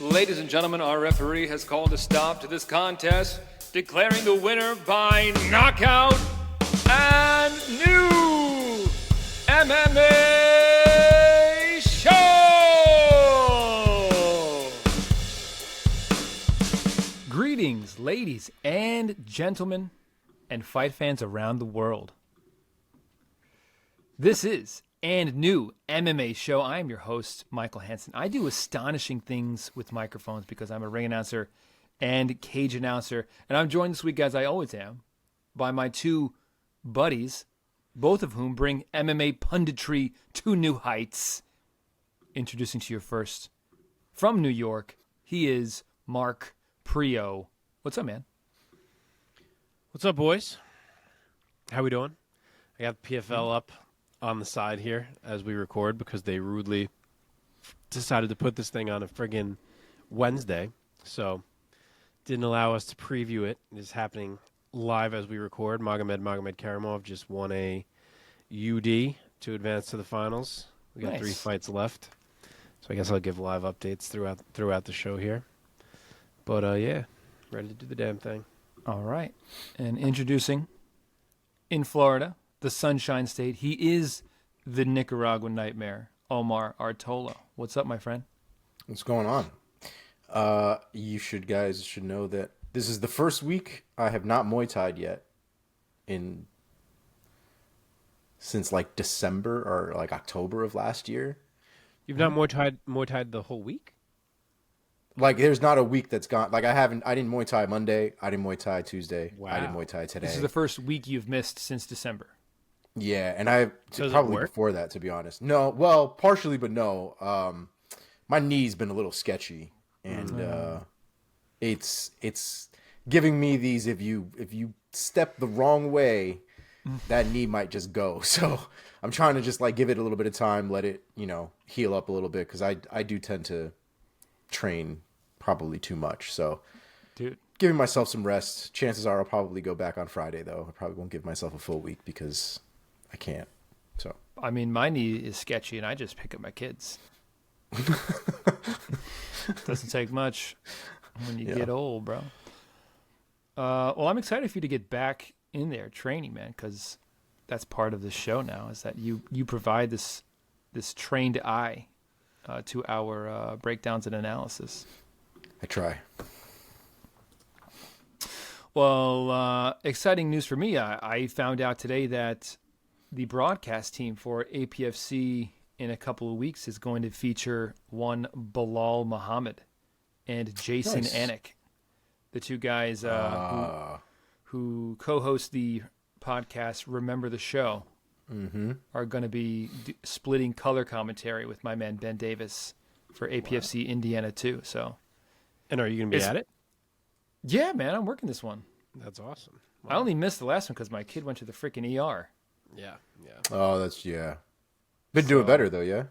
Ladies and gentlemen, our referee has called a stop to this contest, declaring the winner by knockout and new MMA show! Greetings, ladies and gentlemen, and fight fans around the world. This is and new MMA show. I am your host, Michael Hansen. I do astonishing things with microphones because I'm a ring announcer and cage announcer. And I'm joined this week, as I always am, by my two buddies, both of whom bring MMA punditry to new heights. Introducing to you first, from New York, he is Mark Priaulx. What's up, man? What's up, boys? How we doing? I got PFL up on the side here as we record because they rudely decided to put this thing on a friggin' Wednesday. So didn't allow us to preview it. It is happening live as we record. Magomed Karimov just won a UD to advance to the finals. We got 3 fights left. So I guess I'll give live updates throughout the show here. But yeah, ready to do the damn thing. All right. And introducing in Florida, the Sunshine State, he is the Nicaraguan nightmare, Omar Artola. What's up, my friend? What's going on? You guys should know that this is the first week I have not Muay Thai'd yet since like December or like October of last year. You've not Muay Thai'd the whole week? Like, there's not a week that's gone. Like, I didn't Muay Thai Monday. I didn't Muay Thai Tuesday. Wow. I didn't Muay Thai today. This is the first week you've missed since December. Yeah, and probably before that, to be honest. No, well, partially, but no. My knee's been a little sketchy, and it's giving me these. If you step the wrong way, that knee might just go. So I'm trying to just like give it a little bit of time, let it heal up a little bit, because I do tend to train probably too much. So, dude, giving myself some rest. Chances are I'll probably go back on Friday, though. I probably won't give myself a full week because I can't. So, I mean, my knee is sketchy, and I just pick up my kids. Doesn't take much when you get old, bro. Well, I'm excited for you to get back in there training, man, because that's part of the show now. Is that you provide this trained eye to our breakdowns and analysis. I try. Well, exciting news for me. I found out today that the broadcast team for APFC in a couple of weeks is going to feature one Bilal Muhammad and Jason Anik, the two guys who co-host the podcast Remember the Show. Are going to be splitting color commentary with my man Ben Davis for APFC Indiana too. So, and are you going to be at it? Yeah, man, I'm working this one. That's awesome. Wow. I only missed the last one because my kid went to the freaking ER. Yeah. Oh, been doing better though, yeah.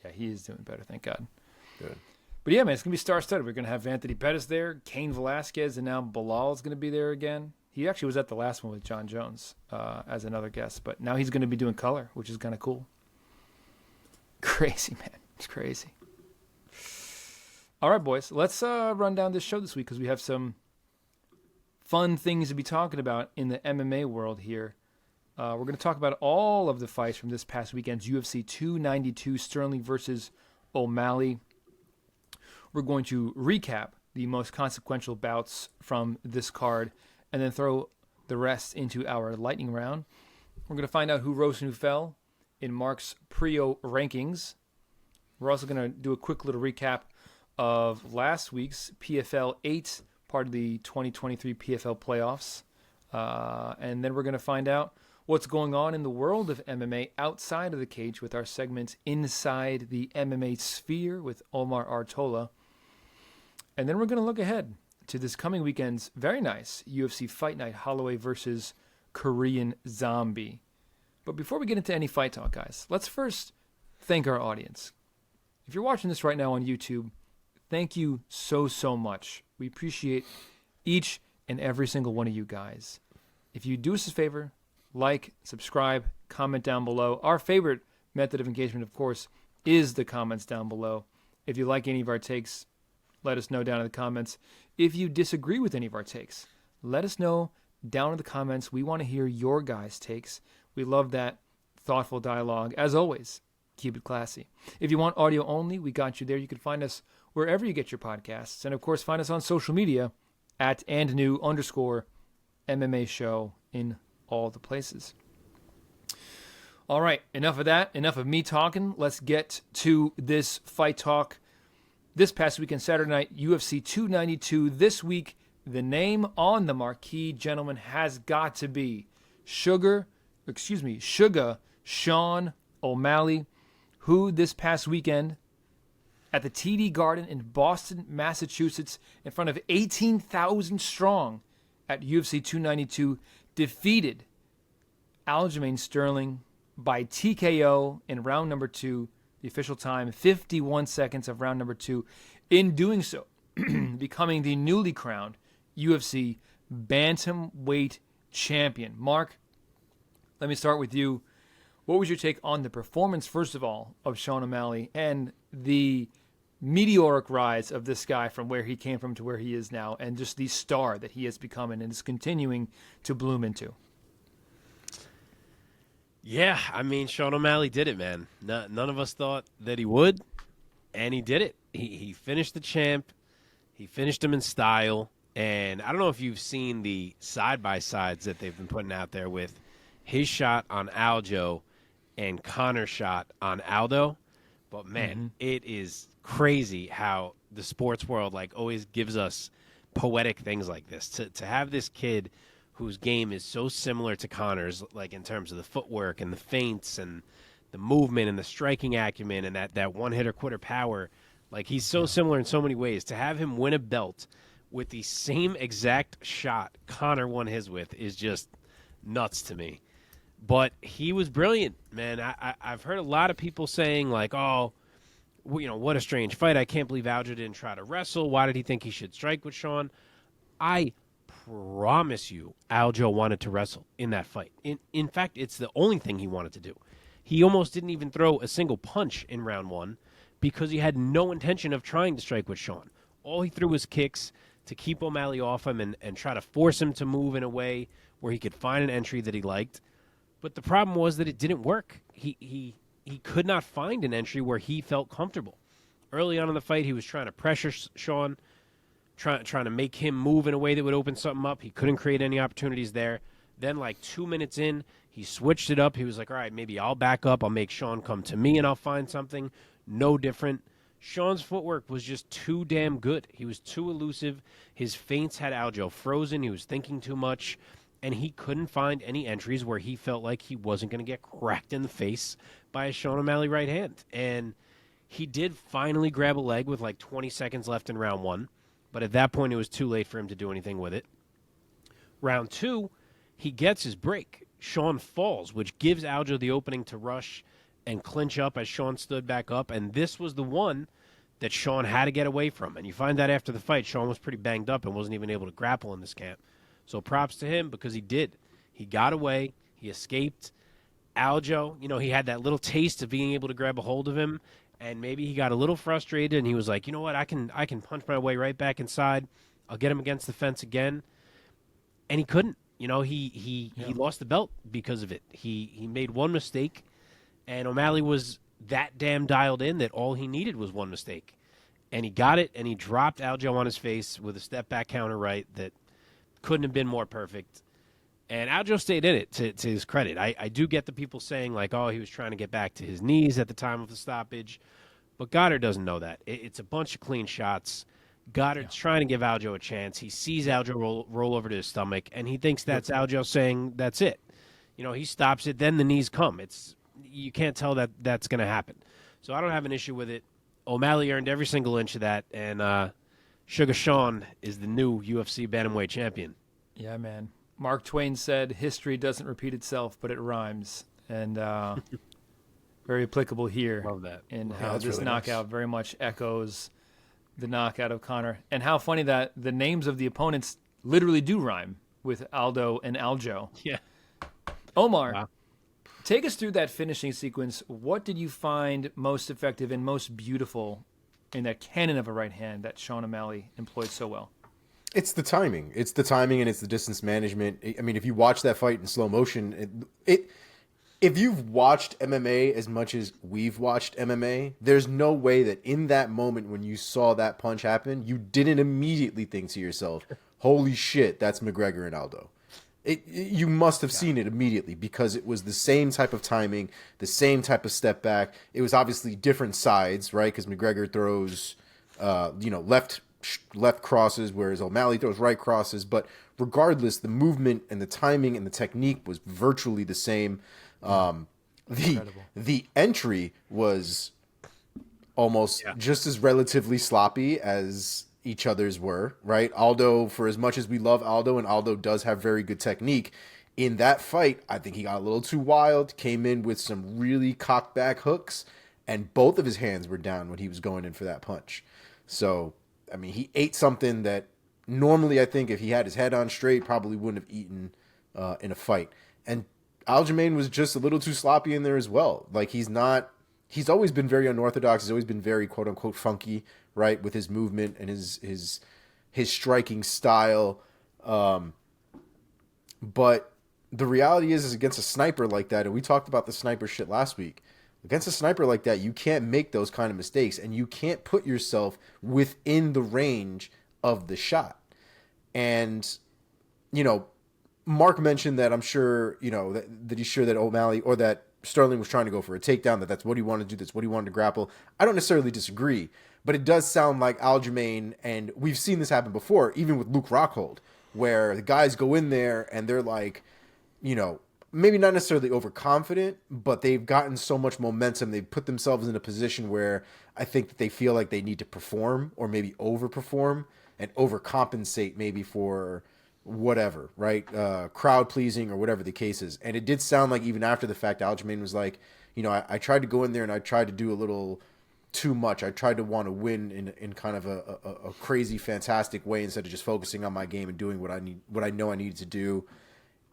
Yeah, he is doing better, thank God. Good. But yeah, man, it's gonna be star-studded. We're gonna have Anthony Pettis there, Cain Velasquez, and now Bilal is gonna be there again. He actually was at the last one with John Jones as another guest, but now he's going to be doing color, which is kind of cool. Crazy, man. It's crazy. All right, boys. Let's run down this show this week because we have some fun things to be talking about in the MMA world here. We're going to talk about all of the fights from this past weekend's UFC 292, Sterling versus O'Malley. We're going to recap the most consequential bouts from this card and then throw the rest into our lightning round. We're going to find out who rose and who fell in Mark's Priaulx Rankings. We're also going to do a quick little recap of last week's PFL 8, part of the 2023 PFL playoffs. And then we're going to find out what's going on in the world of MMA outside of the cage with our segment Inside the MMA Sphere with Omar Artola. And then we're going to look ahead to this coming weekend's very nice UFC Fight Night, Holloway versus Korean Zombie. But before we get into any fight talk, guys, let's first thank our audience. If you're watching this right now on YouTube, thank you so much. We appreciate each and every single one of you guys. If you do us a favor, like, subscribe, comment down below. Our favorite method of engagement, of course, is the comments down below. If you like any of our takes, let us know down in the comments. If you disagree with any of our takes, let us know down in the comments. We want to hear your guys' takes. We love that thoughtful dialogue. As always, keep it classy. If you want audio only, we got you there. You can find us wherever you get your podcasts. And, of course, find us on social media at @andnew_MMA show in all the places. All right, enough of that. Enough of me talking. Let's get to this fight talk. This past weekend, Saturday night, UFC 292. This week, the name on the marquee, gentlemen, has got to be Sugar Sean O'Malley, who this past weekend at the TD Garden in Boston, Massachusetts, in front of 18,000 strong at UFC 292, defeated Aljamain Sterling by TKO in round number 2, the official time, 51 seconds of round number 2. In doing so, becoming the newly crowned UFC bantamweight champion. Mark, let me start with you. What was your take on the performance, first of all, of Sean O'Malley and the meteoric rise of this guy from where he came from to where he is now, and just the star that he has become and is continuing to bloom into? Yeah, I mean, Sean O'Malley did it, man. None of us thought that he would, and he did it. He finished the champ. He finished him in style. And I don't know if you've seen the side-by-sides that they've been putting out there with his shot on Aljo and Conor's shot on Aldo. But, man, It is crazy how the sports world always gives us poetic things like this. To have this kid whose game is so similar to Conor's, in terms of the footwork and the feints and the movement and the striking acumen and that one-hitter quitter power. He's so similar in so many ways. To have him win a belt with the same exact shot Conor won his with is just nuts to me. But he was brilliant, man. I've heard a lot of people saying, what a strange fight. I can't believe Aljo didn't try to wrestle. Why did he think he should strike with Sean? I promise you, Aljo wanted to wrestle in that fight. In fact, it's the only thing he wanted to do. He almost didn't even throw a single punch in round 1 because he had no intention of trying to strike with Sean. All he threw was kicks to keep O'Malley off him and try to force him to move in a way where he could find an entry that he liked. But the problem was that it didn't work. He could not find an entry where he felt comfortable. Early on in the fight, he was trying to pressure Sean, trying to make him move in a way that would open something up. He couldn't create any opportunities there. Then 2 minutes in, he switched it up. He was like, all right, maybe I'll back up. I'll make Sean come to me and I'll find something. No different. Sean's footwork was just too damn good. He was too elusive. His feints had Aljo frozen. He was thinking too much. And he couldn't find any entries where he felt like he wasn't going to get cracked in the face by a Sean O'Malley right hand. And he did finally grab a leg with 20 seconds left in round 1. But at that point, it was too late for him to do anything with it. Round 2, he gets his break. Sean falls, which gives Aljo the opening to rush and clinch up as Sean stood back up. And this was the one that Sean had to get away from. And you find that after the fight, Sean was pretty banged up and wasn't even able to grapple in this camp. So props to him because he did. He got away. He escaped. Aljo, he had that little taste of being able to grab a hold of him. And maybe he got a little frustrated, and he was like, you know what, I can punch my way right back inside. I'll get him against the fence again. And he couldn't. He lost the belt because of it. He made one mistake, and O'Malley was that damn dialed in that all he needed was one mistake. And he got it, and he dropped Aljo on his face with a step-back counter right that couldn't have been more perfect. And Aljo stayed in it, to his credit. I do get the people saying, he was trying to get back to his knees at the time of the stoppage. But Goddard doesn't know that. It's a bunch of clean shots. Goddard's trying to give Aljo a chance. He sees Aljo roll over to his stomach, and he thinks that's Aljo saying that's it. He stops it, then the knees come. You can't tell that that's going to happen. So I don't have an issue with it. O'Malley earned every single inch of that, and Sugar Sean is the new UFC bantamweight champion. Yeah, man. Mark Twain said, history doesn't repeat itself, but it rhymes. And very applicable here. Love that. And how this really knockout very much echoes the knockout of Conor. And how funny that the names of the opponents literally do rhyme with Aldo and Aljo. Yeah. Omar, wow. Take us through that finishing sequence. What did you find most effective and most beautiful in that cannon of a right hand that Sean O'Malley employed so well? It's the timing. It's the timing and it's the distance management. I mean, if you watch that fight in slow motion, if you've watched MMA as much as we've watched MMA, there's no way that in that moment when you saw that punch happen, you didn't immediately think to yourself, holy shit, that's McGregor and Aldo. You must have seen it immediately because it was the same type of timing, the same type of step back. It was obviously different sides, right? Because McGregor throws, left crosses, whereas O'Malley throws right crosses. But regardless, the movement and the timing and the technique was virtually the same. The entry was almost just as relatively sloppy as each other's were, right? Aldo, for as much as we love Aldo, and Aldo does have very good technique, in that fight, I think he got a little too wild, came in with some really cocked back hooks, and both of his hands were down when he was going in for that punch. So, I mean, he ate something that normally I think if he had his head on straight, probably wouldn't have eaten in a fight. And Aljamain was just a little too sloppy in there as well. Like, he's always been very unorthodox. He's always been very quote unquote funky, right? With his movement and his striking style. But the reality is against a sniper like that, and we talked about the sniper shit last week, against a sniper like that, you can't make those kind of mistakes and you can't put yourself within the range of the shot. And, Mark mentioned that I'm sure, that he's sure that O'Malley or that Sterling was trying to go for a takedown, that's what he wanted to do, that's what he wanted to grapple. I don't necessarily disagree, but it does sound like Aljamain, and we've seen this happen before, even with Luke Rockhold, where the guys go in there and they're like, maybe not necessarily overconfident, but they've gotten so much momentum. They've put themselves in a position where I think that they feel like they need to perform or maybe overperform and overcompensate maybe for whatever, right? Crowd pleasing or whatever the case is. And it did sound like even after the fact, Aljamain was like, I tried to go in there and I tried to do a little too much. I tried to want to win in kind of a crazy, fantastic way instead of just focusing on my game and doing what I know I needed to do.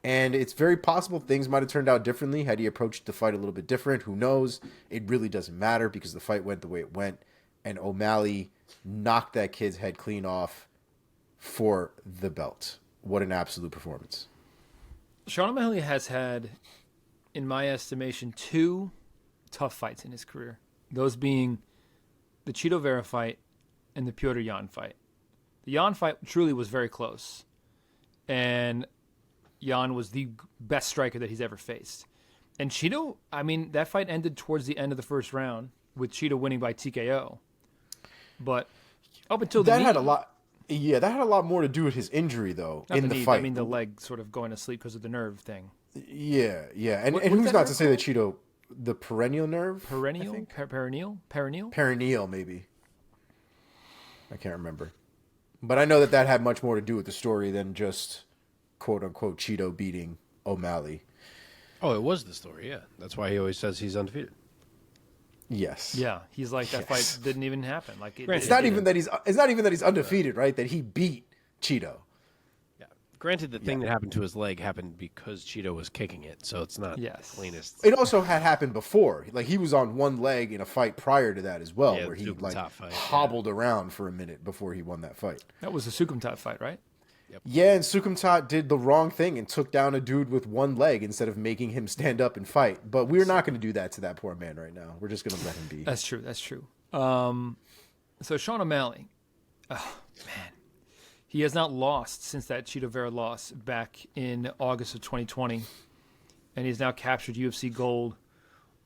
And it's very possible things might have turned out differently had he approached the fight a little bit different. Who knows? It really doesn't matter because the fight went the way it went. And O'Malley knocked that kid's head clean off for the belt. What an absolute performance. Sean O'Malley has had, in my estimation, 2 tough fights in his career. Those being the Chito Vera fight and the Petr Yan fight. The Yan fight truly was very close. And Yan was the best striker that he's ever faced. And Chito, I mean, that fight ended towards the end of the first round with Chito winning by TKO. But up until that had a lot. Yeah, that had a lot more to do with his injury, though, in the fight. I mean, the leg sort of going to sleep because of the nerve thing. Yeah. And who's not to say that Chito, the perennial nerve? Perineal, maybe. I can't remember. But I know that had much more to do with the story than just quote-unquote Chito beating O'Malley. Oh, it was the story, yeah. That's why he always says he's undefeated. Yes. Yeah, he's like that fight didn't even happen. Like it's not even that he's undefeated, right? That he beat Chito. Yeah. Granted, the thing that happened to his leg happened because Chito was kicking it, so it's not the cleanest. It also had happened before. Like he was on one leg in a fight prior to that as well, where he hobbled around for a minute before he won that fight. That was the Sukumtat fight, right? Yep. Yeah, and Sukumtat did the wrong thing and took down a dude with one leg instead of making him stand up and fight. But we're not going to do that to that poor man right now. We're just going to let him be. That's true. So Sean O'Malley, man, he has not lost since that Chito Vera loss back in August of 2020, and he's now captured UFC gold.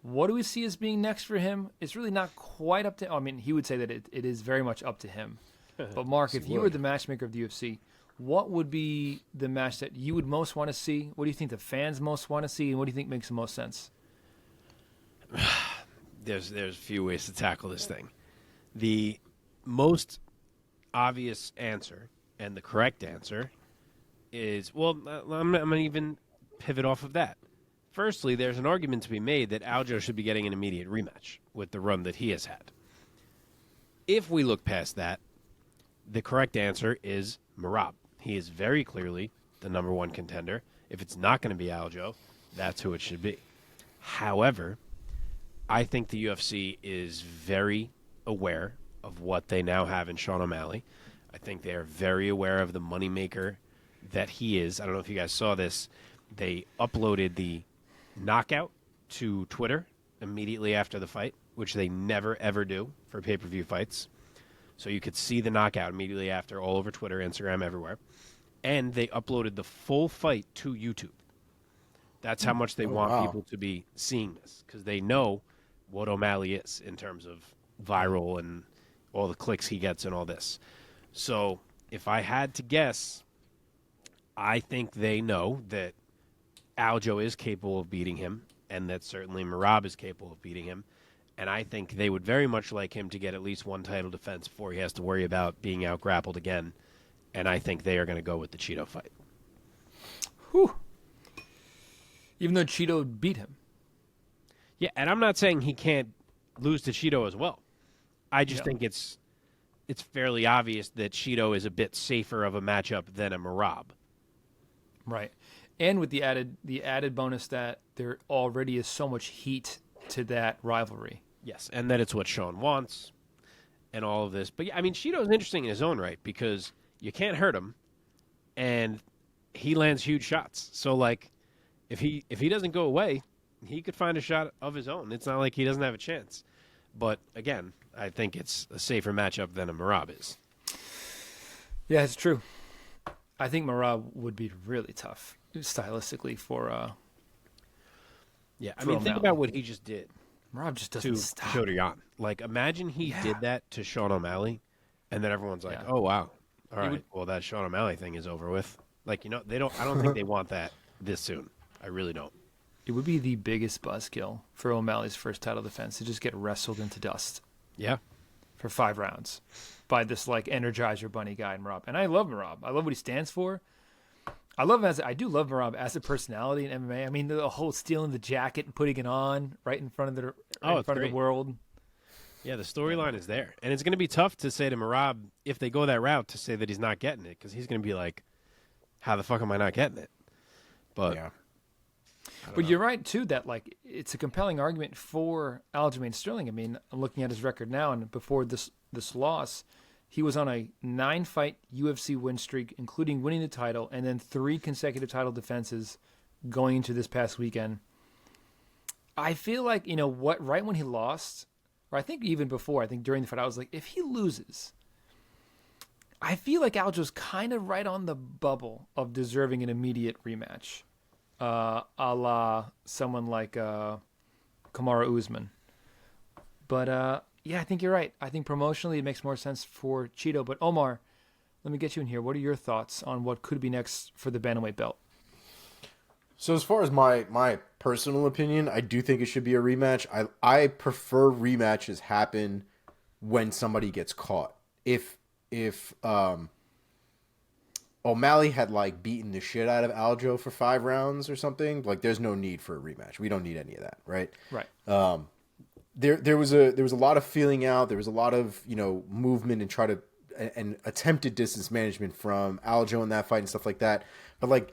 What do we see as being next for him? It's really not quite up to. I mean, he would say that it is very much up to him. But Mark, if you were the matchmaker of the UFC, what would be the match that you would most want to see? What do you think the fans most want to see, and what do you think makes the most sense? There's a few ways to tackle this thing. The most obvious answer and the correct answer is, well, I'm going to even pivot off of that. Firstly, there's an argument to be made that Aljo should be getting an immediate rematch with the run that he has had. If we look past that, the correct answer is Merab. He is very clearly the number one contender. If it's not going to be Aljo, that's who it should be. However, I think the UFC is very aware of what they now have in Sean O'Malley. I think they are very aware of the moneymaker that he is. I don't know if you guys saw this. They uploaded the knockout to Twitter immediately after the fight, which they never, ever do for pay-per-view fights. So you could see the knockout immediately after all over Twitter, Instagram, everywhere. And they uploaded the full fight to YouTube. That's how much they want people to be seeing this, because they know what O'Malley is in terms of viral and all the clicks he gets and all this. So if I had to guess, I think they know that Aljo is capable of beating him, and that certainly Merab is capable of beating him. And I think they would very much like him to get at least one title defense before he has to worry about being out-grappled again. And I think they are going to go with the Chito fight. Whew. Even though Chito beat him. Yeah, and I'm not saying he can't lose to Chito as well. I just think it's fairly obvious that Chito is a bit safer of a matchup than a Merab. Right. And with the added bonus that there already is so much heat to that rivalry. Yes, and that it's what Sean wants and all of this. But, yeah, I mean, Chito's interesting in his own right because you can't hurt him, and he lands huge shots. So, like, if he doesn't go away, he could find a shot of his own. It's not like he doesn't have a chance. But, again, I think it's a safer matchup than a Merab is. Yeah, it's true. I think Merab would be really tough stylistically for yeah, I mean, think about what he just did. Merab just doesn't stop. Petr Yan. Like, imagine he did that to Sean O'Malley, and then everyone's like, "Oh wow, all right, well that Sean O'Malley thing is over with." Like, you know, they don't. I don't think they want that this soon. I really don't. It would be the biggest buzzkill for O'Malley's first title defense to just get wrestled into dust. Yeah, for 5 rounds by this like Energizer Bunny guy in Merab, and I love Merab. I love what he stands for. I do love Merab as a personality in MMA. I mean, the whole stealing the jacket and putting it on right in front of the world. Yeah, the storyline is there, and it's going to be tough to say to Merab if they go that route to say that he's not getting it, because he's going to be like, "How the fuck am I not getting it?" But yeah. But you're right too that like it's a compelling argument for Aljamain Sterling. I mean, I'm looking at his record now, and before this loss, he was on a 9-fight UFC win streak, including winning the title, and then 3 consecutive title defenses going into this past weekend. I feel like, you know what, right when he lost, or I think even before, I think during the fight, I was like, if he loses, I feel like Aljo's kind of right on the bubble of deserving an immediate rematch. A la someone like Kamaru Usman. But yeah, I think you're right. I think promotionally it makes more sense for Chito. But Omar, let me get you in here. What are your thoughts on what could be next for the bantamweight belt? So as far as my personal opinion, I do think it should be a rematch. I prefer rematches happen when somebody gets caught. If O'Malley had like beaten the shit out of Aljo for 5 rounds or something, like there's no need for a rematch. We don't need any of that, right? Right. There was a lot of feeling out. There was a lot of, you know, movement and attempted distance management from Aljo in that fight and stuff like that. But like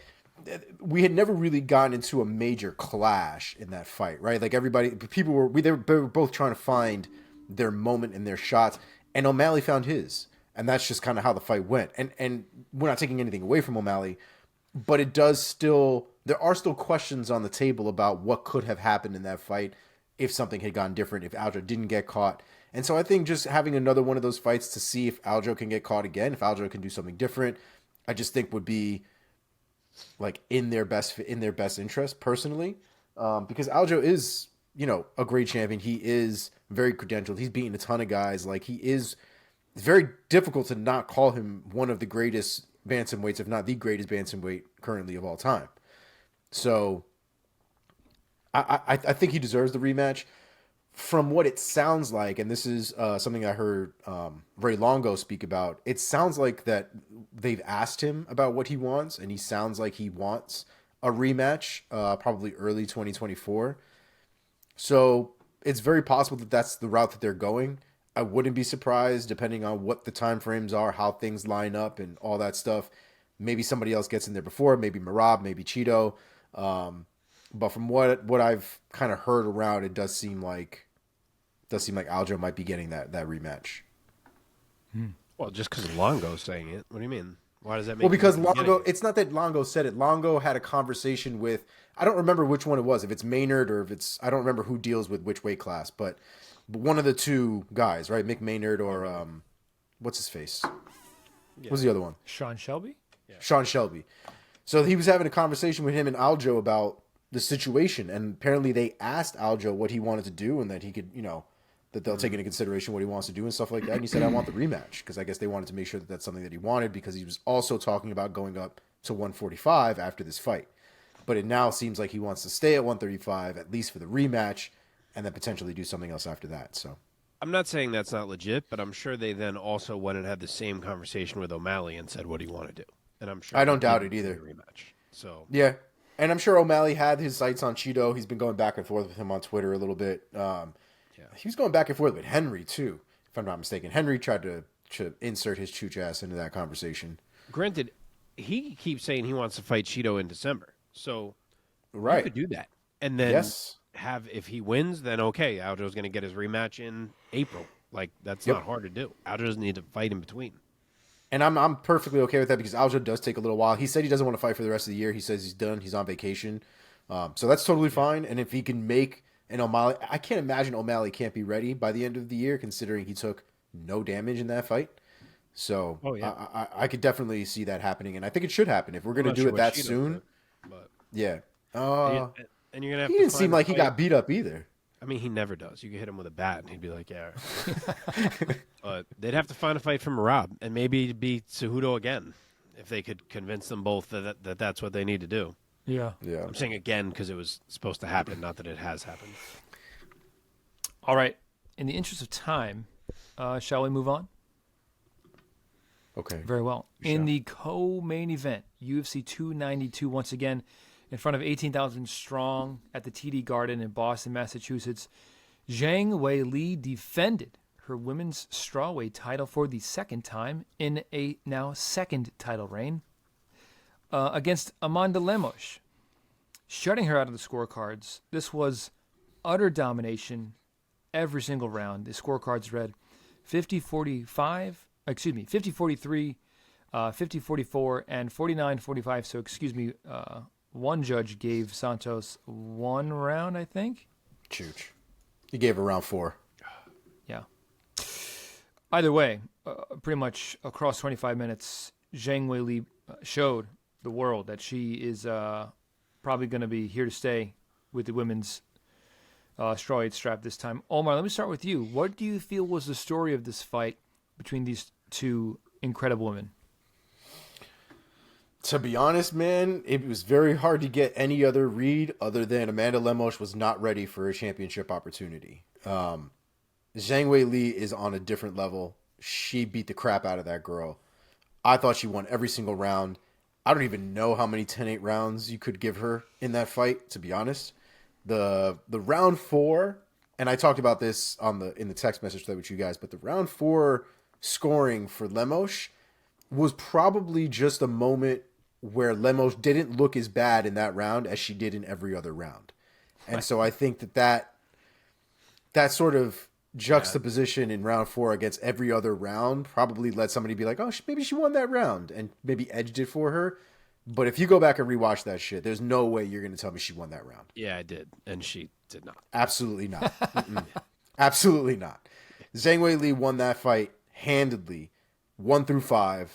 we had never really gotten into a major clash in that fight, right? Like they were both trying to find their moment and their shots, and O'Malley found his. And that's just kind of how the fight went. And we're not taking anything away from O'Malley, but there are still questions on the table about what could have happened in that fight if something had gone different, if Aljo didn't get caught. And so I think just having another one of those fights to see if Aljo can get caught again, if Aljo can do something different, I just think would be like in their best interest personally. Because Aljo is, you know, a great champion. He is very credentialed. He's beaten a ton of guys. Like it's very difficult to not call him one of the greatest bantamweights, if not the greatest bantamweight currently of all time. So I think he deserves the rematch. From what it sounds like, and this is something I heard Ray Longo speak about, it sounds like that they've asked him about what he wants, and he sounds like he wants a rematch, probably early 2024. So it's very possible that that's the route that they're going. I wouldn't be surprised, depending on what the time frames are, how things line up, and all that stuff. Maybe somebody else gets in there before, maybe Merab, maybe Chito. But from what I've kind of heard around, it does seem like Aljo might be getting that rematch. Well, just because Longo's saying it. What do you mean? Why does that make? Well, because you think Longo, it's not that Longo said it. Longo had a conversation with, I don't remember which one it was, if it's Maynard or if it's, I don't remember who deals with which weight class, but one of the two guys, right? Mick Maynard or what's his face? Yeah. What's the other one? Sean Shelby? Yeah. Sean Shelby. So he was having a conversation with him and Aljo about the situation, and apparently they asked Aljo what he wanted to do and that he could, that they'll take into consideration what he wants to do and stuff like that. And he said, I want the rematch, because I guess they wanted to make sure that that's something that he wanted, because he was also talking about going up to 145 after this fight. But it now seems like he wants to stay at 135, at least for the rematch, and then potentially do something else after that. So I'm not saying that's not legit, but I'm sure they then also went and had the same conversation with O'Malley and said what he wanted to do. And I'm sure I don't doubt it either. Rematch. So yeah, and I'm sure O'Malley had his sights on Chito. He's been going back and forth with him on Twitter a little bit. He was going back and forth with Henry too, if I'm not mistaken. Henry tried to insert his chooch ass into that conversation. Granted, he keeps saying he wants to fight Chito in December, so right, you could do that, and then yes. if he wins, then okay, Aljo's going to get his rematch in April. Like that's not hard to do. Aljo doesn't need to fight in between. And I'm perfectly okay with that, because Aljo does take a little while. He said he doesn't want to fight for the rest of the year. He says he's done. He's on vacation. So that's totally fine. And if he can make an O'Malley, I can't imagine O'Malley can't be ready by the end of the year, considering he took no damage in that fight. So I could definitely see that happening. And I think it should happen if we're going to do it that soon. But yeah. and you're gonna have He didn't seem like he got beat up either. I mean, he never does. You could hit him with a bat, and he'd be like, "Yeah." But they'd have to find a fight for Marab, and maybe beat Cejudo again, if they could convince them both that that's what they need to do. Yeah. I'm saying again because it was supposed to happen, not that it has happened. All right. In the interest of time, shall we move on? Okay. Very well. In the co-main event, UFC 292, once again, in front of 18,000 strong at the TD Garden in Boston, Massachusetts, Zhang Weili defended her women's strawweight title for the second time in a now second title reign against Amanda Lemos, shutting her out of the scorecards. This was utter domination every single round. The scorecards read 50-43, 50-44, and 49-45. So, one judge gave Santos one round, I think. Chooch. He gave her round 4. Yeah. Either way, pretty much across 25 minutes, Zhang Weili showed the world that she is probably going to be here to stay with the women's strawweight strap this time. Omar, let me start with you. What do you feel was the story of this fight between these two incredible women? To be honest, man, it was very hard to get any other read other than Amanda Lemos was not ready for a championship opportunity. Zhang Weili is on a different level. She beat the crap out of that girl. I thought she won every single round. I don't even know how many 10-8 rounds you could give her in that fight, to be honest. The round 4, and I talked about this in the text message thread with you guys, but the round 4 scoring for Lemos was probably just a moment where Lemos didn't look as bad in that round as she did in every other round. And so I think that sort of juxtaposition in round 4 against every other round probably let somebody be like, oh, maybe she won that round, and maybe edged it for her. But if you go back and rewatch that shit, there's no way you're going to tell me she won that round. Yeah, I did. And she did not. Absolutely not. Absolutely not. Zhang Weili won that fight handedly, 1-5.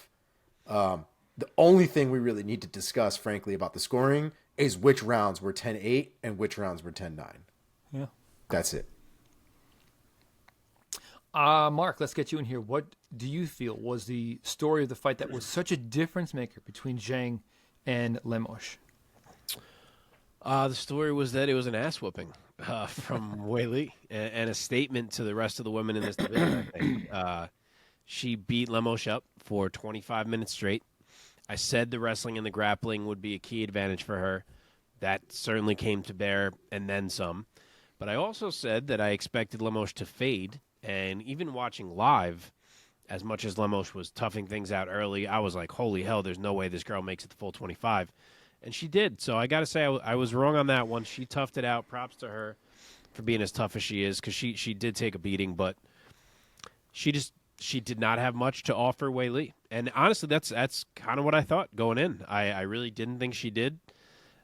The only thing we really need to discuss, frankly, about the scoring is which rounds were 10-8 and which rounds were 10-9. Yeah. That's it. Mark, let's get you in here. What do you feel was the story of the fight that was such a difference maker between Zhang and Lemos? The story was that it was an ass whooping from Weili and a statement to the rest of the women in this division, I think. She beat Lemos up for 25 minutes straight. I said the wrestling and the grappling would be a key advantage for her. That certainly came to bear, and then some. But I also said that I expected Lemos to fade, and even watching live, as much as Lemos was toughing things out early, I was like, holy hell, there's no way this girl makes it the full 25. And she did. So I got to say I was wrong on that one. She toughed it out. Props to her for being as tough as she is, because she did take a beating, but she she did not have much to offer Weili. And honestly, that's kind of what I thought going in. I really didn't think she did.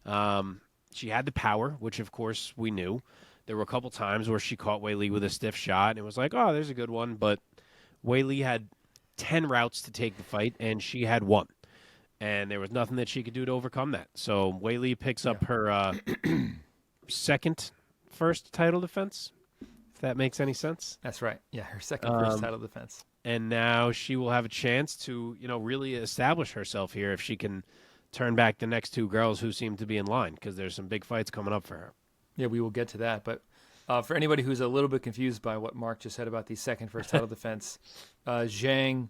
She had the power, which of course we knew. There were a couple times where she caught Weili with a stiff shot, and it was like, oh, there's a good one. But Weili had 10 routes to take the fight, and she had one. And there was nothing that she could do to overcome that. So Weili picks up her first title defense, if that makes any sense. That's right. Yeah, her first title defense. And now she will have a chance to, really establish herself here if she can turn back the next two girls who seem to be in line, because there's some big fights coming up for her. Yeah, we will get to that. But for anybody who's a little bit confused by what Mark just said about the first title defense, Zhang,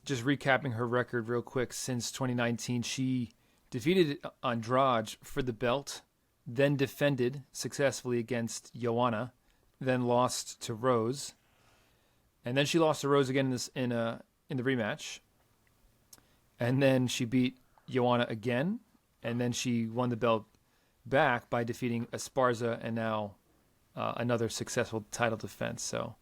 just recapping her record real quick, since 2019, she defeated Andrade for the belt, then defended successfully against Joanna, then lost to Rose, and then she lost to Rose again in the rematch, and then she beat Joanna again, and then she won the belt back by defeating Esparza, and now another successful title defense. So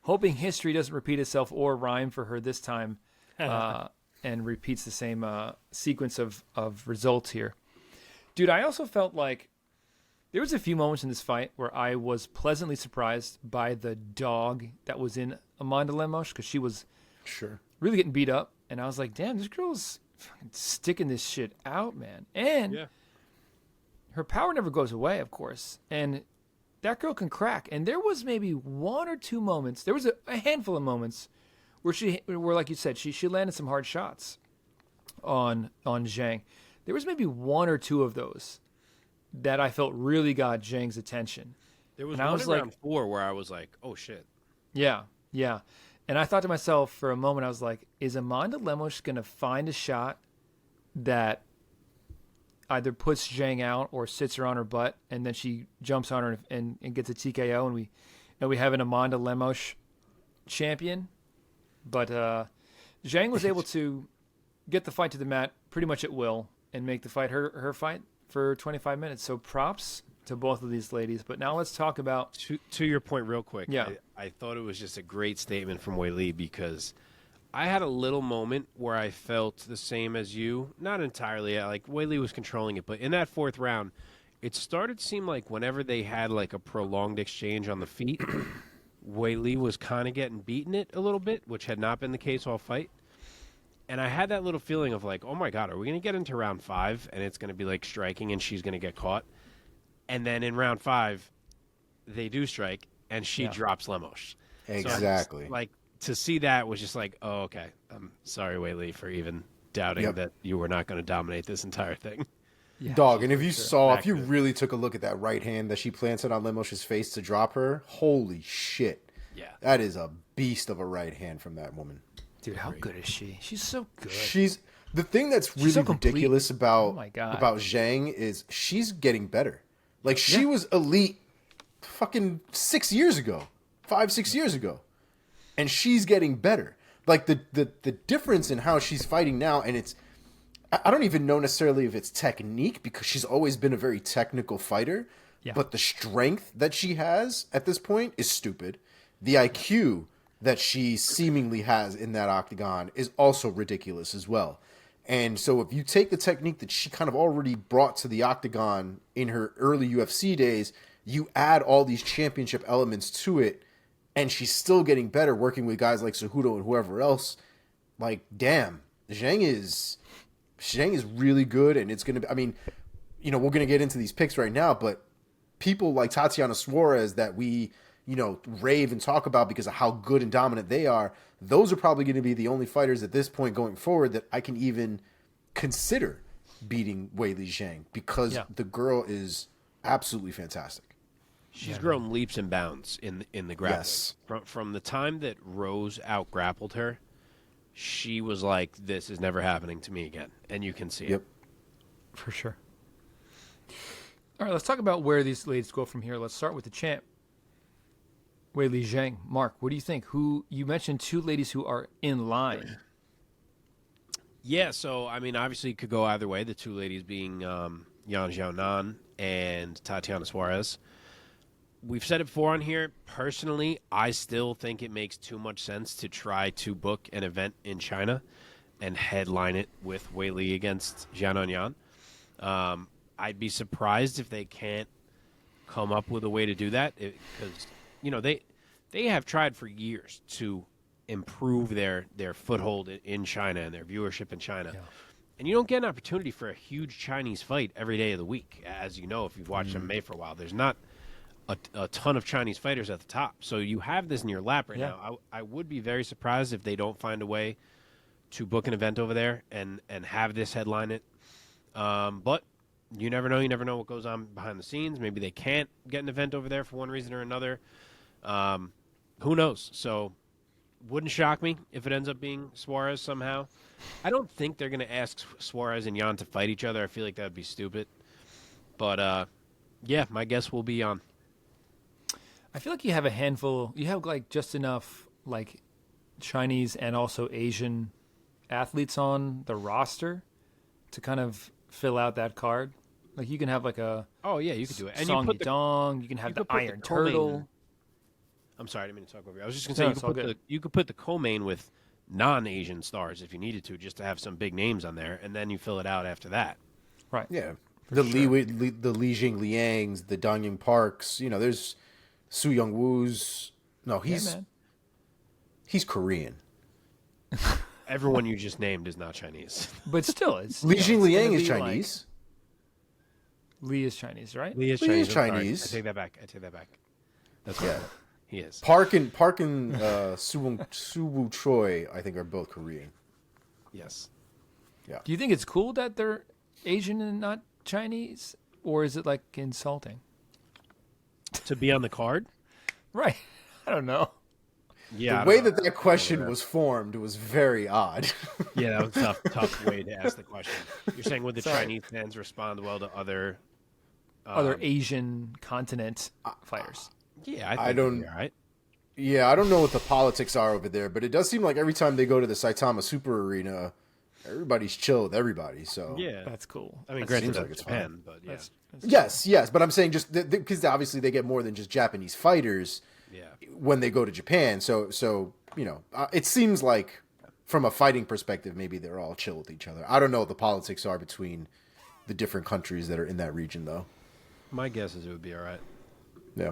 hoping history doesn't repeat itself or rhyme for her this time, and repeats the same sequence of results here. Dude, I also felt like there was a few moments in this fight where I was pleasantly surprised by the dog that was in Amanda Lemos, because she was really getting beat up, and I was like, damn, this girl's fucking sticking this shit out, man. And her power never goes away, of course, and that girl can crack. And there was maybe one or two moments, there was a handful of moments where like you said, she landed some hard shots on Zhang. There was maybe one or two of those that I felt really got Zhang's attention. There was one in round 4 where I was like, oh shit. Yeah. And I thought to myself for a moment, I was like, is Amanda Lemos going to find a shot that either puts Zhang out or sits her on her butt, and then she jumps on her and gets a TKO, and we have an Amanda Lemos champion? But Zhang was able to get the fight to the mat pretty much at will and make the fight her fight for 25 minutes. So props to both of these ladies. But now let's talk about... To your point real quick, yeah. I thought it was just a great statement from Weili, because I had a little moment where I felt the same as you. Not entirely. Like, Weili was controlling it. But in that 4th round, it started to seem like whenever they had like a prolonged exchange on the feet, Weili was kind of getting beaten it a little bit, which had not been the case all fight. And I had that little feeling of like, oh my God, are we going to get into round 5 and it's going to be like striking and she's going to get caught? And then in round 5, they do strike and she drops Lemos. Exactly. So like, to see that was just like, oh, okay. I'm sorry, Weili, for even doubting that you were not going to dominate this entire thing. Yeah, dog, and if you really took a look at that right hand that she planted on Lemos's face to drop her, holy shit. Yeah. That is a beast of a right hand from that woman. Dude, how good is she? She's so good. She's the thing that's really so ridiculous about Zhang is she's getting better. Like, she was elite fucking 6 years ago, 5-6 years ago, and she's getting better. Like, the difference in how she's fighting now, and it's, I don't even know necessarily if it's technique, because she's always been a very technical fighter, but the strength that she has at this point is stupid. The IQ that she seemingly has in that octagon is also ridiculous as well. And so if you take the technique that she kind of already brought to the octagon in her early UFC days, you add all these championship elements to it, and she's still getting better working with guys like Cejudo and whoever else. Like, damn, Zhang is really good, and it's going to be, I mean, we're going to get into these picks right now, but people like Tatiana Suarez that we, rave and talk about because of how good and dominant they are, those are probably going to be the only fighters at this point going forward that I can even consider beating Weili Zhang, because the girl is absolutely fantastic. She's grown leaps and bounds in the grappling. Yes. From the time that Rose out-grappled her, she was like, this is never happening to me again. And you can see it. For sure. All right, let's talk about where these ladies go from here. Let's start with the champ, Weili Zhang. Mark, what do you think? You mentioned two ladies who are in line. Yeah, so, I mean, obviously it could go either way. The two ladies being Yan Xiaonan and Tatiana Suarez. we've said it before on here. Personally, I still think it makes too much sense to try to book an event in China and headline it with Weili against Zhang. I'd be surprised if they can't come up with a way to do that, because they have tried for years to improve their foothold in China and their viewership in China. Yeah. And you don't get an opportunity for a huge Chinese fight every day of the week. As you know, if you've watched MMA for a while, there's not a ton of Chinese fighters at the top. So you have this in your lap right now. I would be very surprised if they don't find a way to book an event over there and have this headline it. But you never know. You never know what goes on behind the scenes. Maybe they can't get an event over there for one reason or another. Who knows? So wouldn't shock me if it ends up being Suarez somehow. I don't think they're going to ask Suarez and Jan to fight each other. I feel like that would be stupid. But, yeah, my guess will be on. I feel like you have a handful. You have, like, just enough, like, Chinese and also Asian athletes on the roster to kind of fill out that card. Like, you can have, like, a... Oh, yeah, you could do it. And Song Yudong. You can have the Iron Turtle. I'm sorry, I didn't mean to talk over you. I was just going to say you could put the co-main with non-Asian stars if you needed to, just to have some big names on there, and then you fill it out after that. Right. Yeah. The Li Jing Liangs, the Dong Parks. There's Su Young Woo's. No, he's Korean. Everyone you just named is not Chinese. But still, it's... Li Jing Liang is Chinese. Lee is Chinese, right? Lee is Chinese. I take that back. That's right. He is. Park and Suwoo Choi, I think, are both Korean. Yes. Yeah. Do you think it's cool that they're Asian and not Chinese, or is it like insulting to be on the card? Right. I don't know. Yeah. The way that question was formed was very odd. Yeah, that was a tough way to ask the question. You're saying would the Chinese fans respond well to other Asian continent fighters? Yeah, I don't. Right. Yeah, I don't know what the politics are over there, but it does seem like every time they go to the Saitama Super Arena, everybody's chill with everybody. So yeah, that's cool. I mean, granted, like it's Japan, but yeah. That's yes, but I'm saying just because obviously they get more than just Japanese fighters. Yeah. When they go to Japan, so it seems like from a fighting perspective, maybe they're all chill with each other. I don't know what the politics are between the different countries that are in that region, though. My guess is it would be all right. Yeah.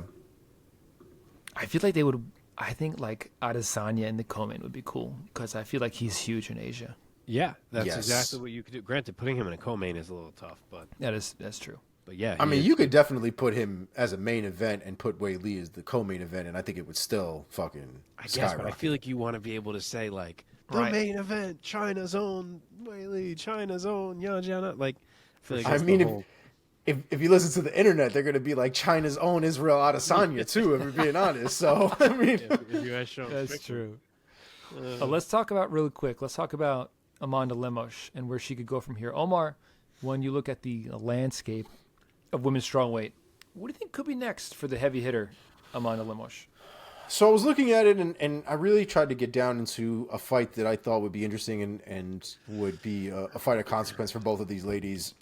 I feel like they would. I think like Adesanya in the co-main would be cool because I feel like he's huge in Asia. Yeah, that's exactly what you could do. Granted, putting him in a co-main is a little tough, but that's true. But yeah, I mean, you could definitely put him as a main event and put Weili as the co-main event, and I think it would still fucking skyrocket. But I feel like you want to be able to say like the main event, China's own Weili, China's own Yana. Like, I mean, if you listen to the internet, they're going to be like China's own Israel Adesanya too. If we're being honest, so I mean, if you guys show that's true. Let's talk about really quick. Let's talk about Amanda Lemos and where she could go from here. Omar, when you look at the landscape of women's strawweight, what do you think could be next for the heavy hitter Amanda Lemos? So I was looking at it, and I really tried to get down into a fight that I thought would be interesting and would be a fight of consequence for both of these ladies.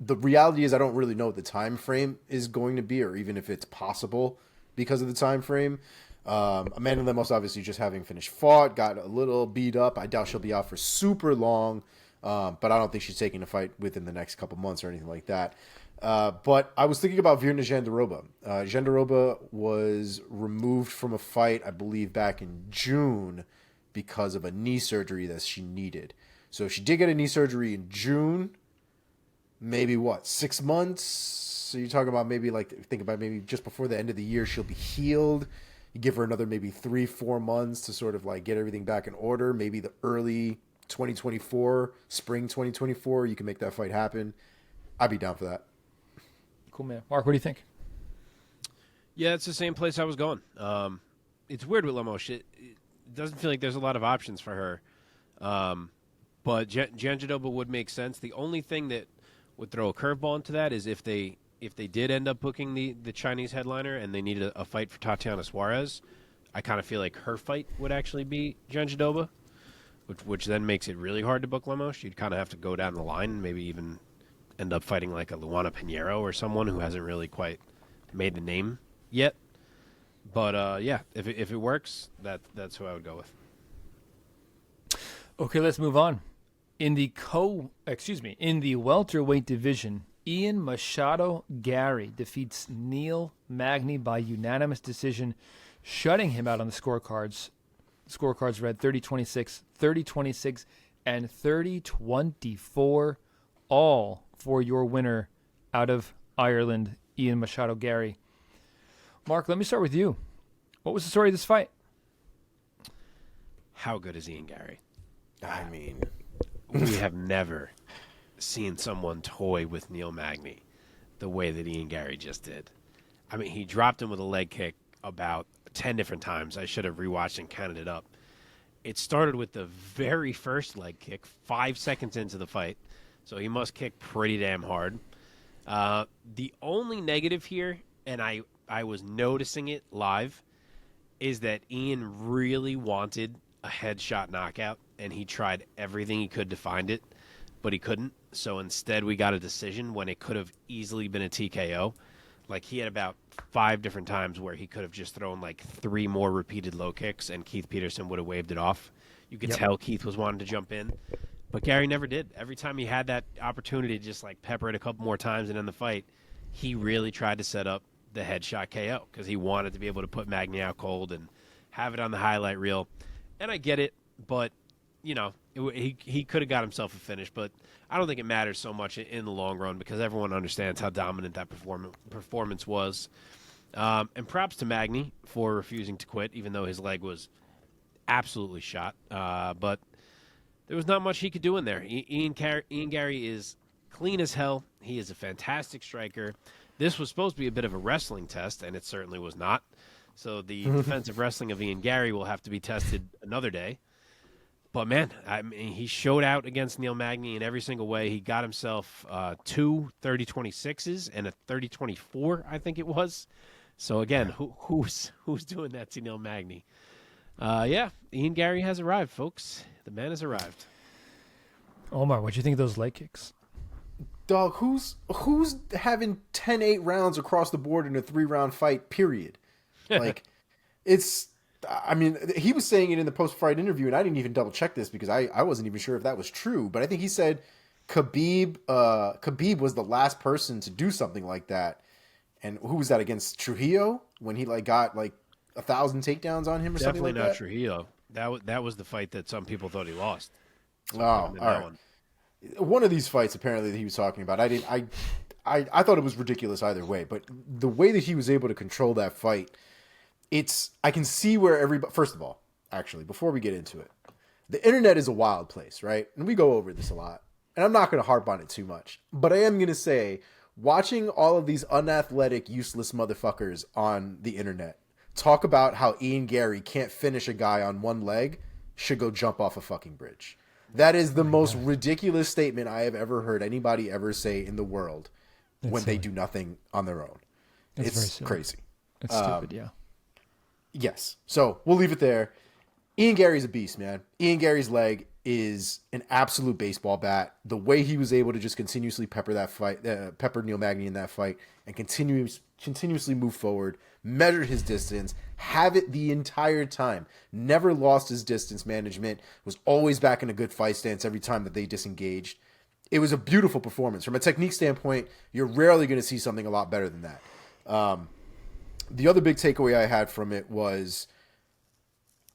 The reality is I don't really know what the time frame is going to be, or even if it's possible because of the time frame. Amanda Lemos obviously just having finished fought, got a little beat up. I doubt she'll be out for super long, but I don't think she's taking a fight within the next couple months or anything like that. But I was thinking about Virna Jandiroba. Jandiroba was removed from a fight, I believe, back in June because of a knee surgery that she needed. So she did get a knee surgery in June. Maybe 6 months? So you're talking about maybe think about maybe just before the end of the year she'll be healed. You give her another maybe 3-4 months to sort of like get everything back in order. Maybe the early 2024, spring 2024, you can make that fight happen. I'd be down for that. Cool, man. Mark, what do you think? Yeah, it's the same place I was going. It's weird with Lemos. It doesn't feel like there's a lot of options for her. But Jandiroba would make sense. The only thing that would throw a curveball into that is if they did end up booking the Chinese headliner and they needed a fight for Tatiana Suarez, I kind of feel like her fight would actually be Jandiroba, which then makes it really hard to book Lemos. You'd kind of have to go down the line and maybe even end up fighting like a Luana Pinheiro or someone who hasn't really quite made the name yet. But yeah, if it works, that's who I would go with. Okay, let's move on. In the welterweight division, Ian Machado Garry defeats Neil Magny by unanimous decision, shutting him out on the scorecards. The scorecards read 30-26, 30-26, and 30-24, all for your winner out of Ireland, Ian Machado Garry. Mark, let me start with you. What was the story of this fight? How good is Ian Garry? I mean, we have never seen someone toy with Neil Magny the way that Ian Garry just did. I mean, he dropped him with a leg kick about 10 different times. I should have rewatched and counted it up. It started with the very first leg kick 5 seconds into the fight, so he must kick pretty damn hard. The only negative here, and I was noticing it live, is that Ian really wanted a headshot knockout, and he tried everything he could to find it, but he couldn't. So instead we got a decision when it could have easily been a TKO. Like, he had about 5 different times where he could have just thrown like 3 more repeated low kicks, and Keith Peterson would have waved it off. You could tell Keith was wanting to jump in, but Garry never did. Every time he had that opportunity to just like pepper it a couple more times and end the fight, he really tried to set up the headshot KO because he wanted to be able to put Magny out cold and have it on the highlight reel. And I get it, but, you know, he could have got himself a finish, but I don't think it matters so much in the long run because everyone understands how dominant that performance was. And props to Magny for refusing to quit, even though his leg was absolutely shot. But there was not much he could do in there. Ian Garry is clean as hell. He is a fantastic striker. This was supposed to be a bit of a wrestling test, and it certainly was not. So the defensive wrestling of Ian Garry will have to be tested another day. But, man, I mean, he showed out against Neil Magny in every single way. He got himself 2 30-26s and a 30-24, I think it was. So, again, who's doing that to Neil Magny? Yeah, Ian Garry has arrived, folks. The man has arrived. Omar, what'd you think of those leg kicks? Dog, who's having 10-8 rounds across the board in a 3-round fight, period? Like, it's... I mean, he was saying it in the post-fight interview, and I didn't even double-check this because I wasn't even sure if that was true. But I think he said Khabib was the last person to do something like that. And who was that, against Trujillo? When he got 1,000 takedowns on him or something like that? Definitely not Trujillo. That was the fight that some people thought he lost. Oh, all right. One of these fights, apparently, that he was talking about, I thought it was ridiculous either way. But the way that he was able to control that fight... I can see where everybody... First of all, actually, before we get into it, the internet is a wild place, right? And we go over this a lot. And I'm not going to harp on it too much. But I am going to say, watching all of these unathletic, useless motherfuckers on the internet talk about how Ian Garry can't finish a guy on one leg should go jump off a fucking bridge. That is the most ridiculous statement I have ever heard anybody ever say in the world when they do nothing on their own. It's crazy. It's stupid, yeah. Yes. So we'll leave it there. Ian Garry's a beast, man. Ian Garry's leg is an absolute baseball bat. The way he was able to just continuously pepper Neil Magny in that fight and continuously move forward, measure his distance, have it the entire time. Never lost his distance management, was always back in a good fight stance every time that they disengaged. It was a beautiful performance. From a technique standpoint, you're rarely going to see something a lot better than that. The other big takeaway I had from it was,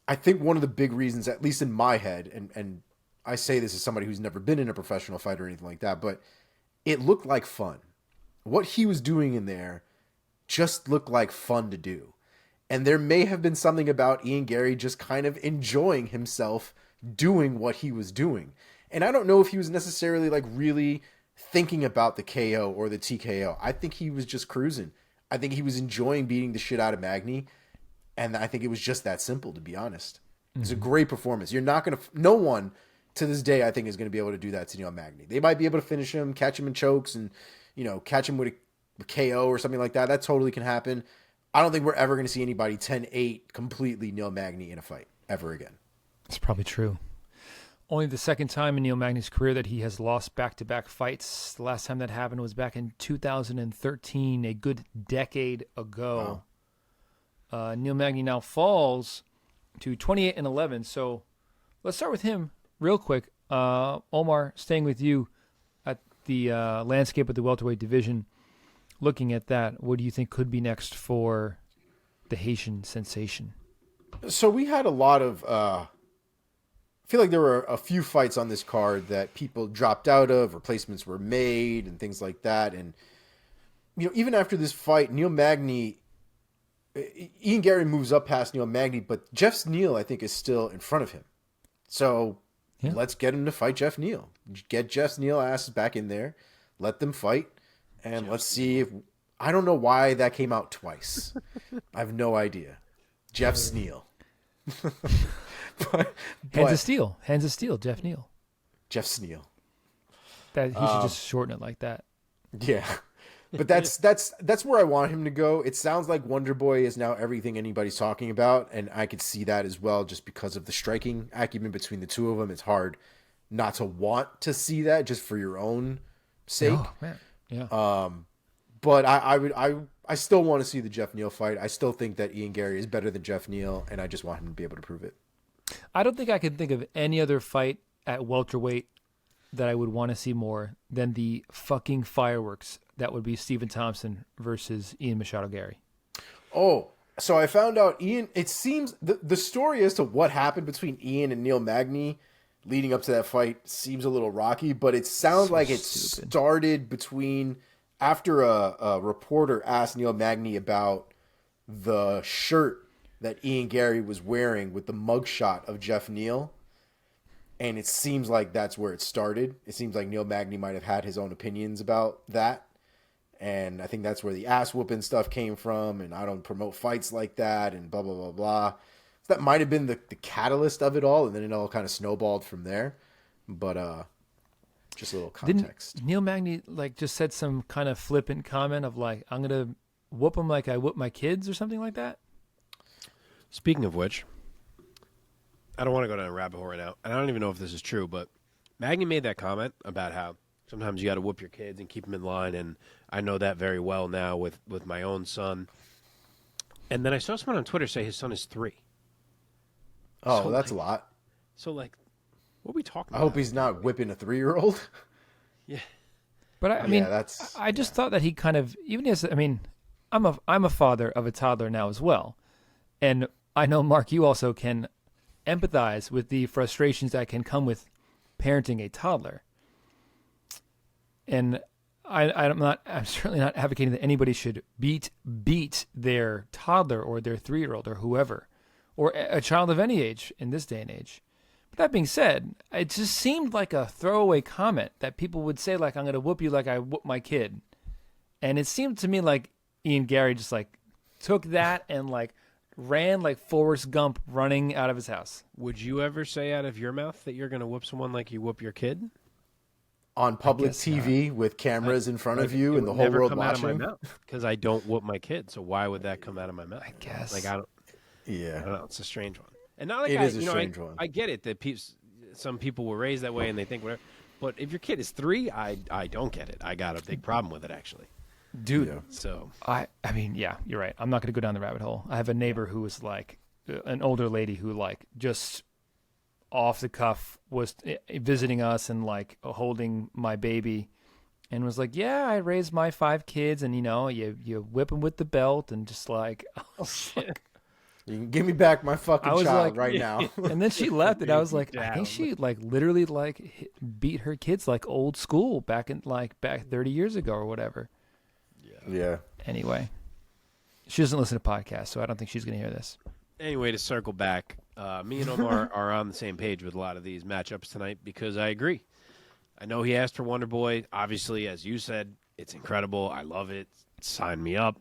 I think one of the big reasons, at least in my head, and I say this as somebody who's never been in a professional fight or anything like that, but it looked like fun. What he was doing in there just looked like fun to do. And there may have been something about Ian Garry just kind of enjoying himself doing what he was doing. And I don't know if he was necessarily really thinking about the KO or the TKO. I think he was just cruising. I think he was enjoying beating the shit out of Magny, and I think it was just that simple, to be honest. It's a great performance. You're not going to... No one, to this day, I think, is going to be able to do that to Neil Magny. They might be able to finish him, catch him in chokes, and, catch him with a KO or something like that. That totally can happen. I don't think we're ever going to see anybody 10-8 completely Neil Magny in a fight, ever again. That's probably true. Only the second time in Neil Magny's career that he has lost back-to-back fights. The last time that happened was back in 2013, a good decade ago. Neil Magny now falls to 28-11. So let's start with him real quick. Omar, staying with you at the landscape of the welterweight division, looking at that, what do you think could be next for the Haitian sensation? So we had a lot of... I feel like there were a few fights on this card that people dropped out of, replacements were made, and things like that. And, even after this fight, Neil Magny... Ian Garry moves up past Neil Magny, but Jeff Neal, I think, is still in front of him. So let's get him to fight Jeff Neal. Get Jeff Neal asses back in there. Let them fight. And let's see if... I don't know why that came out twice. I have no idea. Jeff Neal. Hands of Steel, Jeff Neal. Jeff Neal. That he should just shorten it like that. Yeah. But that's where I want him to go. It sounds like Wonder Boy is now everything anybody's talking about, and I could see that as well just because of the striking acumen between the two of them. It's hard not to want to see that just for your own sake. Oh, man. Yeah. But I still want to see the Jeff Neal fight. I still think that Ian Garry is better than Jeff Neal, and I just want him to be able to prove it. I don't think I can think of any other fight at welterweight that I would want to see more than the fucking fireworks that would be Stephen Thompson versus Ian Machado Garry. Oh, so I found out Ian, it seems the story as to what happened between Ian and Neil Magny leading up to that fight seems a little rocky, but it sounds like it started between after a reporter asked Neil Magny about the shirt that Ian Garry was wearing with the mugshot of Jeff Neal. And it seems like that's where it started. It seems like Neil Magny might have had his own opinions about that. And I think that's where the ass whooping stuff came from. And I don't promote fights like that and blah, blah, blah, blah. So that might have been the catalyst of it all. And then it all kind of snowballed from there. But just a little context. Didn't Neil Magny just said some kind of flippant comment of I'm going to whoop him like I whoop my kids or something like that? Speaking of which, I don't want to go down a rabbit hole right now, and I don't even know if this is true, but Magny made that comment about how sometimes you got to whoop your kids and keep them in line, and I know that very well now with my own son. And then I saw someone on Twitter say his son is 3. Oh, so that's a lot. So, what are we talking about? I hope he's not whipping a 3-year-old. Yeah. But I just thought that he kind of, even as, I'm a father of a toddler now as well. And I know, Mark, you also can empathize with the frustrations that can come with parenting a toddler. And I'm certainly not advocating that anybody should beat their toddler or their 3-year-old or whoever, or a child of any age in this day and age. But that being said, it just seemed like a throwaway comment that people would say, I'm going to whoop you like I whoop my kid. And it seemed to me like Ian Garry just took that and ran like Forrest Gump running out of his house. Would you ever say out of your mouth that you're going to whoop someone like you whoop your kid? On public TV with cameras in front of you and the whole world watching? Because I don't whoop my kid, so why would that come out of my mouth? I guess. I don't. Yeah. I don't know. It's a strange one. And not it is a strange one. I get it that some people were raised that way and they think whatever. But if your kid is 3, I don't get it. I got a big problem with it, actually. Dude, yeah. So yeah, you're right. I'm not going to go down the rabbit hole. I have a neighbor who was an older lady who just off the cuff was visiting us and holding my baby, and was yeah, I raised my 5 kids, and you whip them with the belt and just oh shit. You can give me back my fucking child right now. And then she left, and I was I think she literally beat her kids old school back 30 years ago or whatever. Yeah. Anyway, she doesn't listen to podcasts, so I don't think she's going to hear this. Anyway, to circle back, me and Omar are on the same page with a lot of these matchups tonight because I agree. I know he asked for Wonder Boy. Obviously, as you said, it's incredible. I love it. Sign me up.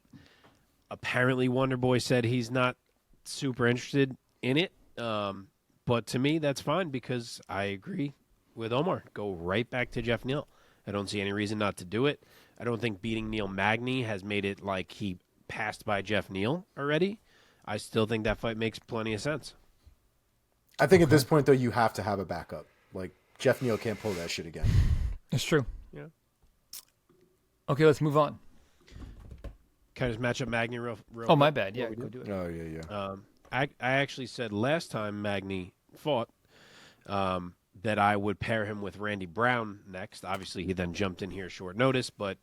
Apparently, Wonder Boy said he's not super interested in it. But to me, that's fine because I agree with Omar. Go right back to Jeff Neal. I don't see any reason not to do it. I don't think beating Neil Magny has made it like he passed by Jeff Neal already. I still think that fight makes plenty of sense. I think at this point, though, you have to have a backup. Jeff Neal can't pull that shit again. It's true. Yeah. Okay, let's move on. Can I just match up Magny real Oh, quick? my bad. Yeah, go do it. Oh yeah. I actually said last time Magny fought that I would pair him with Randy Brown next. Obviously, he then jumped in here short notice, but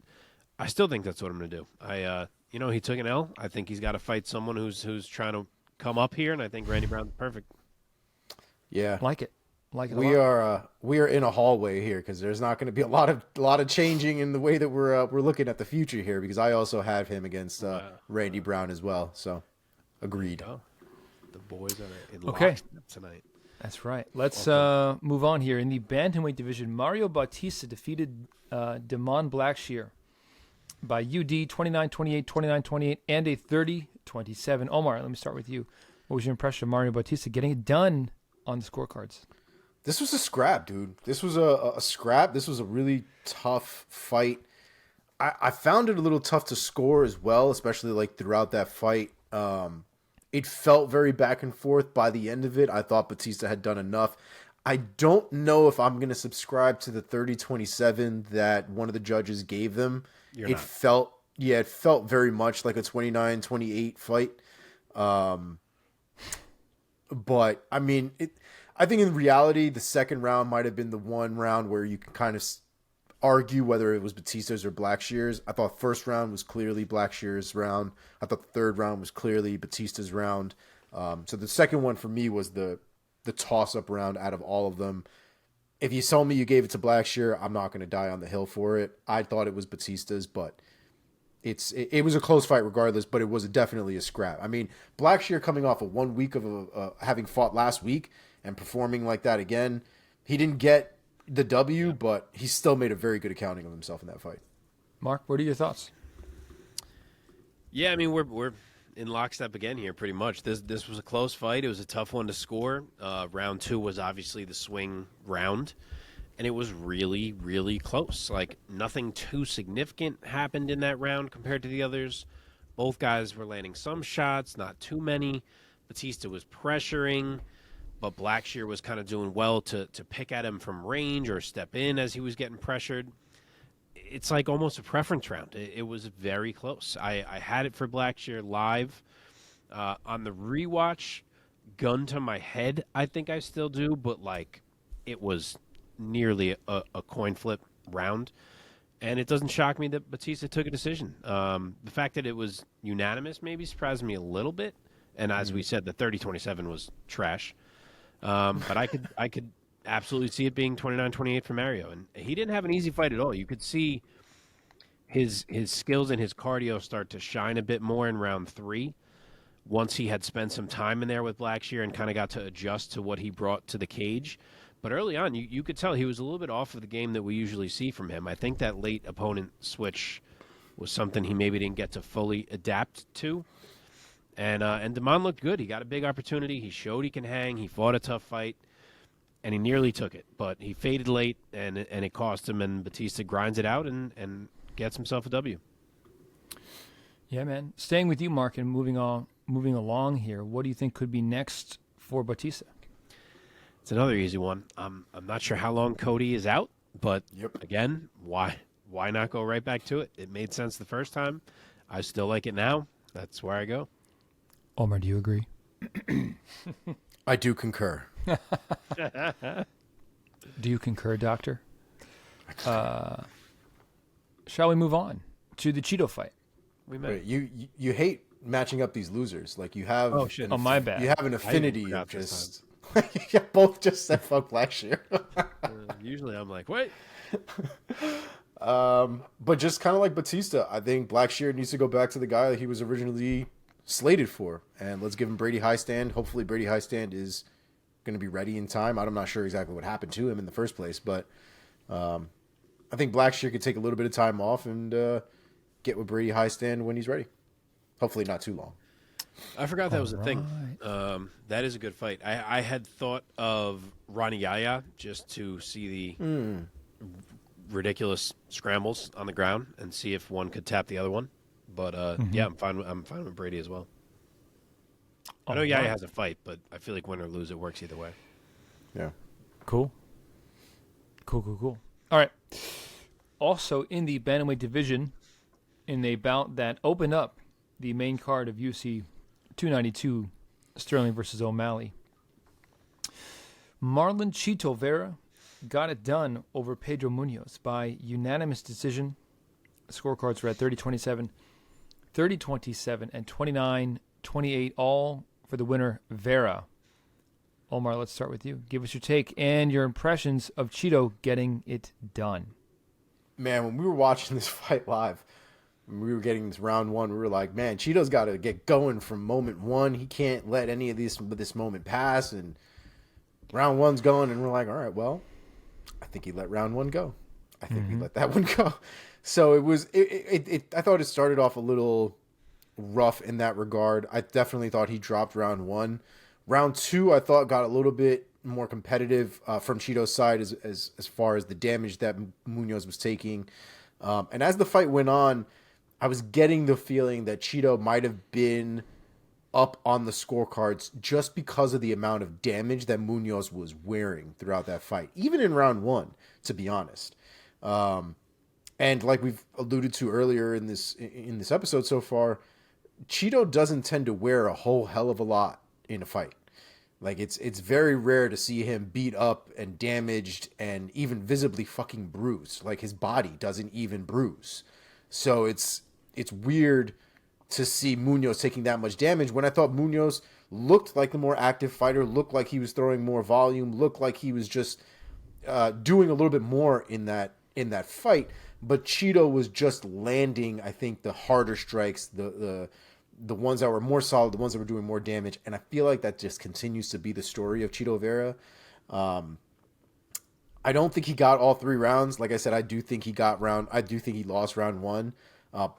I still think that's what I'm going to do. He took an L. I think he's got to fight someone who's trying to come up here, and I think Randy Brown's perfect. Yeah. Like it. Like it. We are in a hallway here because there's not going to be a lot of changing in the way that we're looking at the future here, because I also have him against Randy Brown as well. So, agreed. Oh, the boys are in Okay. lockstep tonight. That's right. Let's move on here. In the bantamweight division, Mario Bautista defeated Damon Blackshear by UD 29-28, 29-28, and a 30-27. Omar, let me start with you. What was your impression of Mario Bautista getting it done on the scorecards? This was a scrap, dude. This was a scrap. This was a really tough fight. I found it a little tough to score as well, especially like throughout that fight. It felt very back and forth. By the end of it, I thought Bautista had done enough. I don't know if I'm going to subscribe to the 30-27 that one of the judges gave them. It felt very much like a 29-28 fight. But I mean, I think in reality, the second round might have been the one round where you can kind of argue whether it was Bautista's or Blackshear's. I thought first round was clearly Blackshear's round. I thought the third round was clearly Bautista's round. So the second one for me was the toss-up round out of all of them. If you told me you gave it to Blackshear, I'm not going to die on the hill for it. I thought it was Bautista's, but it was a close fight regardless, but it was definitely a scrap. I mean, Blackshear coming off of 1 week of having fought last week and performing like that again, he didn't get the W, but he still made a very good accounting of himself in that fight. Mark, what are your thoughts? Yeah, I mean, we're in lockstep again here pretty much. This was a close fight. It was a tough one to score. Round 2 was obviously the swing round, and it was really, really close. Like, nothing too significant happened in that round compared to the others. Both guys were landing some shots, not too many. Bautista was pressuring, but Blackshear was kind of doing well to pick at him from range or step in as he was getting pressured. It's like almost a preference round. It was very close. I had it for Blackshear live. On the rewatch, gun to my head, I think I still do, but like it was nearly a coin flip round. And it doesn't shock me that Bautista took a decision. The fact that it was unanimous maybe surprised me a little bit. And as we said, the 30-27 was trash. But I could absolutely see it being 29-28 for Mario. And he didn't have an easy fight at all. You could see his skills and his cardio start to shine a bit more in round 3 once he had spent some time in there with Blackshear and kind of got to adjust to what he brought to the cage. But early on, you could tell he was a little bit off of the game that we usually see from him. I think that late opponent switch was something he maybe didn't get to fully adapt to. And Damon looked good. He got a big opportunity. He showed he can hang. He fought a tough fight, and he nearly took it. But he faded late, and it cost him, and Bautista grinds it out and gets himself a W. Yeah, man. Staying with you, Mark, and moving along here, what do you think could be next for Bautista? It's another easy one. I'm not sure how long Cody is out, but again, why not go right back to it? It made sense the first time. I still like it now. That's where I go. Omar, do you agree? I do concur. Do you concur, Doctor? Shall we move on to the Chito fight? Wait, you hate matching up these losers. Like you have. Oh shit! My bad. You have an affinity of just. Yeah, both just said fuck Blackshear. Usually, I'm like, wait. But just kind of like Bautista, I think Blackshear needs to go back to the guy that he was originally slated for, and let's give him Brady Highstand. Hopefully, Brady Highstand is going to be ready in time. I'm not sure exactly what happened to him in the first place, but I think Blackshear could take a little bit of time off and get with Brady Highstand when he's ready. Hopefully, not too long. I forgot that was a thing. That is a good fight. I had thought of Ronnie Yaya just to see the ridiculous scrambles on the ground and see if one could tap the other one. But yeah, I'm fine with Brady as well. I know Yaya has a fight, but I feel like win or lose, it works either way. Yeah. Cool. All right. Also in the bantamweight division, in a bout that opened up the main card of UFC 292, Sterling versus O'Malley. Marlon Chito Vera got it done over Pedro Munhoz by unanimous decision. The scorecards were at 30-27, 30-27, and 29-28, all for the winner, Vera. Omar, let's start with you. Give us your take and your impressions of Chito getting it done. Man, when we were watching this fight live, when we were getting this round one, we were like, man, Chito's got to get going from moment one. He can't let any of this moment pass. And round one's going, and we're like, all right, well, I think he let round one go. I think we let that one go. So I thought it started off a little rough in that regard. I definitely thought he dropped round one. Round two, I thought got a little bit more competitive from Chito's side as far as the damage that Munhoz was taking. And as the fight went on, I was getting the feeling that Chito might have been up on the scorecards just because of the amount of damage that Munhoz was wearing throughout that fight, even in round one, to be honest. And like we've alluded to earlier in this episode so far, Chito doesn't tend to wear a whole hell of a lot in a fight. Like it's very rare to see him beat up and damaged and even visibly fucking bruised. Like his body doesn't even bruise. So it's weird to see Munhoz taking that much damage when I thought Munhoz looked like the more active fighter, looked like he was throwing more volume, looked like he was just doing a little bit more in that fight. But Chito was just landing, I think, the harder strikes, the ones that were more solid, the ones that were doing more damage. And I feel like that just continues to be the story of Chito Vera. I don't think he got all three rounds. Like I said, I do think he lost round one.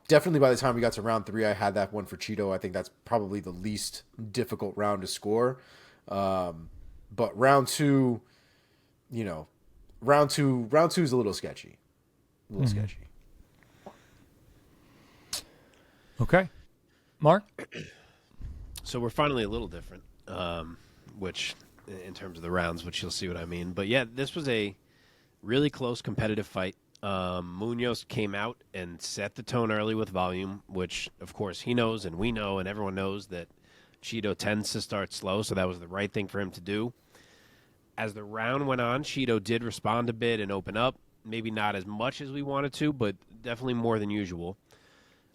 Definitely by the time we got to round three, I had that one for Chito. I think that's probably the least difficult round to score. But round two is a little sketchy. Sketchy. Okay. Mark? So we're finally a little different, which in terms of the rounds, which you'll see what I mean. But yeah, this was a really close competitive fight. Munhoz came out and set the tone early with volume, which of course he knows and we know and everyone knows that Chito tends to start slow, so that was the right thing for him to do. As the round went on, Chito did respond a bit and open up. Maybe not as much as we wanted to, but definitely more than usual.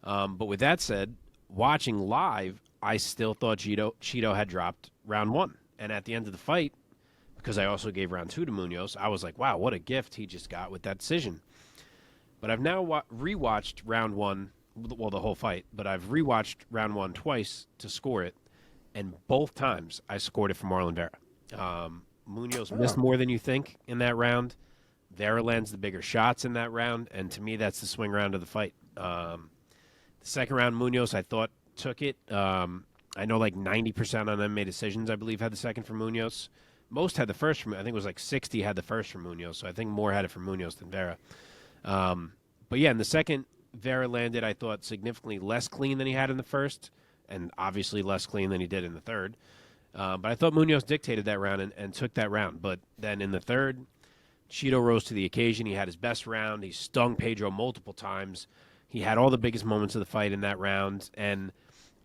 But with that said, watching live, I still thought Chito had dropped round one. And at the end of the fight, because I also gave round two to Munhoz, I was like, wow, what a gift he just got with that decision. But I've now rewatched round one, well, the whole fight, but I've rewatched round one twice to score it, and both times I scored it for Marlon Vera. Munhoz missed more than you think in that round. Vera lands the bigger shots in that round, and to me, that's the swing round of the fight. The second round, Munhoz, I thought, took it. I know like 90% on them made decisions, I believe, had the second for Munhoz. Most had the first from, I think it was like 60 had the first for Munhoz, so I think more had it for Munhoz than Vera. But yeah, in the second, Vera landed, I thought, significantly less clean than he had in the first, and obviously less clean than he did in the third. But I thought Munhoz dictated that round and took that round. But then in the third, Chito rose to the occasion. He had his best round. He stung Pedro multiple times. He had all the biggest moments of the fight in that round. And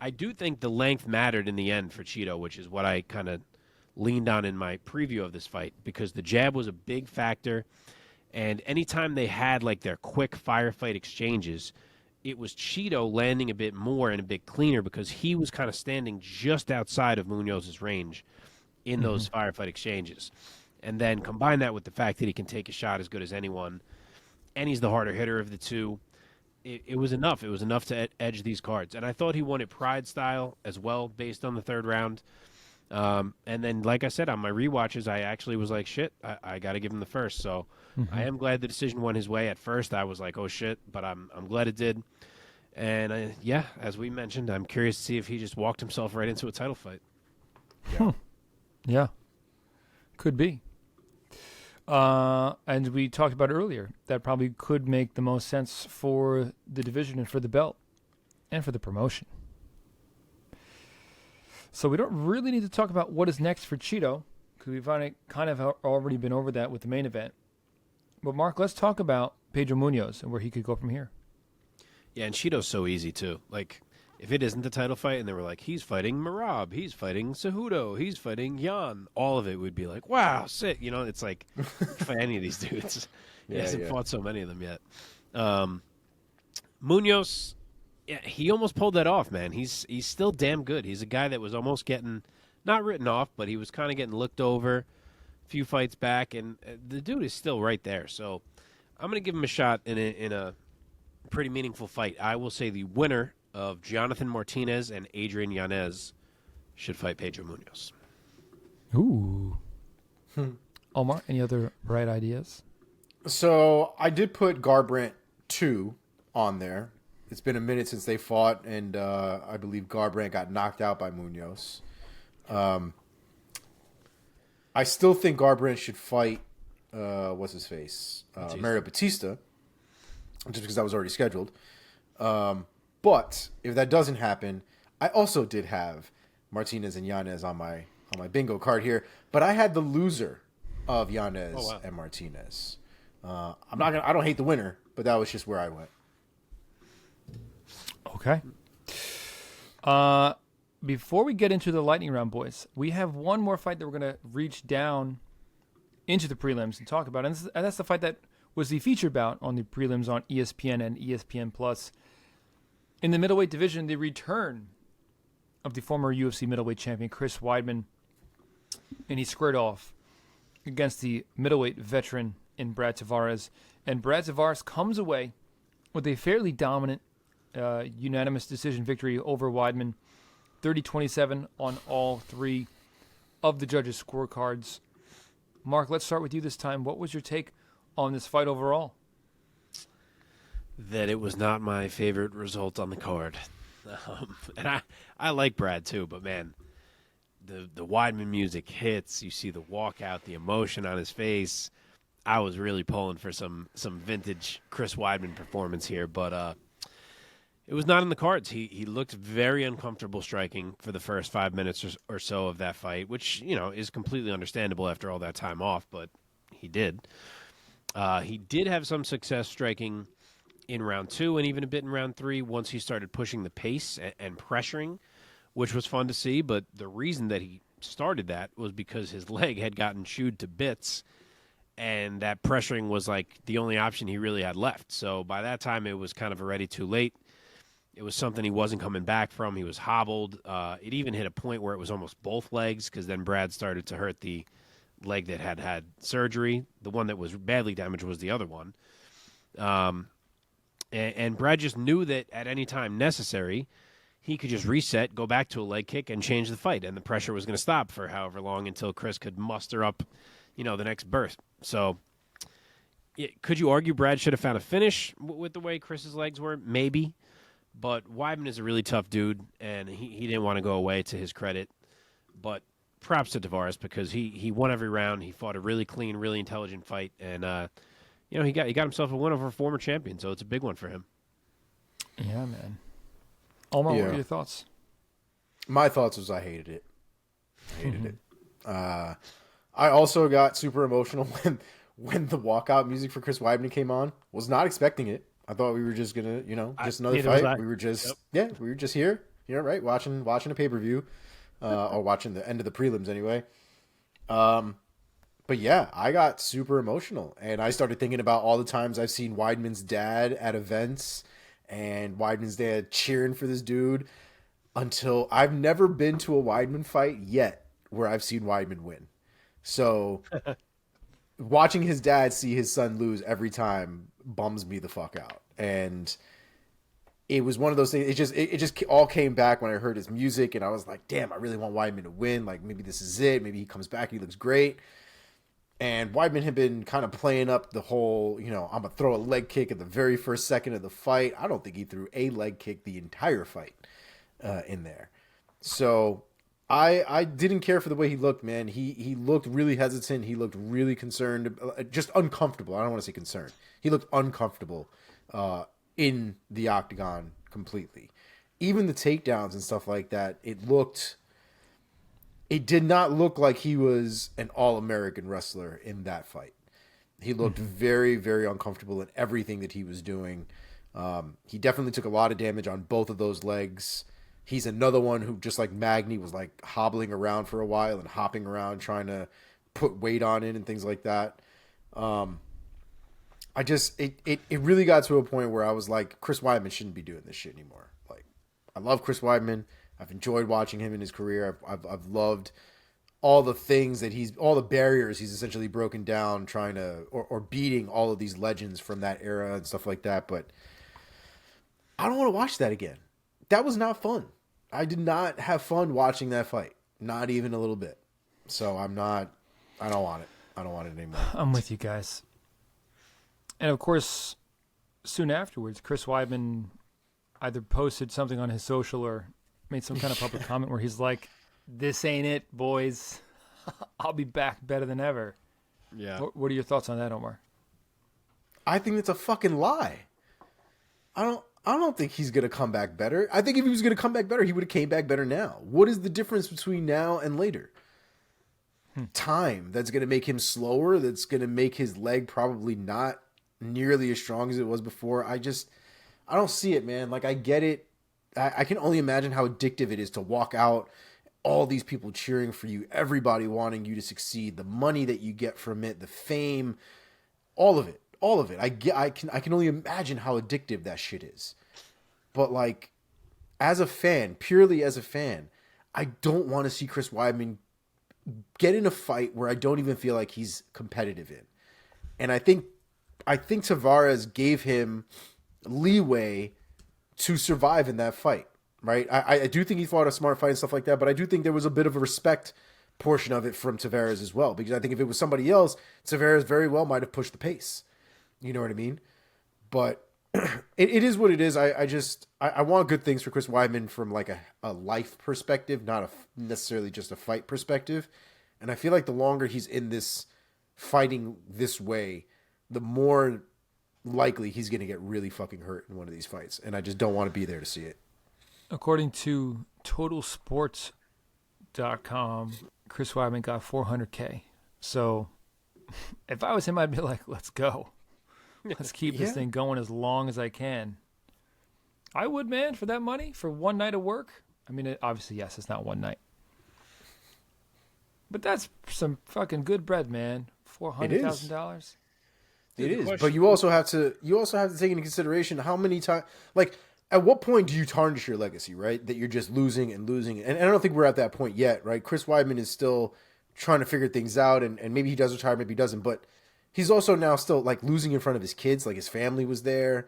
I do think the length mattered in the end for Chito, which is what I kind of leaned on in my preview of this fight, because the jab was a big factor. And anytime they had like their quick firefight exchanges, it was Chito landing a bit more and a bit cleaner because he was kind of standing just outside of Munhoz's range in those firefight exchanges. And then combine that with the fact that he can take a shot as good as anyone, and he's the harder hitter of the two. It was enough. It was enough to edge these cards. And I thought he won it pride style as well based on the third round. And then, like I said, on my rewatches, I actually was like, shit, I got to give him the first. So I am glad the decision went his way. At first, I was like, oh, shit, but I'm glad it did. And, yeah, as we mentioned, I'm curious to see if he just walked himself right into a title fight. Yeah. Yeah. Could be. And we talked about earlier, that probably could make the most sense for the division and for the belt and for the promotion. So we don't really need to talk about what is next for Chito, because we've kind of already been over that with the main event. But Mark, let's talk about Pedro Munhoz and where he could go from here. Yeah, and Chito's so easy too. Like, if it isn't the title fight and they were like, he's fighting Marab, he's fighting Cejudo, he's fighting Jan, all of it would be like, wow, sick. You know, it's like, fight any of these dudes. He hasn't fought so many of them yet. Munhoz, yeah, he almost pulled that off, man. He's still damn good. He's a guy that was almost getting, not written off, but he was kind of getting looked over a few fights back, and the dude is still right there. So I'm going to give him a shot in a pretty meaningful fight. I will say the winner of Jonathan Martinez and Adrian Yanez should fight Pedro Munhoz. Ooh. Omar, any other right ideas? So I did put Garbrandt 2 on there. It's been a minute since they fought, and I believe Garbrandt got knocked out by Munhoz. I still think Garbrandt should fight, what's his face? Mario Bautista, just because that was already scheduled. But if that doesn't happen, I also did have Martinez and Yanez on my bingo card here, but I had the loser of Yanez and Martinez. I don't hate the winner, but that was just where I went. Okay. Before we get into the lightning round, boys, we have one more fight that we're going to reach down into the prelims and talk about, and that's the fight that was the feature bout on the prelims on ESPN and ESPN Plus. In the middleweight division, the return of the former UFC middleweight champion Chris Weidman, and he squared off against the middleweight veteran in Brad Tavares, and Brad Tavares comes away with a fairly dominant unanimous decision victory over Weidman, 30-27 on all three of the judges' scorecards. Mark, let's start with you this time. What was your take on this fight overall? That it was not my favorite result on the card. And I like Brad too, but man, the Weidman music hits. You see the walkout, the emotion on his face. I was really pulling for some vintage Chris Weidman performance here, but it was not in the cards. He looked very uncomfortable striking for the first 5 minutes or so of that fight, which, you know, is completely understandable after all that time off, but he did. He did have some success striking in round 2 and even a bit in round 3 once he started pushing the pace and pressuring, which was fun to see. But the reason that he started that was because his leg had gotten chewed to bits, and that pressuring was like the only option he really had left. So by that time, it was kind of already too late. It was something he wasn't coming back from. He was hobbled. It even hit a point where it was almost both legs, because then Brad started to hurt the leg that had surgery. The one that was badly damaged was the other one. And Brad just knew that at any time necessary, he could just reset, go back to a leg kick, and change the fight. And the pressure was going to stop for however long until Chris could muster up, you know, the next burst. So could you argue Brad should have found a finish with the way Chris's legs were? Maybe. But Weidman is a really tough dude, and he didn't want to go away, to his credit. But props to Tavares, because he won every round. He fought a really clean, really intelligent fight, and you know, he got himself a win over a former champion, so it's a big one for him. Yeah, man. Omar, what were your thoughts? My thoughts was I hated it. It. I also got super emotional when the walkout music for Chris Weidman came on. Was not expecting it. I thought we were just gonna, you know, just another fight. We were just, we were just here, you know, right, watching a pay-per-view, or watching the end of the prelims anyway. But yeah, I got super emotional, and I started thinking about all the times I've seen Weidman's dad at events, and Weidman's dad cheering for this dude. Until I've never been to a Weidman fight yet where I've seen Weidman win. So watching his dad see his son lose every time bums me the fuck out. And it was one of those things. It just all came back when I heard his music, and I was like, damn, I really want Weidman to win. Like, maybe this is it. Maybe he comes back and he looks great. And Weidman had been kind of playing up the whole, you know, I'm going to throw a leg kick at the very first second of the fight. I don't think he threw a leg kick the entire fight in there. So I didn't care for the way he looked, man. He looked really hesitant. He looked really concerned, just uncomfortable. I don't want to say concerned. He looked uncomfortable in the octagon completely. Even the takedowns and stuff like that, it did not look like he was an all-American wrestler in that fight. He looked very, very uncomfortable in everything that he was doing. He definitely took a lot of damage on both of those legs. He's another one who, just like Magny, was like hobbling around for a while and hopping around trying to put weight on it and things like that. It really got to a point where I was like, Chris Weidman shouldn't be doing this shit anymore. Like, I love Chris Weidman. I've enjoyed watching him in his career. I've loved all the things that all the barriers he's essentially broken down trying to, or beating all of these legends from that era and stuff like that. But I don't want to watch that again. That was not fun. I did not have fun watching that fight. Not even a little bit. So I don't want it. I don't want it anymore. I'm with you guys. And of course, soon afterwards, Chris Weidman either posted something on his social or made some kind of public comment where he's like, "This ain't it, boys. I'll be back better than ever." Yeah. What are your thoughts on that, Omar? I think it's a fucking lie. I don't think he's gonna come back better. I think if he was gonna come back better, he would have came back better now. What is the difference between now and later? Time. That's gonna make him slower. That's gonna make his leg probably not nearly as strong as it was before. I don't see it, man. Like, I get it. I can only imagine how addictive it is to walk out, all these people cheering for you, everybody wanting you to succeed, the money that you get from it, the fame, all of it. I can only imagine how addictive that shit is. But like, as a fan, purely as a fan, I don't want to see Chris Weidman get in a fight where I don't even feel like he's competitive in. And I think Tavares gave him leeway to survive in that fight, right? I do think he fought a smart fight and stuff like that, but I do think there was a bit of a respect portion of it from Tavares as well, because I think if it was somebody else, Tavares very well might have pushed the pace. You know what I mean? But it is what it is. I want good things for Chris Weidman from like a life perspective, not necessarily just a fight perspective. And I feel like the longer he's in this fighting this way, the more likely he's going to get really fucking hurt in one of these fights. And I just don't want to be there to see it. According to TotalSports.com, Chris Weidman got $400K. So if I was him, I'd be like, let's go. Let's keep this thing going as long as I can. I would, man, for that money, for one night of work. I mean, obviously, yes, it's not one night. But that's some fucking good bread, man. $400,000. It is, but you also have to take into consideration how many times, like, at what point do you tarnish your legacy, right? That you're just losing and losing, and I don't think we're at that point yet, right? Chris Weidman is still trying to figure things out, and maybe he does retire, maybe he doesn't, but he's also now still like losing in front of his kids, like his family was there.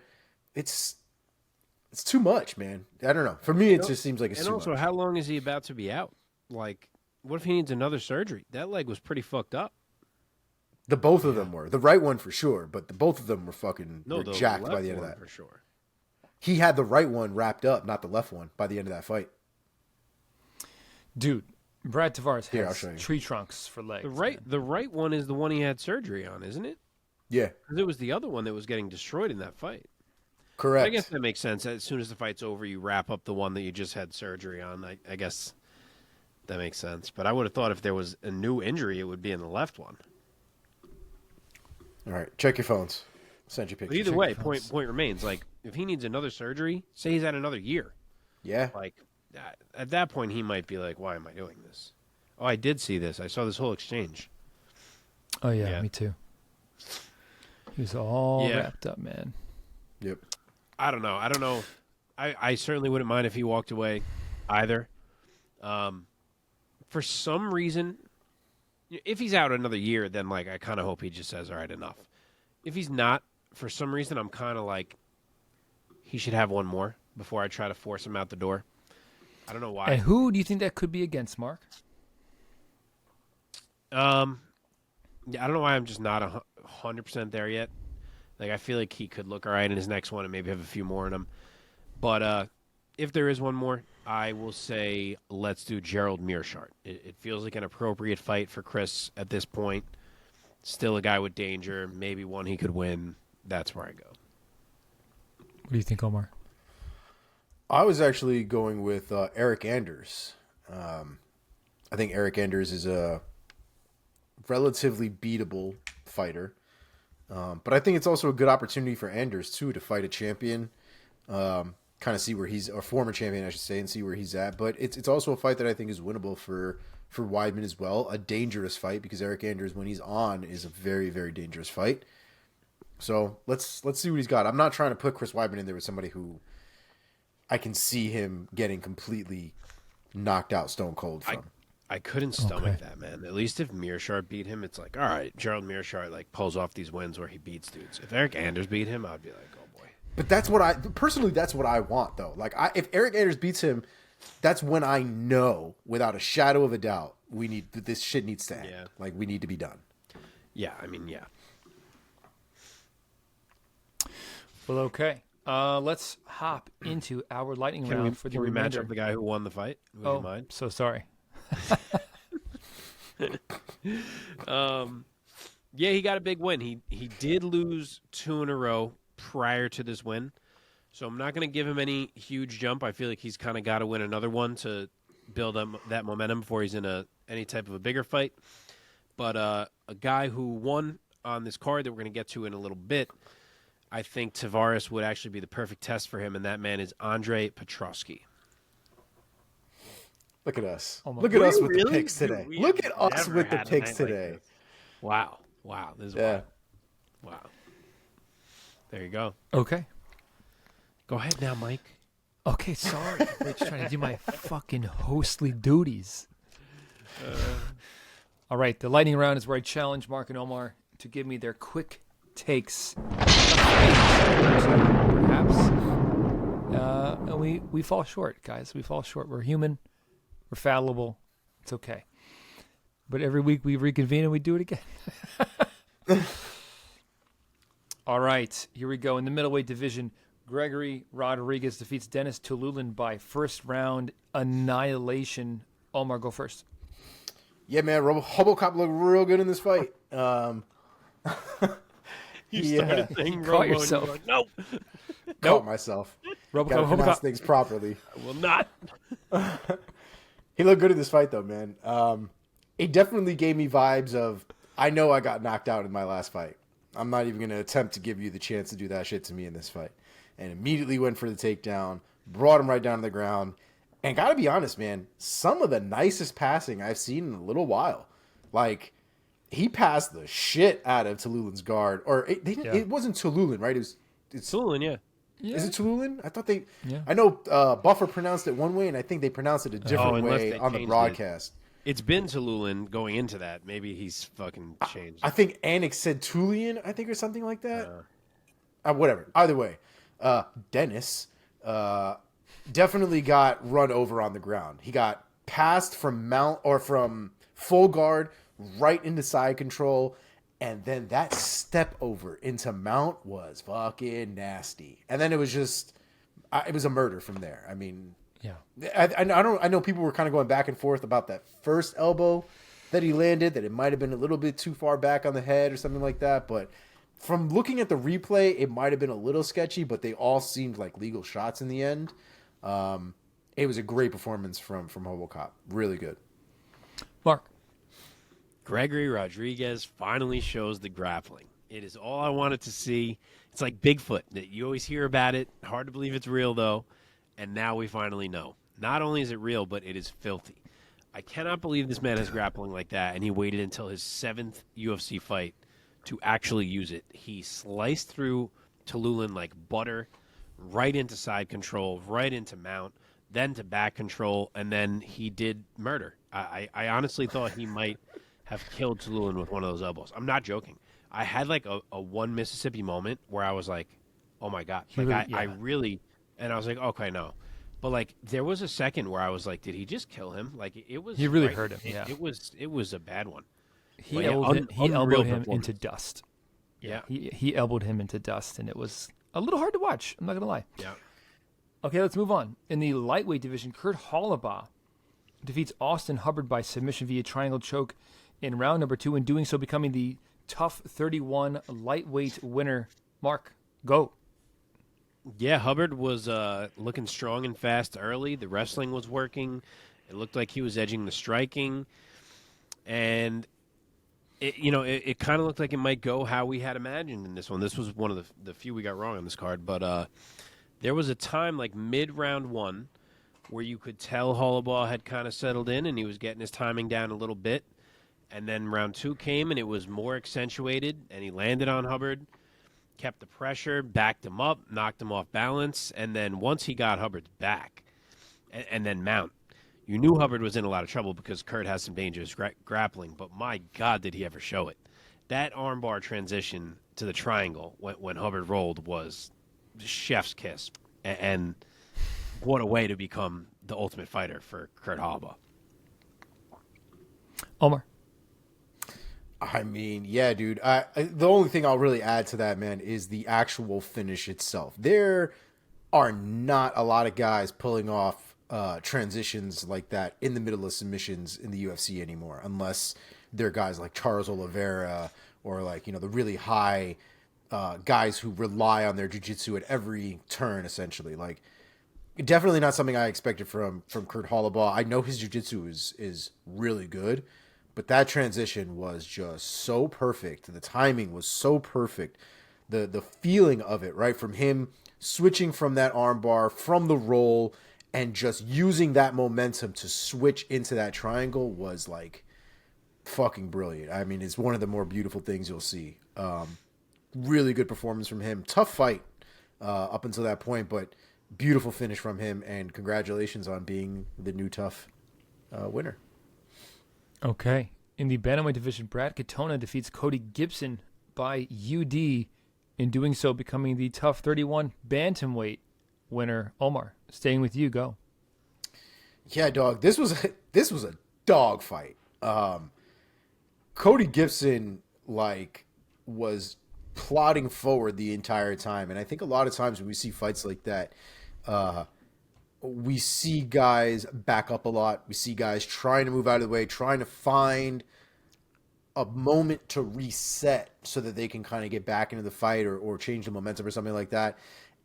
It's too much, man. I don't know. For me, it just seems like it's too much. And also, how long is he about to be out? Like, what if he needs another surgery? That leg was pretty fucked up. The both of them were. The right one for sure, but both of them were fucking jacked by the end of that. For sure. He had the right one wrapped up, not the left one, by the end of that fight. Dude, Brad Tavares has tree trunks for legs. The right one is the one he had surgery on, isn't it? Yeah. Because it was the other one that was getting destroyed in that fight. Correct. I guess that makes sense. As soon as the fight's over, you wrap up the one that you just had surgery on. I guess that makes sense. But I would have thought if there was a new injury, it would be in the left one. All right, check your phones. Send you pictures. But either way, point remains. Like, if he needs another surgery, say he's had another year. Yeah. Like, at that point, he might be like, why am I doing this? Oh, I did see this. I saw this whole exchange. Oh, yeah. Me too. He was all wrapped up, man. Yep. I don't know. I certainly wouldn't mind if he walked away either. For some reason, if he's out another year, then like I kind of hope he just says, all right, enough. If he's not, for some reason, I'm kind of like, he should have one more before I try to force him out the door. I don't know why. And who do you think that could be against, Mark? Yeah, I don't know why I'm just not 100% there yet. Like, I feel like he could look all right in his next one and maybe have a few more in him. But if there is one more, I will say let's do Gerald Meerschaert. It feels like an appropriate fight for Chris at this point. Still a guy with danger, maybe one he could win. That's where I go. What do you think, Omar? I was actually going with Eric Anders. I think Eric Anders is a relatively beatable fighter. But I think it's also a good opportunity for Anders too to fight a champion, kind of see where he's, or former champion I should say, and see where he's at. But it's also a fight that I think is winnable for Weidman as well. A dangerous fight because Eric Anders, when he's on, is a very, very dangerous fight. So let's see what he's got. I'm not trying to put Chris Weidman in there with somebody who I can see him getting completely knocked out stone cold from. I couldn't stomach that, man. At least if Mearshart beat him, it's like, all right, Gerald Mearshart like pulls off these wins where he beats dudes. If Eric Anders beat him, I'd be like, oh boy. But that's what that's what I want though. Like if Eric Anders beats him, that's when I know without a shadow of a doubt this shit needs to end. Yeah. Like we need to be done. Yeah, I mean, yeah. Well, okay. Let's hop into our lightning round for the remainder. Match up the guy who won the fight? Would you mind? So sorry. Yeah, he got a big win. He did lose 2 in a row prior to this win, so I'm not going to give him any huge jump. I feel like he's kind of got to win another one to build up that momentum before he's in any type of a bigger fight. But a guy who won on this card that we're going to get to in a little bit, I think Tavares would actually be the perfect test for him, and that man is Andre Petrosky. Look at us. Look at us with the picks today. Look at us with the picks today. Like wow. This is wild. Wow. There you go. Okay. Go ahead now, Mike. Okay, sorry. I'm just trying to do my fucking hostly duties. All right, the lightning round is where I challenge Mark and Omar to give me their quick takes. Perhaps. And we fall short, guys. We fall short. We're human. We're fallible. It's okay. But every week we reconvene and we do it again. All right, here we go. In the middleweight division, Gregory Rodriguez defeats Denis Tululin by first round annihilation. Omar, go first. Yeah, man. Robocop looked real good in this fight. You started saying Caught yourself. Like, nope. Caught myself. Gotta pronounce things properly. I will not. He looked good in this fight, though, man. It definitely gave me vibes of, I know I got knocked out in my last fight. I'm not even going to attempt to give you the chance to do that shit to me in this fight. And immediately went for the takedown, brought him right down to the ground. And got to be honest, man, some of the nicest passing I've seen in a little while. Like, he passed the shit out of Tululin's guard. Or it wasn't Tululin, right? It's Tululin, yeah. Is it Tululin? I thought they... Yeah. I know Buffer pronounced it one way, and I think they pronounced it a different way on the broadcast. It's been Tululin going into that. Maybe he's fucking changed. I think Anik said Tulian, I think, or something like that. Whatever. Either way, Denis definitely got run over on the ground. He got passed from mount or from full guard right into side control, and then that step over into mount was fucking nasty. And then it was just, it was a murder from there. I mean. Yeah, I know people were kind of going back and forth about that first elbow that he landed, that it might have been a little bit too far back on the head or something like that. But from looking at the replay, it might have been a little sketchy, but they all seemed like legal shots in the end. It was a great performance from Robocop. Really good. Mark. Gregory Rodriguez finally shows the grappling. It is all I wanted to see. It's like Bigfoot. You always hear about it. Hard to believe it's real, though. And now we finally know. Not only is it real, but it is filthy. I cannot believe this man is grappling like that, and he waited until his 7th UFC fight to actually use it. He sliced through Tululin like butter, right into side control, right into mount, then to back control, and then he did murder. I honestly thought he might have killed Tululin with one of those elbows. I'm not joking. I had like a one Mississippi moment where I was like, oh my God. Like I really... And I was like, okay, no. But, like, there was a second where I was like, did he just kill him? Like, it was... He really hurt him, yeah. It was a bad one. He elbowed him into dust. Yeah. He elbowed him into dust, and it was a little hard to watch. I'm not going to lie. Yeah. Okay, let's move on. In the lightweight division, Kurt Holloway defeats Austin Hubbard by submission via triangle choke in round number 2, and doing so becoming the TUF 31 lightweight winner. Mark, go. Yeah, Hubbard was looking strong and fast early. The wrestling was working. It looked like he was edging the striking. And it kind of looked like it might go how we had imagined in this one. This was one of the few we got wrong on this card, but there was a time like mid-round one where you could tell Holloway had kind of settled in and he was getting his timing down a little bit. And then round two came and it was more accentuated and he landed on Hubbard, kept the pressure, backed him up, knocked him off balance. And then once he got Hubbard's back and then mount, you knew Hubbard was in a lot of trouble because Kurt has some dangerous grappling. But my God, did he ever show it. That armbar transition to the triangle when Hubbard rolled was chef's kiss. And what a way to become the ultimate fighter for Kurt Holloway. Omar. I mean, yeah, dude. The only thing I'll really add to that, man, is the actual finish itself. There are not a lot of guys pulling off transitions like that in the middle of submissions in the UFC anymore, unless they're guys like Charles Oliveira or like, the really high guys who rely on their jiu-jitsu at every turn, essentially. Like, definitely not something I expected from Kurt Holloway. I know his jiu-jitsu is really good, but that transition was just so perfect. The timing was so perfect. The feeling of it, right? From him switching from that armbar, from the roll, and just using that momentum to switch into that triangle was like fucking brilliant. I mean, it's one of the more beautiful things you'll see. Really good performance from him. Tough fight up until that point, but beautiful finish from him, and congratulations on being the new tough winner. Okay. In the bantamweight division, Brad Katona defeats Cody Gibson by UD, in doing so becoming the tough 31 bantamweight winner. Omar, staying with you, go. Yeah, dog. This was a dog fight. Cody Gibson was plodding forward the entire time, and I think a lot of times when we see fights like that, we see guys back up a lot. We see guys trying to move out of the way, trying to find a moment to reset so that they can kind of get back into the fight or change the momentum or something like that.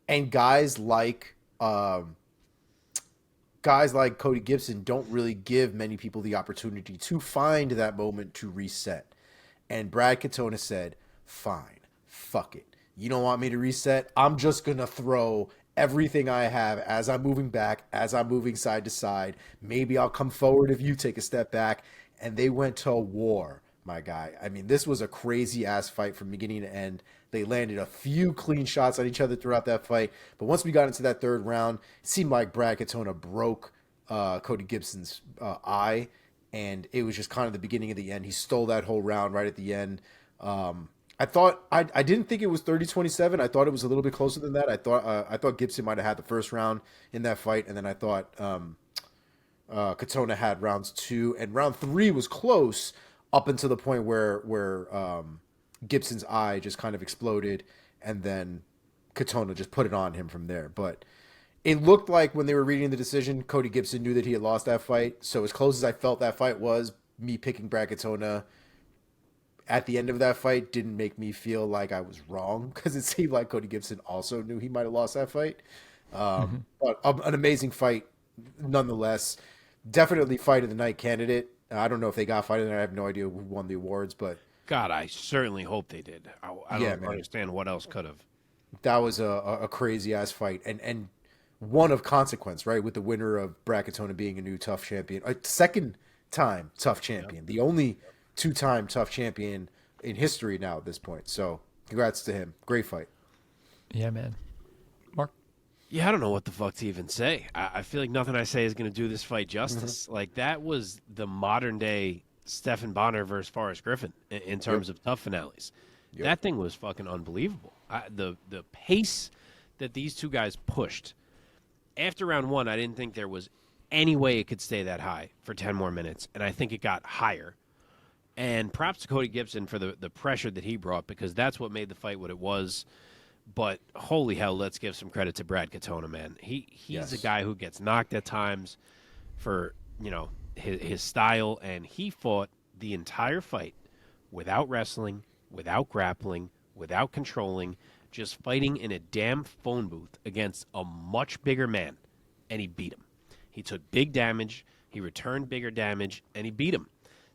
And guys like Cody Gibson don't really give many people the opportunity to find that moment to reset. And Brad Katona said, fine, fuck it. You don't want me to reset? I'm just going to throw everything I have as I'm moving back, as I'm moving side to side. Maybe I'll come forward if you take a step back. And they went to war, my guy. I mean, this was a crazy-ass fight from beginning to end. They landed a few clean shots on each other throughout that fight. But once we got into that third round, it seemed like Brad Katona broke Cody Gibson's eye. And it was just kind of the beginning of the end. He stole that whole round right at the end. I didn't think it was 30-27. I thought it was a little bit closer than that. I thought Gibson might have had the first round in that fight, and then I thought Katona had rounds 2 and round 3 was close up until the point where Gibson's eye just kind of exploded, and then Katona just put it on him from there. But it looked like when they were reading the decision, Cody Gibson knew that he had lost that fight. So as close as I felt that fight was, me picking Brad Katona at the end of that fight didn't make me feel like I was wrong, because it seemed like Cody Gibson also knew he might have lost that fight. But an amazing fight nonetheless. Definitely fight of the night candidate. I don't know if they got fight of the night. I have no idea who won the awards, but God, I certainly hope they did. I don't understand what else could have. That was a crazy ass fight, and one of consequence, right? With the winner of Brad Katona being a new tough champion, a second time tough champion, the only 2-time tough champion in history now at this point. So congrats to him. Great fight. Yeah, man. Mark? Yeah, I don't know what the fuck to even say. I feel like nothing I say is going to do this fight justice. Like, that was the modern day Stephan Bonner versus Forrest Griffin in terms of tough finales. That thing was fucking unbelievable. The pace that these two guys pushed. After round 1, I didn't think there was any way it could stay that high for 10 more minutes, and I think it got higher. And props to Cody Gibson for the pressure that he brought, because that's what made the fight what it was. But holy hell, let's give some credit to Brad Katona, man. He's a guy who gets knocked at times for, his style, and he fought the entire fight without wrestling, without grappling, without controlling, just fighting in a damn phone booth against a much bigger man, and he beat him. He took big damage, he returned bigger damage, and he beat him.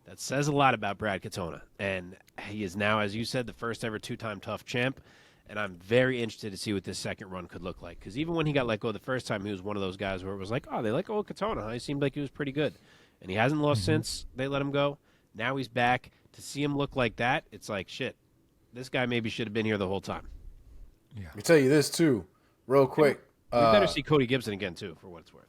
That says a lot about Brad Katona. And he is now, as you said, the first ever 2-time tough champ. And I'm very interested to see what this second run could look like. Because even when he got let go the first time, he was one of those guys where it was like, oh, they let go of Katona. Huh? He seemed like he was pretty good. And he hasn't lost since they let him go. Now he's back. To see him look like that, it's like, shit, this guy maybe should have been here the whole time. Yeah. I can tell you this, too, real quick. We better see Cody Gibson again, too, for what it's worth.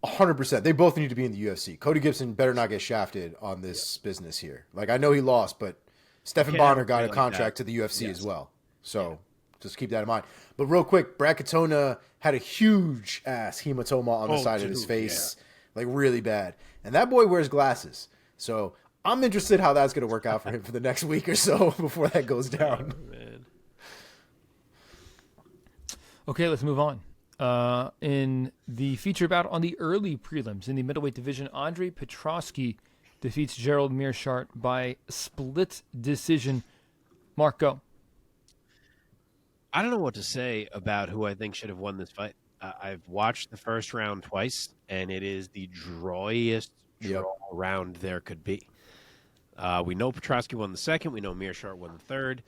100%. They both need to be in the UFC. Cody Gibson better not get shafted on this business here. Like, I know he lost, but Stephan Bonner got a contract to the UFC as well. So just keep that in mind. But real quick, Brad Katona had a huge ass hematoma on the side of his face. Like, really bad. And that boy wears glasses. So I'm interested how that's going to work out for him for the next week or so before that goes down. Oh, man. Okay, let's move on. In the feature bout on the early prelims in the middleweight division, Andre Petroski defeats Gerald Meerschaert by split decision. Mark, go. I don't know what to say about who I think should have won this fight. I've watched the first round twice, and it is the drawiest round there could be. We know Petroski won the second. We know Meerschaert won the third.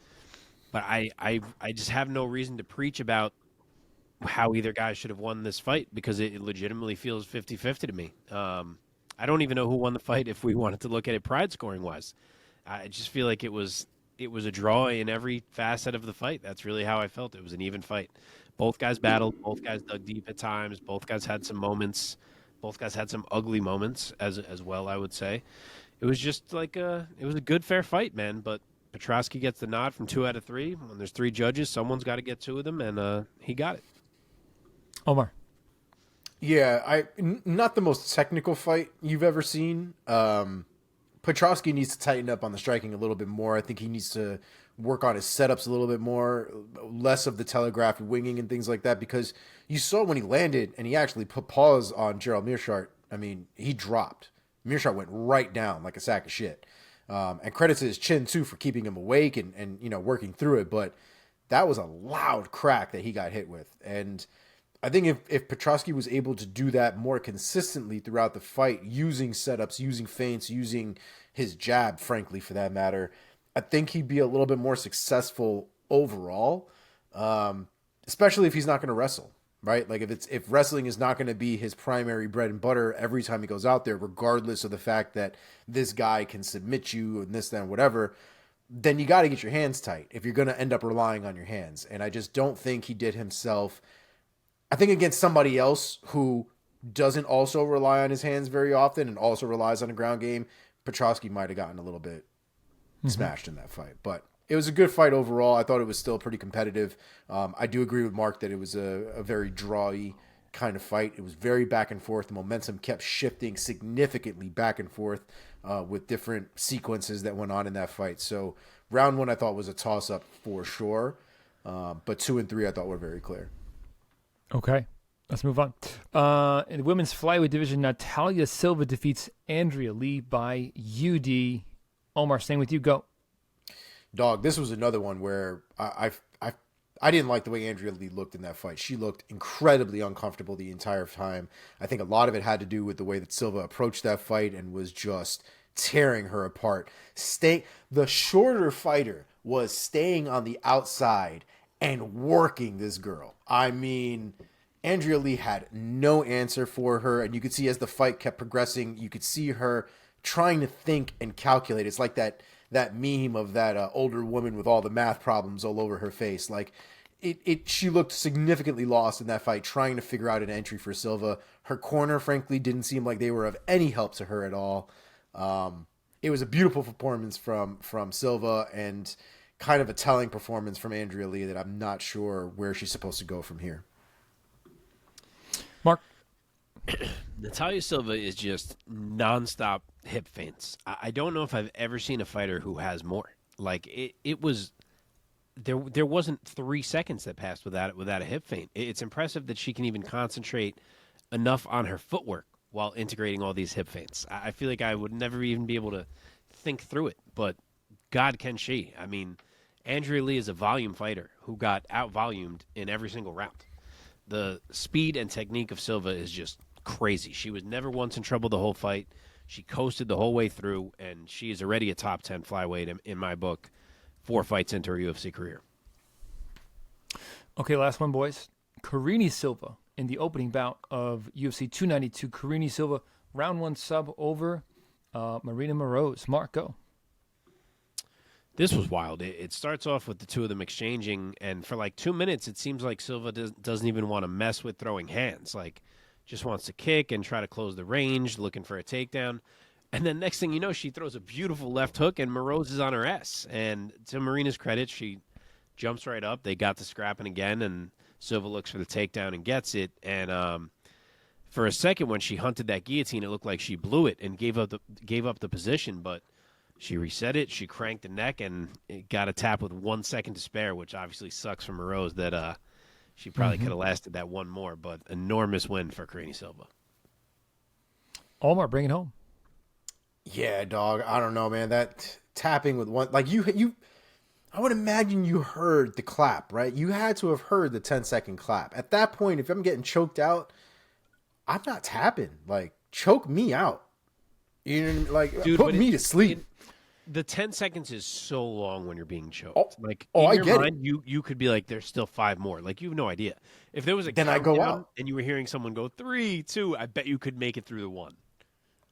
But I just have no reason to preach about how either guy should have won this fight because it legitimately feels 50-50 to me. I don't even know who won the fight if we wanted to look at it pride scoring wise. I just feel like it was a draw in every facet of the fight. That's really how I felt. It was an even fight. Both guys battled. Both guys dug deep at times. Both guys had some moments. Both guys had some ugly moments as well, I would say. It was just like it was a good, fair fight, man. But Petroski gets the nod from 2 out of 3. When there's 3 judges, someone's got to get 2 of them, and he got it. Omar. Yeah, not the most technical fight you've ever seen. Petroski needs to tighten up on the striking a little bit more. I think he needs to work on his setups a little bit more, less of the telegraphed winging and things like that, because you saw when he landed and he actually put pause on Gerald Meerschaert. I mean, he dropped. Meerschaert went right down like a sack of shit. And credit to his chin, too, for keeping him awake and working through it. But that was a loud crack that he got hit with. And I think if Petroski was able to do that more consistently throughout the fight, using setups, using feints, using his jab, frankly, for that matter, I think he'd be a little bit more successful overall, especially if he's not going to wrestle, right? Like if wrestling is not going to be his primary bread and butter every time he goes out there, regardless of the fact that this guy can submit you and this, that, and whatever, then you got to get your hands tight if you're going to end up relying on your hands. And I just don't think he did himself. I think against somebody else who doesn't also rely on his hands very often and also relies on a ground game, Petroski might have gotten a little bit smashed in that fight. But it was a good fight overall. I thought it was still pretty competitive. I do agree with Mark that it was a very drawy kind of fight. It was very back and forth. The momentum kept shifting significantly back and forth with different sequences that went on in that fight. So round 1 I thought was a toss-up for sure. But 2 and 3 I thought were very clear. Okay, let's move on. In the women's flyweight division, Natalia Silva defeats Andrea Lee by UD. Omar, staying with you. Go. Dog, this was another one where I didn't like the way Andrea Lee looked in that fight. She looked incredibly uncomfortable the entire time. I think a lot of it had to do with the way that Silva approached that fight and was just tearing her apart. The shorter fighter was staying on the outside and working this girl. I mean, Andrea Lee had no answer for her, and you could see as the fight kept progressing, you could see her trying to think and calculate. It's like that meme of that older woman with all the math problems all over her face. Like, she looked significantly lost in that fight, trying to figure out an entry for Silva. Her corner, frankly, didn't seem like they were of any help to her at all. It was a beautiful performance from Silva, and kind of a telling performance from Andrea Lee that I'm not sure where she's supposed to go from here. Mark? Natalia Silva is just nonstop hip feints. I don't know if I've ever seen a fighter who has more. Like, it was... There wasn't 3 seconds that passed without a hip feint. It's impressive that she can even concentrate enough on her footwork while integrating all these hip feints. I feel like I would never even be able to think through it, but God can she. I mean, Andrea Lee is a volume fighter who got out-volumed in every single round. The speed and technique of Silva is just crazy. She was never once in trouble the whole fight. She coasted the whole way through, and she is already a top 10 flyweight in my book, 4 fights into her UFC career. Okay, last one, boys. Karine Silva in the opening bout of UFC 292. Karine Silva, round 1 sub over Marina Moroz. Mark, go. This was wild. It starts off with the two of them exchanging, and for like 2 minutes, it seems like Silva doesn't even want to mess with throwing hands. Like, just wants to kick and try to close the range, looking for a takedown. And then next thing you know, she throws a beautiful left hook, and Moroz is on her ass. And to Marina's credit, she jumps right up. They got to scrapping again, and Silva looks for the takedown and gets it. And for a second, when she hunted that guillotine, it looked like she blew it and gave up the position, but she reset it, she cranked the neck, and it got a tap with 1 second to spare, which obviously sucks for Moroz that she probably could have lasted that one more, but enormous win for Karine Silva. Omar, bring it home. Yeah, dog. I don't know, man. That tapping with one, like you, I would imagine you heard the clap, right? You had to have heard the 10-second clap. At that point, if I'm getting choked out, I'm not tapping. Like, choke me out. You know, like, Dude, put me to sleep. The 10 seconds is so long when you're being choked. I your get mind, you could be like, there's still 5 more. Like, you have no idea. If there was a then I go countdown out, and you were hearing someone go 3, 2, I bet you could make it through the 1.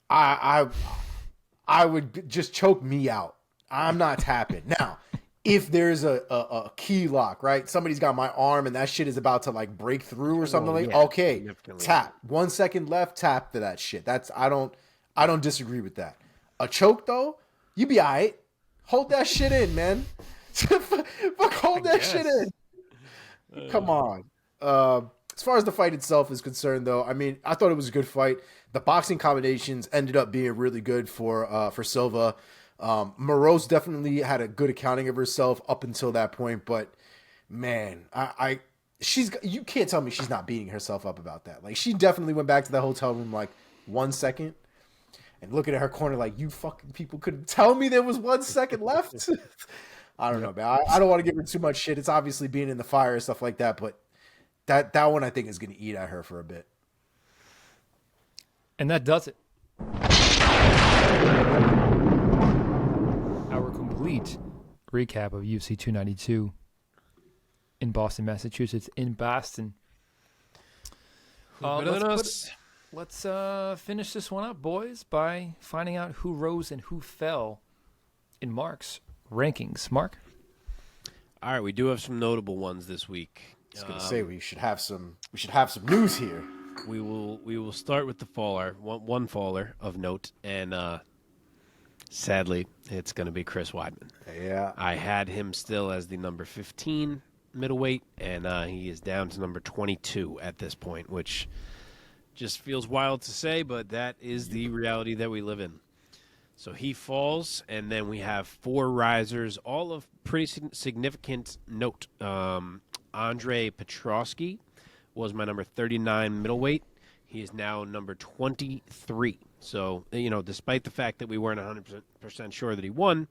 I would just choke me out. I'm not tapping. Now, if there's a key lock, right? Somebody's got my arm and that shit is about to like break through or something okay, tap. 1 second left, tap to that shit. I don't disagree with that. A choke though, you be all right. Hold that shit in, man. Fuck, hold that shit in. Come on. As far as the fight itself is concerned, though, I mean, I thought it was a good fight. The boxing combinations ended up being really good for Silva. Moroz definitely had a good accounting of herself up until that point, but man, you can't tell me she's not beating herself up about that. Like, she definitely went back to the hotel room like 1 second. And looking at her corner like, you fucking people couldn't tell me there was 1 second left. I don't know, man. I don't want to give her too much shit. It's obviously being in the fire and stuff like that, but that one I think is going to eat at her for a bit. And that does it. Our complete recap of UFC 292 in Boston, Massachusetts, in Boston. Let's finish this one up, boys, by finding out who rose and who fell in Mark's rankings. Mark? All right, we do have some notable ones this week. I was gonna say we should have some news here. We will start with the faller, one faller of note, and sadly, it's going to be Chris Weidman. Yeah, I had him still as the number 15 middleweight, and he is down to number 22 at this point, which just feels wild to say, but that is the reality that we live in. So he falls, and then we have 4 risers, all of pretty significant note. Andre Petrosky was my number 39 middleweight. He is now number 23. So, despite the fact that we weren't 100% sure that he won,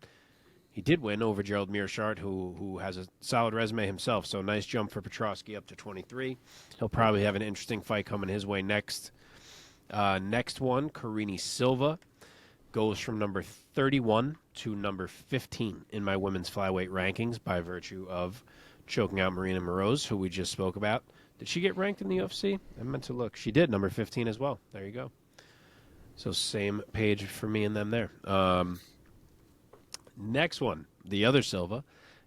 he did win over Gerald Meerschaert, who has a solid resume himself. So, nice jump for Petrosky up to 23. He'll probably have an interesting fight coming his way next. Next one, Karine Silva goes from number 31 to number 15 in my women's flyweight rankings by virtue of choking out Marina Moroz, who we just spoke about. Did she get ranked in the UFC? I meant to look. She did, number 15 as well. There you go. So same page for me and them there. Next one, the other Silva,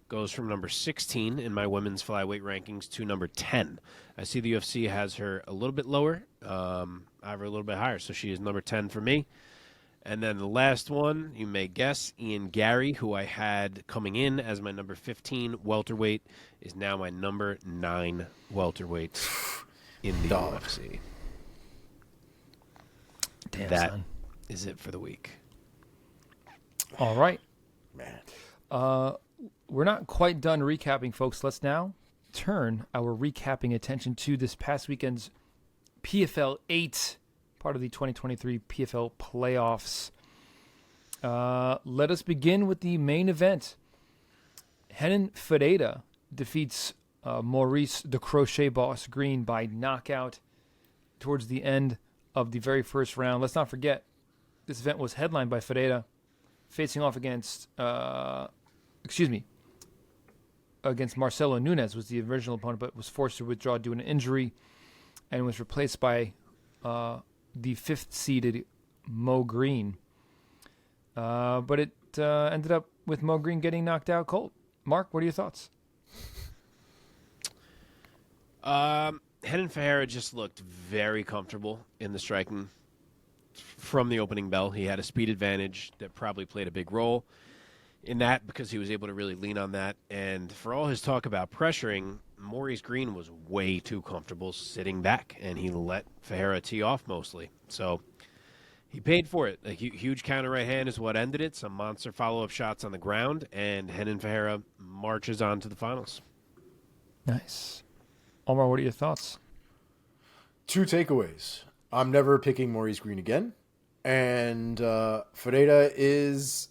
goes from number 16 in my women's flyweight rankings to number 10. I see the UFC has her a little bit lower. I have her a little bit higher, so she is number 10 for me. And then the last one, you may guess, Ian Garry, who I had coming in as my number 15 welterweight, is now my number 9 welterweight in the UFC. Damn, that son. is it for the week. All right. Man. We're not quite done recapping, folks. Let's now turn our recapping attention to this past weekend's PFL 8, part of the 2023 PFL playoffs. Let us begin with the main event. Renan Ferreira defeats Maurice, the Crochet Boss, Greene by knockout towards the end of the very first round. Let's not forget, This event was headlined by Ferreira, facing off against, against Marcelo Nunes was the original opponent, but was forced to withdraw due to an injury, and was replaced by the 5th-seeded Greene. But it ended up with Greene getting knocked out cold. Mark, what are your thoughts? Renan Ferreira just looked very comfortable in the striking from the opening bell. He had a speed advantage that probably played a big role in that because he was able to really lean on that. And for all his talk about pressuring, Maurice Greene was way too comfortable sitting back, and he let Ferreira tee off mostly. So he paid for it. A huge counter right hand is what ended it. Some monster follow-up shots on the ground, and Renan Ferreira marches on to the finals. Nice. Omar, what are your thoughts? 2 takeaways. I'm never picking Maurice Greene again. And Ferreira is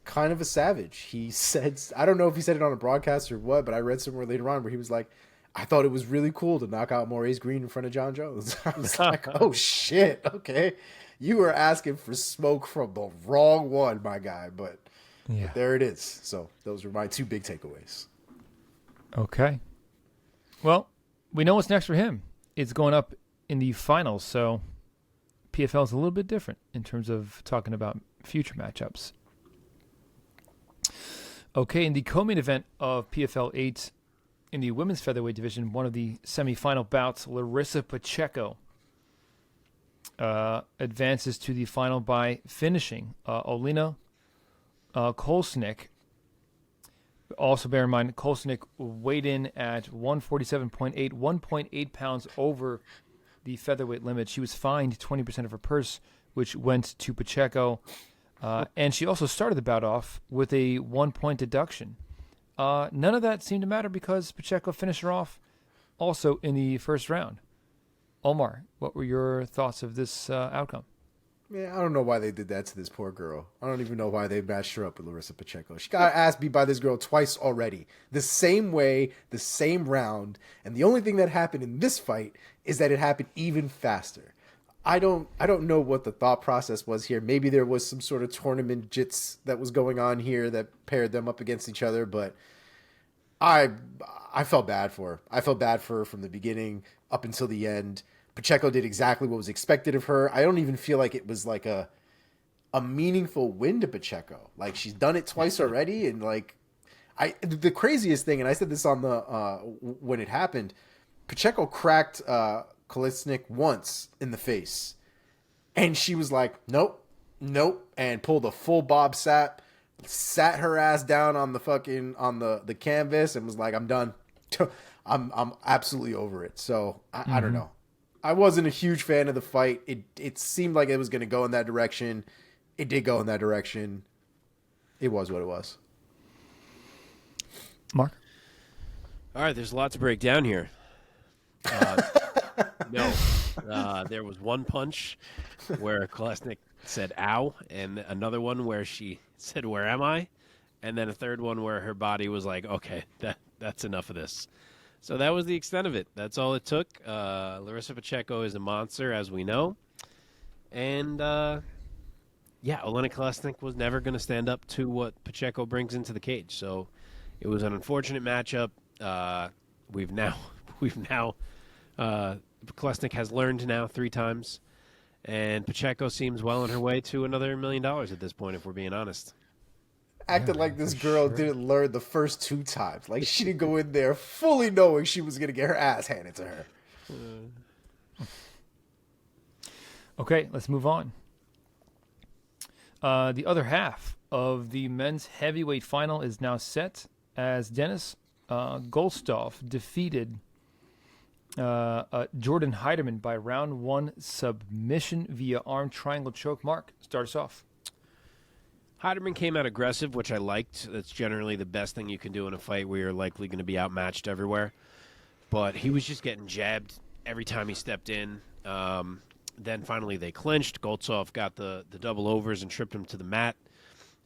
kind of a savage. He said, I don't know if he said it on a broadcast or what, but I read somewhere later on where he was like, I thought it was really cool to knock out Maurice Greene in front of John Jones. I was like, oh shit, okay. You were asking for smoke from the wrong one, my guy. But there it is. So those were my 2 big takeaways. Okay. Well, we know what's next for him. It's going up in the finals, so PFL is a little bit different in terms of talking about future matchups. Okay, in the co-main event of PFL 8 in the women's featherweight division, one of the semifinal bouts, Larissa Pacheco advances to the final by finishing Olena Kolesnyk. Also, bear in mind, Kolesnyk weighed in at 147.8, 1.8 pounds over the featherweight limit. She was fined 20% of her purse, which went to Pacheco. And she also started the bout off with a 1-point deduction. None of that seemed to matter because Pacheco finished her off also in the first round. Omar, what were your thoughts of this outcome? Man, I don't know why they did that to this poor girl. I don't even know why they matched her up with Larissa Pacheco. She got ass beat by this girl twice already. The same way, the same round. And the only thing that happened in this fight is that it happened even faster. I don't know what the thought process was here. Maybe there was some sort of tournament jits that was going on here that paired them up against each other, but I felt bad for her. I felt bad for her from the beginning up until the end. Pacheco did exactly what was expected of her. I don't even feel like it was like a meaningful win to Pacheco. Like, she's done it twice already, and like the craziest thing, and I said this on the when it happened, Pacheco cracked Kolesnyk once in the face, and she was like, nope, and pulled a full Bob Sapp, sat her ass down on the fucking on the canvas, and was like, I'm done. I'm absolutely over it. So I don't know. I wasn't a huge fan of the fight. It seemed like it was going to go in that direction. It did go in that direction. It was what it was. Mark? All right, there's a lot to break down here. No. There was one punch where Kolesnyk said, ow, and another one where she said, where am I? And then a third one where her body was like, okay, that's enough of this. So that was the extent of it. That's all it took. Larissa Pacheco is a monster, as we know. And, Olena Kolesnyk was never going to stand up to what Pacheco brings into the cage. So it was an unfortunate matchup. Kolesnyk has learned now 3 times. And Pacheco seems well on her way to another $1 million at this point, if we're being honest. Acted like this girl didn't learn the first 2 times. Like, she didn't go in there fully knowing she was going to get her ass handed to her. Okay, let's move on. The other half of the men's heavyweight final is now set as Denis Goltsov defeated Jordan Heiderman by round 1 submission via arm triangle choke. Mark, start us off. Heiderman came out aggressive, which I liked. That's generally the best thing you can do in a fight where you're likely going to be outmatched everywhere. But he was just getting jabbed every time he stepped in. Then finally they clinched. Goltsov got the double overs and tripped him to the mat.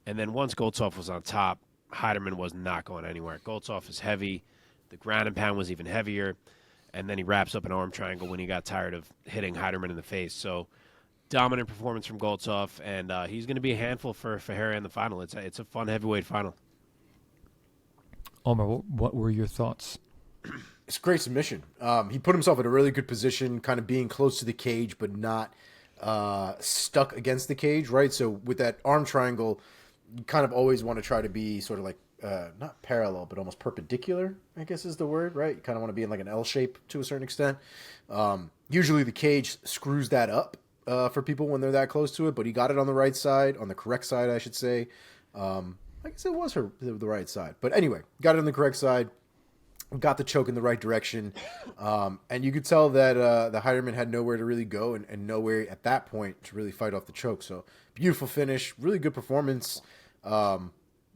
And then once Goltsov was on top, Heiderman was not going anywhere. Goltsov is heavy. The ground and pound was even heavier. And then he wraps up an arm triangle when he got tired of hitting Heiderman in the face. So dominant performance from Goltsov, and he's going to be a handful for Ferreira in the final. It's a fun heavyweight final. Omar, what were your thoughts? It's a great submission. He put himself in a really good position, kind of being close to the cage, but not stuck against the cage, right? So with that arm triangle, you kind of always want to try to be sort of like, not parallel, but almost perpendicular, I guess is the word, right? You kind of want to be in like an L shape to a certain extent. Usually the cage screws that up for people when they're that close to it, but he got it on the right side, on the correct side, I should say. I guess it was the right side. But anyway, got it on the correct side, got the choke in the right direction. And you could tell that the Heiderman had nowhere to really go and nowhere at that point to really fight off the choke. So beautiful finish, really good performance.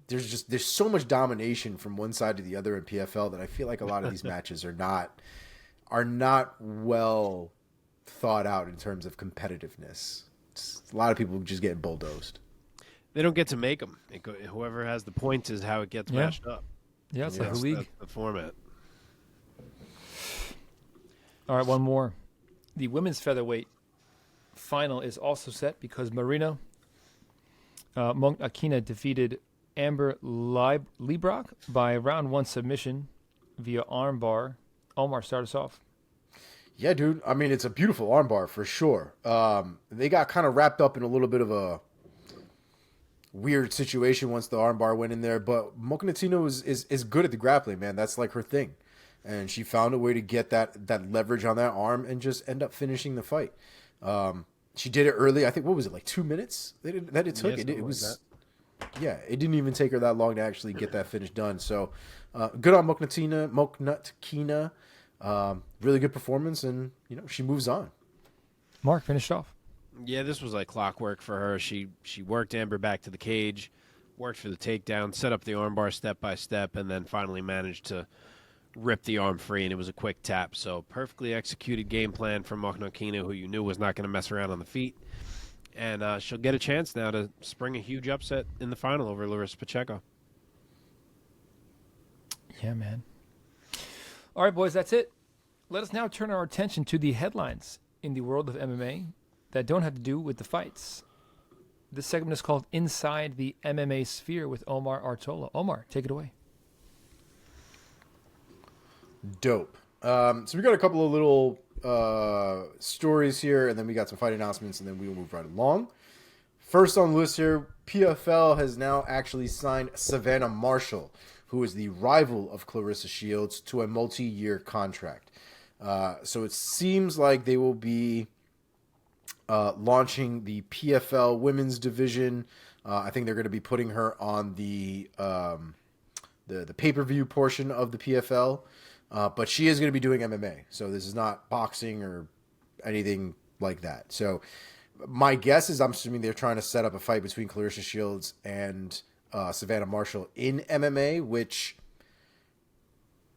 There's so much domination from one side to the other in PFL that I feel like a lot of these matches are not well thought out in terms of competitiveness. A lot of people just getting bulldozed. They don't get to make them. Whoever has the points is how it gets matched up. Yeah, it's like a league. That's the format. All right, one more. The women's featherweight final is also set because Marina Akina defeated Amber Liebrock by round 1 submission via armbar. Omar, start us off. Yeah, dude. I mean, it's a beautiful armbar for sure. They got kind of wrapped up in a little bit of a weird situation once the armbar went in there, but Mokhnatina is good at the grappling, man. That's like her thing. And she found a way to get that leverage on that arm and just end up finishing the fight. She did it early. I think, what was it, like 2 minutes that it took? Yes, it was, yeah, it didn't even take her that long to actually get that finish done. So good on Mokhnatina. Really good performance, and she moves on. Mark, finished off. Yeah, this was like clockwork for her. She worked Amber back to the cage, worked for the takedown, set up the armbar step by step, and then finally managed to rip the arm free, and it was a quick tap. So perfectly executed game plan from Mokhnatina, who you knew was not going to mess around on the feet. And she'll get a chance now to spring a huge upset in the final over Larissa Pacheco. Yeah, man. All right, boys, that's it. Let us now turn our attention to the headlines in the world of MMA that don't have to do with the fights. This segment is called Inside the MMA Sphere with Omar Artola. Omar, take it away. Dope. So we got a couple of little stories here, and then we got some fight announcements, and then we will move right along. First on the list here, PFL has now actually signed Savannah Marshall, who is the rival of Clarissa Shields, to a multi-year contract. So it seems like they will be launching the PFL women's division. I think they're going to be putting her on the pay-per-view portion of the PFL. But she is going to be doing MMA. So this is not boxing or anything like that. So my guess is I'm assuming they're trying to set up a fight between Clarissa Shields and Savannah Marshall in MMA, which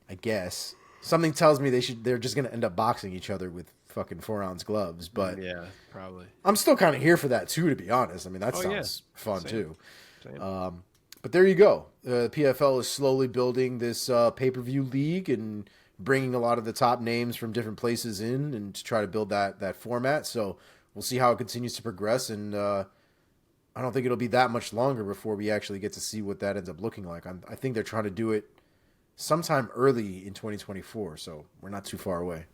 I guess something tells me they're just going to end up boxing each other with fucking 4-ounce gloves. But yeah, probably. I'm still kind of here for that too, to be honest. I mean, that sounds fun too. Same. But there you go. The PFL is slowly building this pay-per-view league and bringing a lot of the top names from different places in and to try to build that format. So we'll see how it continues to progress. And I don't think it'll be that much longer before we actually get to see what that ends up looking like. I think they're trying to do it sometime early in 2024. So we're not too far away.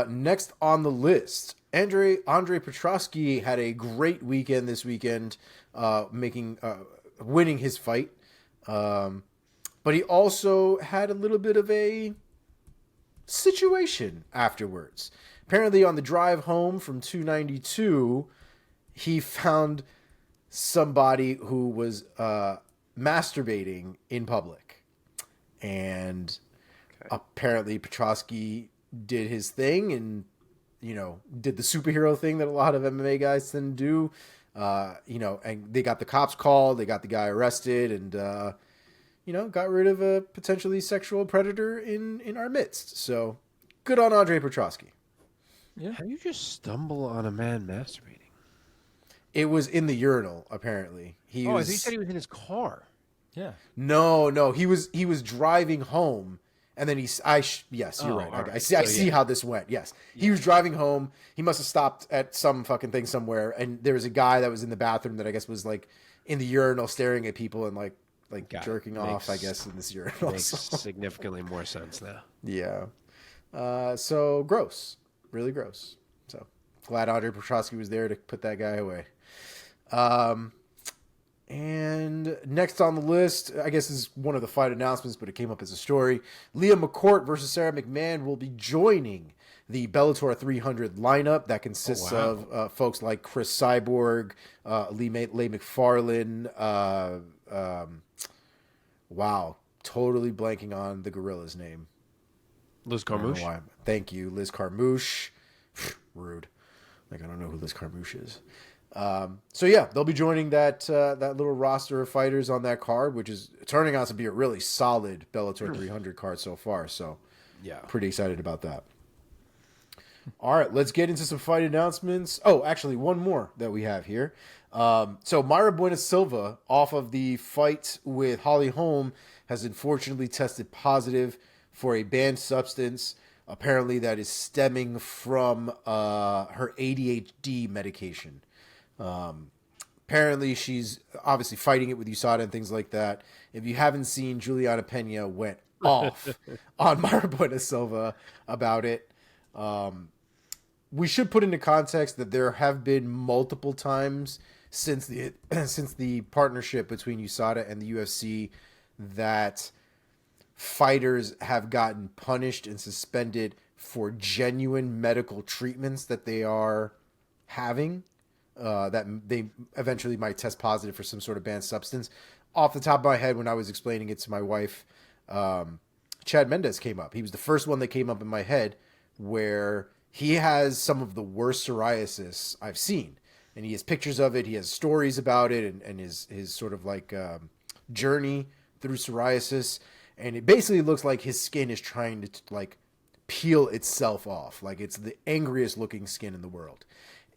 Next on the list, Andre Petrosky had a great weekend this weekend, winning his fight. But he also had a little bit of a situation afterwards. Apparently on the drive home from 292, he found somebody who was masturbating in public. And apparently Petrosky did his thing and, did the superhero thing that a lot of MMA guys tend to do. And they got the cops called, they got the guy arrested, and, got rid of a potentially sexual predator in our midst. So good on Andre Petrosky. Yeah. How do you just stumble on a man masturbating? It was in the urinal, apparently. He said he was in his car. Yeah. No, he was driving home, And then yes, you're right. All right. I see how this went. Yes. He was driving home. He must have stopped at some fucking thing somewhere. And there was a guy that was in the bathroom that I guess was like in the urinal staring at people and like jerking off, I guess, in this urinal. Makes significantly more sense now. Yeah. So gross. Really gross. So glad Andre Petrosky was there to put that guy away. And next on the list, I guess is one of the fight announcements, but it came up as a story. Leah McCourt versus Sarah McMahon will be joining the Bellator 300 lineup that consists of folks like Chris Cyborg, Leigh McFarlane. Wow, totally blanking on the gorilla's name. Liz Carmouche. Thank you, Liz Carmouche. Rude. Like I don't know who Liz Carmouche is. So yeah, they'll be joining that little roster of fighters on that card, which is turning out to be a really solid Bellator 300 card so far. So yeah, pretty excited about that. All right, let's get into some fight announcements. Oh, actually, one more that we have here. So Mayra Bueno Silva, off of the fight with Holly Holm, has unfortunately tested positive for a banned substance. Apparently, that is stemming from her ADHD medication. Apparently she's obviously fighting it with USADA and things like that. If you haven't seen, Juliana Pena went off on Mayra Bueno Silva about it. We should put into context that there have been multiple times since the partnership between USADA and the UFC that fighters have gotten punished and suspended for genuine medical treatments that they are having. That they eventually might test positive for some sort of banned substance. Off the top of my head, when I was explaining it to my wife, Chad Mendes came up. He was the first one that came up in my head where he has some of the worst psoriasis I've seen. And he has pictures of it. He has stories about it and his sort of like journey through psoriasis. And it basically looks like his skin is trying to like peel itself off. Like it's the angriest looking skin in the world.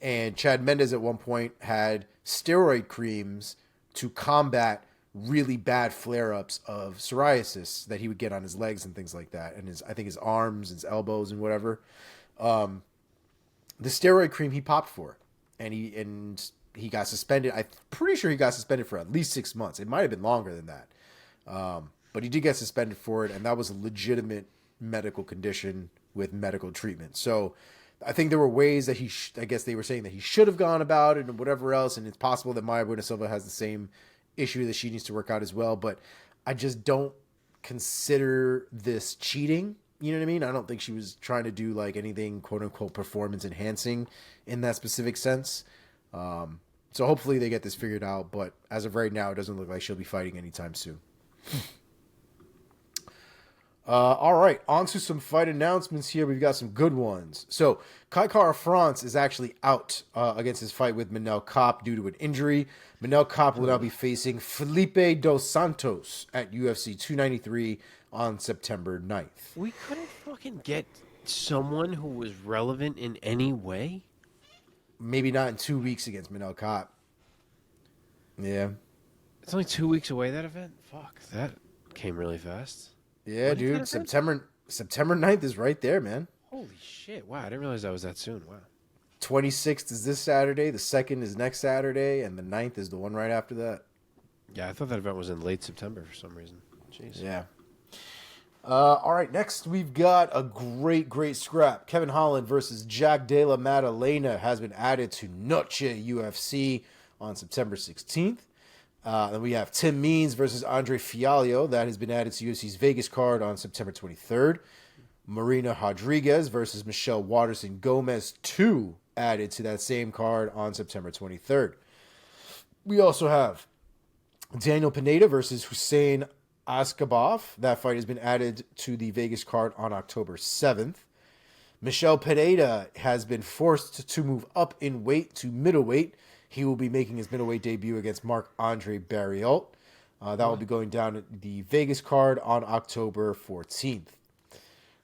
And Chad Mendes at one point had steroid creams to combat really bad flare-ups of psoriasis that he would get on his legs and things like that. And I think his arms, his elbows and whatever. The steroid cream he popped for. And he got suspended. I'm pretty sure he got suspended for at least 6 months. It might have been longer than that. But he did get suspended for it. And that was a legitimate medical condition with medical treatment. So I think there were ways that I guess they were saying that he should have gone about it and whatever else. And it's possible that Mayra Bueno Silva has the same issue that she needs to work out as well. But I just don't consider this cheating. You know what I mean? I don't think she was trying to do like anything quote unquote performance enhancing in that specific sense. So hopefully they get this figured out. But as of right now, it doesn't look like she'll be fighting anytime soon. All right, on to some fight announcements here. We've got some good ones. So, Kai Kara France is actually out against his fight with Manel Kape due to an injury. Manel Kape will now be facing Felipe Dos Santos at UFC 293 on September 9th. We couldn't fucking get someone who was relevant in any way? Maybe not in 2 weeks against Manel Kape. Yeah. It's only 2 weeks away, that event? Fuck, that came really fast. Yeah, dude. September 9th is right there, man. Holy shit. Wow, I didn't realize that was that soon. Wow. 26th is this Saturday. The 2nd is next Saturday. And the 9th is the one right after that. Yeah, I thought that event was in late September for some reason. Jeez. Yeah. All right, next we've got a great scrap. Kevin Holland versus Jack Della Maddalena has been added to Noche UFC on September 16th. Then we have Tim Means versus Andre Fialho. That has been added to UFC's Vegas card on September 23rd. Marina Rodriguez versus Michelle Waterson Gomez 2 added to that same card on September 23rd. We also have Daniel Pineda versus Hussein Askabov. That fight has been added to the Vegas card on October 7th. Michelle Pineda has been forced to move up in weight to middleweight. He will be making his middleweight debut against Marc-Andre Barriault. That will be going down at the Vegas card on October 14th.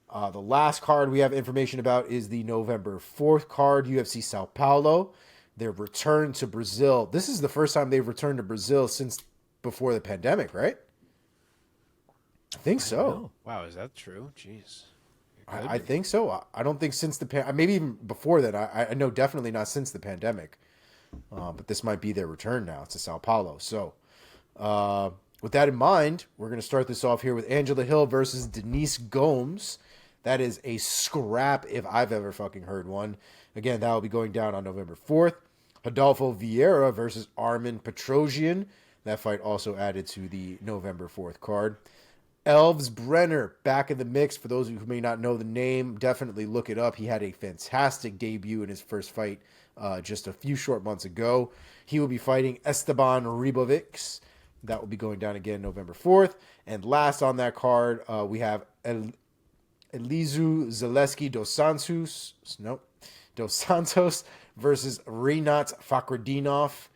The last card we have information about is the November 4th card, UFC Sao Paulo. Their return to Brazil. This is the first time they've returned to Brazil since before the pandemic, right? I think so. Wow, is that true? Jeez. I think so. I don't think since the maybe even before that. I know definitely not since the pandemic. But this might be their return now to Sao Paulo. So, with that in mind, we're going to start this off here with Angela Hill versus Denise Gomes. That is a scrap if I've ever fucking heard one. Again, that will be going down on November 4th. Adolfo Vieira versus Armin Petrosian. That fight also added to the November 4th card. Elves Brenner back in the mix. For those of you who may not know the name, definitely look it up. He had a fantastic debut in his first fight just a few short months ago. He will be fighting Esteban Ribovics. That will be going down again November 4th. And last on that card, we have Elizu Zaleski dos Santos versus Rinat Fakhretdinov.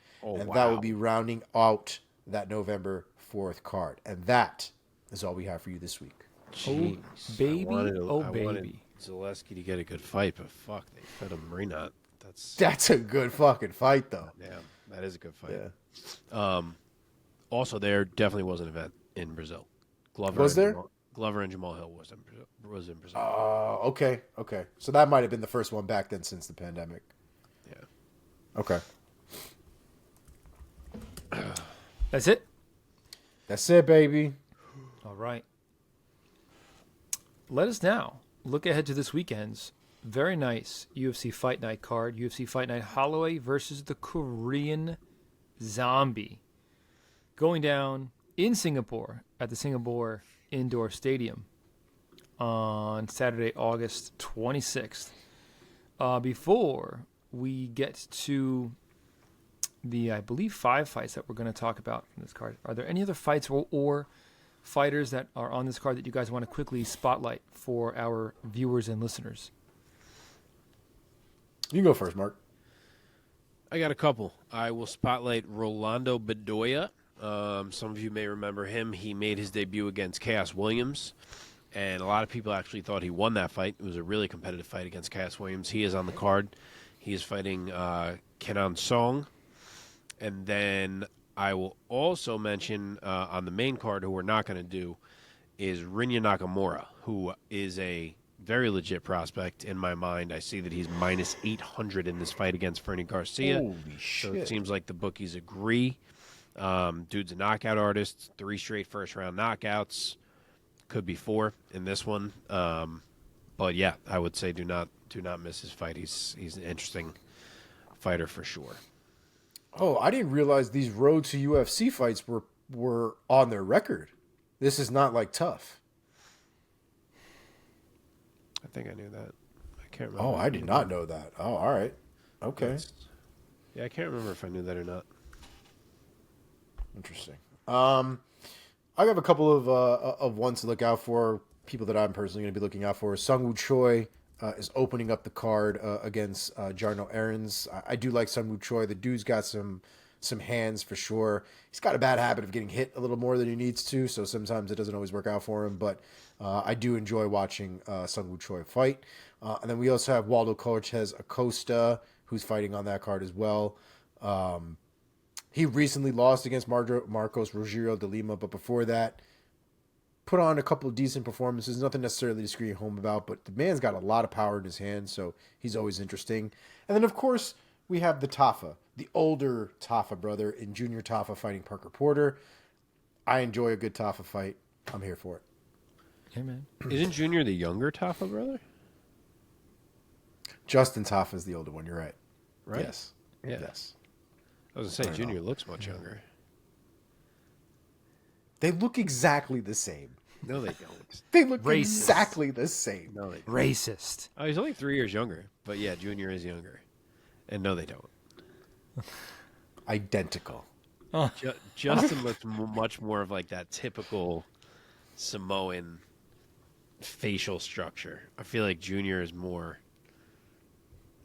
That will be rounding out that November 4th card. And that is all we have for you this week. Jeez. Baby. I Baby. wanted Zaleski to get a good fight, but fuck, they fed him Rinat. That's a good fucking fight, though. Yeah, that is a good fight. Yeah. Also, there definitely was an event in Brazil. Glover and Jamal Hill was in Brazil. Okay. So that might have been the first one back then since the pandemic. Yeah. Okay. That's it? That's it, baby. All right. Let us now look ahead to this weekend's very nice UFC Fight Night card. UFC Fight Night Holloway versus the Korean Zombie. Going down in Singapore at the Singapore Indoor Stadium on Saturday, August 26th. Before we get to the, I believe, 5 fights that we're going to talk about from this card, are there any other fights or fighters that are on this card that you guys want to quickly spotlight for our viewers and listeners? You can go first, Mark. I got a couple. I will spotlight Rolando Bedoya. Some of you may remember him. He made his debut against Chaos Williams, and a lot of people actually thought he won that fight. It was a really competitive fight against Chaos Williams. He is on the card. He is fighting Kenan Song. And then I will also mention on the main card, who we're not going to do, is Rinya Nakamura, who is a very legit prospect in my mind. I see that he's minus 800 in this fight against Fernie Garcia. Holy shit. So it seems like the bookies agree. Dude's a knockout artist, 3 straight first-round knockouts. Could be 4 in this one. But, yeah, I would say do not miss his fight. He's an interesting fighter for sure. Oh, I didn't realize these road to UFC fights were on their record. This is not like tough. I think I knew that. I can't remember. Oh, I did not know that. Oh, all right. Okay. Yeah, I can't remember if I knew that or not. Interesting. I have a couple of ones to look out for. People that I'm personally going to be looking out for. Sungwoo Choi is opening up the card against Jarno Aarons. I do like Sungwoo Choi. The dude's got some hands for sure. He's got a bad habit of getting hit a little more than he needs to, so sometimes it doesn't always work out for him. But I do enjoy watching Sungwoo Choi fight. And then we also have Waldo Cortez Acosta, who's fighting on that card as well. He recently lost against Marcos Rogério de Lima, but before that, put on a couple of decent performances. Nothing necessarily to scream home about, but the man's got a lot of power in his hands, so he's always interesting. And then, of course, we have the Tafa, the older Tafa brother, in Junior Tafa fighting Parker Porter. I enjoy a good Tafa fight. I'm here for it. Hey, man. Isn't Junior the younger Tafa brother? Justin Tafa is the older one. You're right. Right? Yes. Yeah. Yes. I was going to say, Junior looks much younger. They look exactly the same. No, they don't. They look Racist. exactly the same. No, they don't. Racist. Oh, he's only 3 years younger. But yeah, Junior is younger. And no, they don't. Identical. Justin looks much more of like that typical Samoan facial structure. I feel like Junior is more,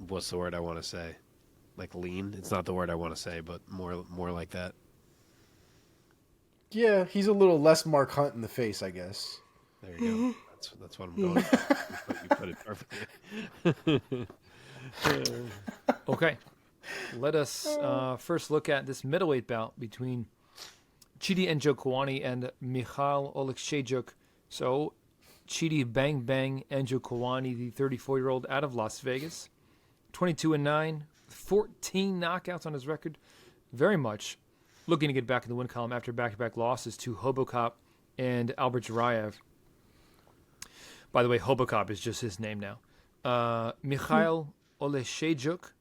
what's the word I want to say? Like lean. It's not the word I want to say, but more like that. Yeah, he's a little less Mark Hunt in the face, I guess. There you go. That's what I'm going for. You put it perfectly. Okay. Let us first look at this middleweight bout between Chidi Njokuani and Michal Oleksiejczuk So, Chidi Bang Bang Njokuani, the 34-year-old out of Las Vegas, 22-9, 14 knockouts on his record. Very much looking to get back in the win column after back-to-back losses to Hobocop and Albert Jurayev. By the way, Hobocop is just his name now. Mikhail Oleshejuk,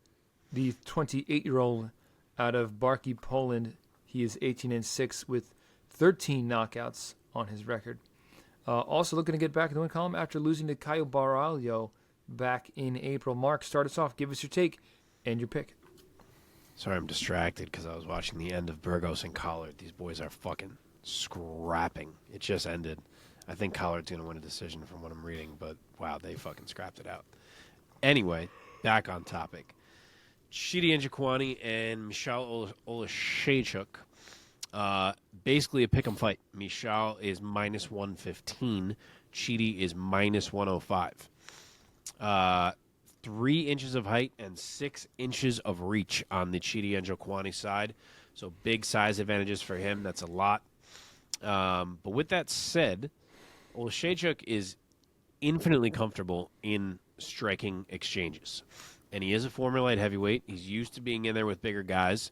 the 28-year-old out of Barki, Poland. He is 18-6 with 13 knockouts on his record. Also looking to get back in the win column after losing to Caio Baralho back in April. Mark, start us off. Give us your take and your pick. Sorry, I'm distracted because I was watching the end of Burgos and Collard. These boys are fucking scrapping. It just ended. I think Collard's going to win a decision from what I'm reading, but wow, they fucking scrapped it out. Anyway, back on topic. Chidi Njokuani and Michal Oleshejuk. Basically a pick'em fight. Michal is minus 115. Chidi is minus 105. 3 inches of height and 6 inches of reach on the Chidi Njokuani side. So big size advantages for him. That's a lot. But with that said, Oleshejuk is infinitely comfortable in striking exchanges. And he is a former light heavyweight. He's used to being in there with bigger guys.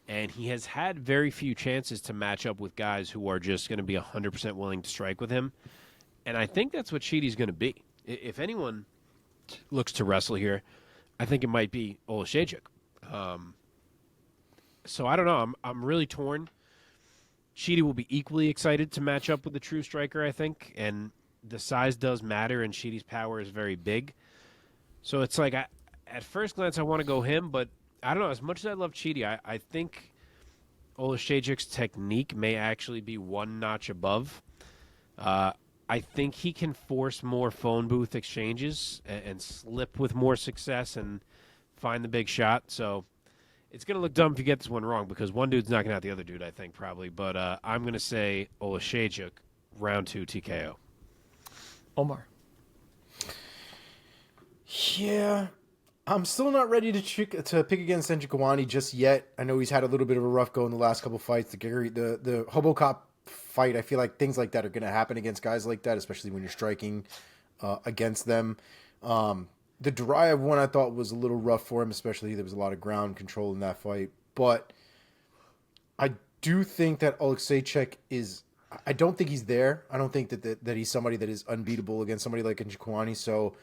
And he has had very few chances to match up with guys who are just going to be 100% willing to strike with him. And I think that's what Chidi's going to be. If anyone looks to wrestle here, I think it might be Oleshejuk. So I don't know. I'm really torn. Chidi will be equally excited to match up with the true striker, I think. And the size does matter, and Chidi's power is very big. So it's like, at first glance, I want to go him, but I don't know. As much as I love Chidi, I think Oleshejuk's technique may actually be one notch above. I think he can force more phone booth exchanges and slip with more success and find the big shot. So it's going to look dumb if you get this one wrong because one dude's knocking out the other dude, I think, probably. But I'm going to say Oleshejuk, round 2 TKO. Omar. Yeah, I'm still not ready to pick against Njokuani just yet. I know he's had a little bit of a rough go in the last couple fights. The Garry, the Hobocop fight, I feel like things like that are going to happen against guys like that, especially when you're striking against them. The Jurayev one I thought was a little rough for him, especially there was a lot of ground control in that fight. But I do think that Oleshejuk is. I don't think he's there. I don't think that he's somebody that is unbeatable against somebody like Njokuani. So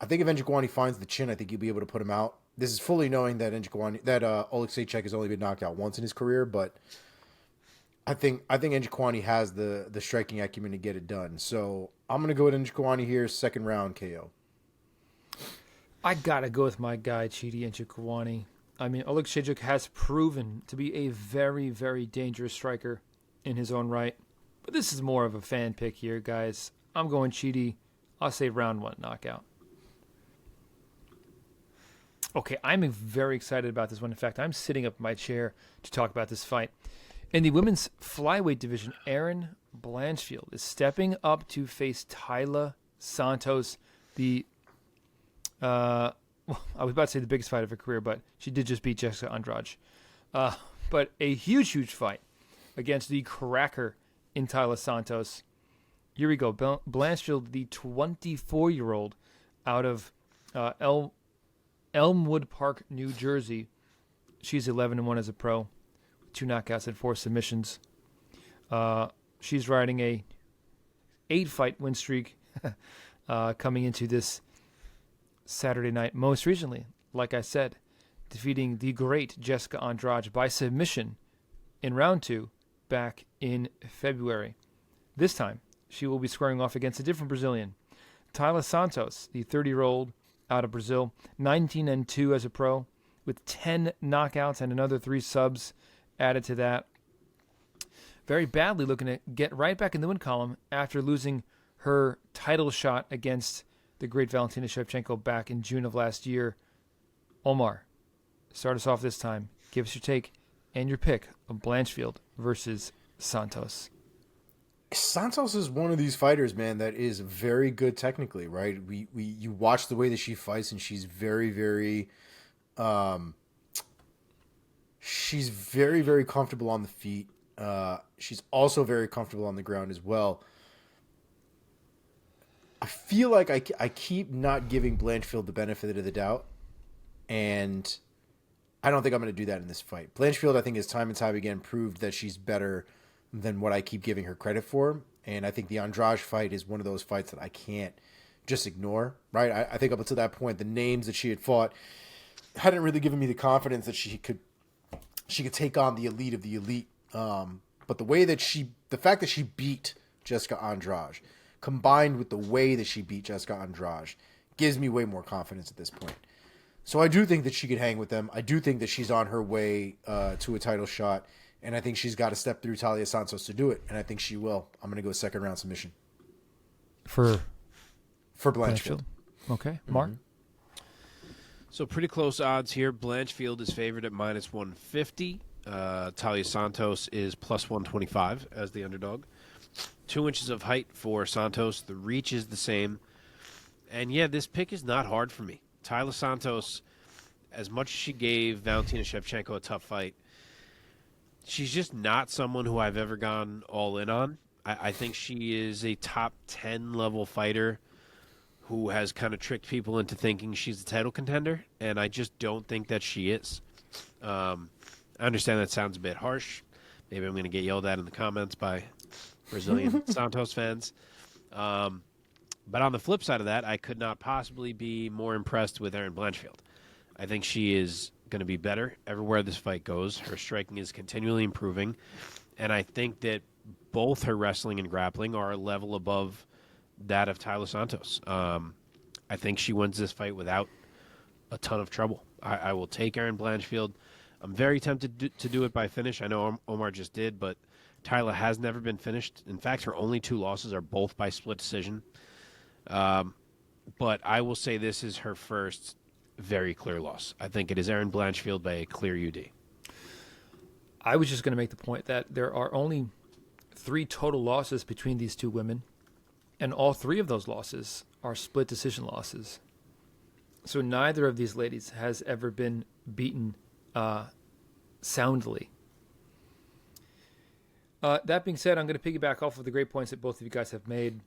I think if Njokuani finds the chin, I think he'll be able to put him out. This is fully knowing that Oleshejuk has only been knocked out once in his career, but I think Njokuani has the striking acumen to get it done. So I'm gonna go with Njokuani here, second round KO. I gotta go with my guy Chidi Njokuani. I mean, Oleshejuk has proven to be a very, very dangerous striker in his own right. But this is more of a fan pick here, guys. I'm going Chidi. I'll say round 1 knockout. Okay, I'm very excited about this one. In fact, I'm sitting up in my chair to talk about this fight. In the women's flyweight division, Erin Blanchfield is stepping up to face Taila Santos, I was about to say the biggest fight of her career, but she did just beat Jessica Andrade. But a huge, huge fight against the cracker in Taila Santos. Here we go. Blanchfield, the 24-year-old out of Elmwood Park, New Jersey. She's 11-1 as a pro, 2 knockouts and 4 submissions. She's riding a 8-fight win streak coming into this Saturday night. Most recently, like I said, defeating the great Jessica Andrade by submission in round 2 back in February. This time, she will be squaring off against a different Brazilian, Taila Santos, the 30-year-old out of Brazil, 19-2 as a pro, with 10 knockouts and another 3 subs added to that. Very badly looking to get right back in the win column after losing her title shot against the great Valentina Shevchenko back in June of last year. Omar, start us off this time. Give us your take and your pick of Blanchfield versus Santos. Santos is one of these fighters, man, that is very good technically, right? You watch the way that she fights, and she's very, very, very comfortable on the feet. She's also very comfortable on the ground as well. feel like I keep not giving Blanchfield the benefit of the doubt, and I don't think I'm going to do that in this fight. Blanchfield, I think, has time and time again proved that she's better than what I keep giving her credit for, and I think the Andrade fight is one of those fights that I can't just ignore, right? I think up until that point, the names that she had fought hadn't really given me the confidence that she could take on the elite of the elite. But the fact that she beat Jessica Andrade, combined with the way that she beat Jessica Andrade, gives me way more confidence at this point. So I do think that she could hang with them. I do think that she's on her way to a title shot, and I think she's got to step through Talia Santos to do it, and I think she will. I'm going to go second round submission. For Blanchfield. Okay. Mark? So pretty close odds here. Blanchfield is favored at -150. Talia Santos is +125 as the underdog. 2 inches of height for Santos. The reach is the same. And yeah, this pick is not hard for me. Talia Santos, as much as she gave Valentina Shevchenko a tough fight, she's just not someone who I've ever gone all in on. I think she is a top 10 level fighter who has kind of tricked people into thinking she's a title contender, and I just don't think that she is. I understand that sounds a bit harsh. Maybe I'm going to get yelled at in the comments by Brazilian Santos fans. But on the flip side of that, I could not possibly be more impressed with Erin Blanchfield. I think she is going to be better everywhere this fight goes. Her striking is continually improving, and I think that both her wrestling and grappling are a level above that of Taila Santos. I think she wins this fight without a ton of trouble. I will take Erin Blanchfield. I'm very tempted to do it by finish. I know Omar just did, but Taila has never been finished. In fact, her only 2 losses are both by split decision. But I will say this is her first very clear loss. I think it is Erin Blanchfield by a clear UD. I was just going to make the point that there are only 3 total losses between these 2 women, and all 3 of those losses are split decision losses. So neither of these ladies has ever been beaten soundly. That being said, I'm going to piggyback off of the great points that both of you guys have made.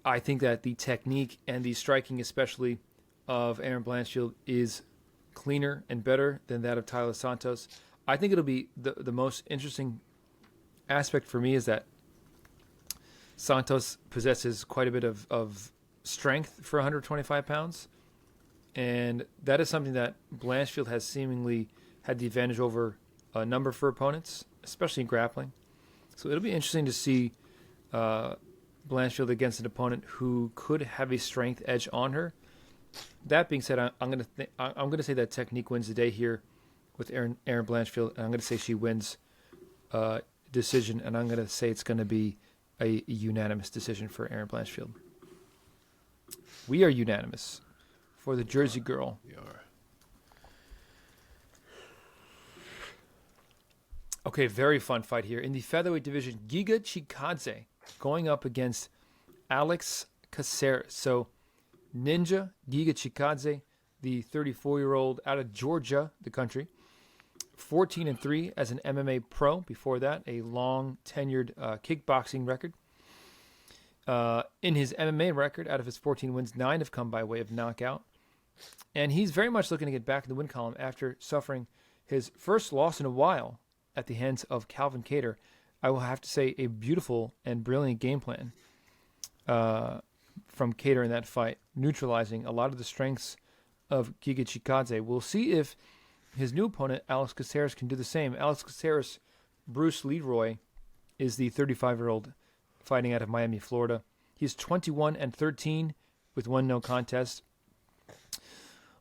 I think that the technique and the striking, especially of Erin Blanchfield, is cleaner and better than that of Taila Santos. I think it'll be the most interesting aspect for me is that Santos possesses quite a bit of strength for 125 pounds. And that is something that Blanchfield has seemingly had the advantage over a number of her opponents, especially in grappling. So it'll be interesting to see Blanchfield against an opponent who could have a strength edge on her. That being said, I'm going to say that technique wins the day here with Erin Blanchfield, and I'm going to say she wins decision, and I'm going to say it's going to be a unanimous decision for Erin Blanchfield. We are unanimous for the Jersey girl. We are. Okay, very fun fight here. In the featherweight division, Giga Chikadze going up against Alex Caceres. So Ninja Giga Chikadze, the 34-year-old out of Georgia, the country, 14-3 as an MMA pro. Before that, a long tenured kickboxing record. In his MMA record, out of his 14 wins, 9 have come by way of knockout. And he's very much looking to get back in the win column after suffering his first loss in a while at the hands of Calvin Kattar. I will have to say a beautiful and brilliant game plan from Kattar in that fight, neutralizing a lot of the strengths of Giga Chikadze. We'll see if his new opponent, Alex Caceres, can do the same. Alex Caceres, Bruce Leroy, is the 35-year-old fighting out of Miami, Florida. He's 21-13 with 1 no contest.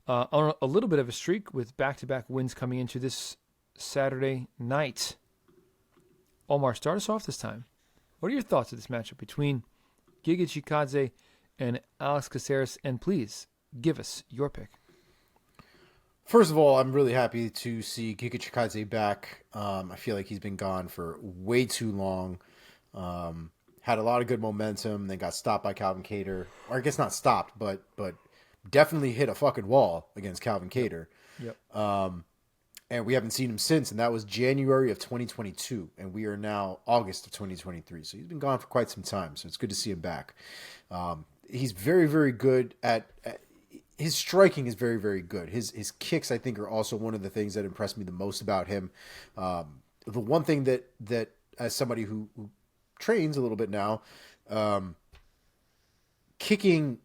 On a little bit of a streak with back-to-back wins coming into this Saturday night. Omar, start us off this time. What are your thoughts of this matchup between Giga Chikadze and Alex Caceres? And please, give us your pick. First of all, I'm really happy to see Giga Chikadze back. I feel like he's been gone for way too long. Had a lot of good momentum, then got stopped by Calvin Kattar. Or I guess not stopped, but definitely hit a fucking wall against Calvin Kattar. Yep. And we haven't seen him since, and that was January of 2022, and we are now August of 2023. So he's been gone for quite some time, so it's good to see him back. he's very, very good at his striking is very, very good. His kicks, I think, are also one of the things that impressed me the most about him. The one thing that as somebody who trains a little bit now, kicking,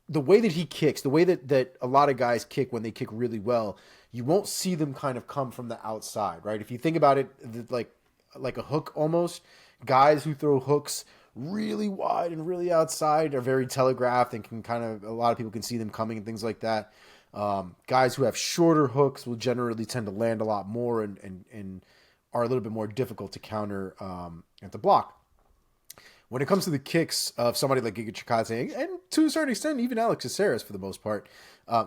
the way that he kicks, the way that a lot of guys kick when they kick really well, you won't see them kind of come from the outside, right? If you think about it, like a hook almost, guys who throw hooks really wide and really outside are very telegraphed and can kind of, a lot of people can see them coming and things like that. Guys who have shorter hooks will generally tend to land a lot more and are a little bit more difficult to counter at the block. When it comes to the kicks of somebody like Giga Chikadze, and to a certain extent, even Alex Caceres for the most part,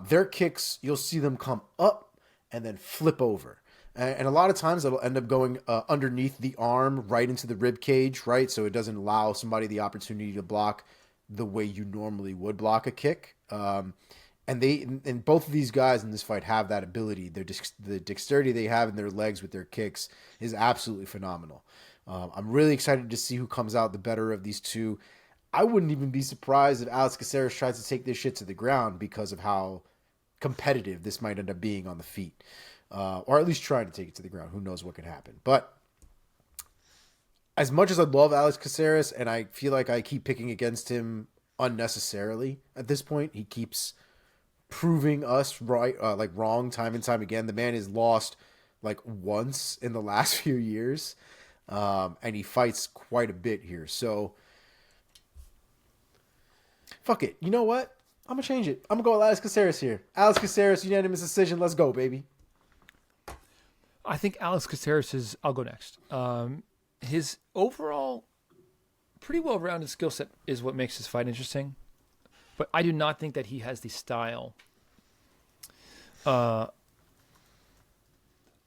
their kicks, you'll see them come up and then flip over. And a lot of times it'll end up going underneath the arm, right into the rib cage, right? So it doesn't allow somebody the opportunity to block the way you normally would block a kick. And both of these guys in this fight have that ability. The dexterity they have in their legs with their kicks is absolutely phenomenal. I'm really excited to see who comes out the better of these two. I wouldn't even be surprised if Alex Caceres tries to take this shit to the ground because of how competitive this might end up being on the feet. Or at least trying to take it to the ground. Who knows what could happen. But as much as I love Alex Caceres, and I feel like I keep picking against him unnecessarily at this point, he keeps proving us wrong time and time again. The man is lost like once in the last few years. And he fights quite a bit here. So, fuck it. You know what? I'm going to change it. I'm going to go with Alex Caceres here. Alex Caceres, unanimous decision. Let's go, baby. I think Alex Caceres I'll go next. His overall pretty well-rounded skill set is what makes his fight interesting. But I do not think that he has the style.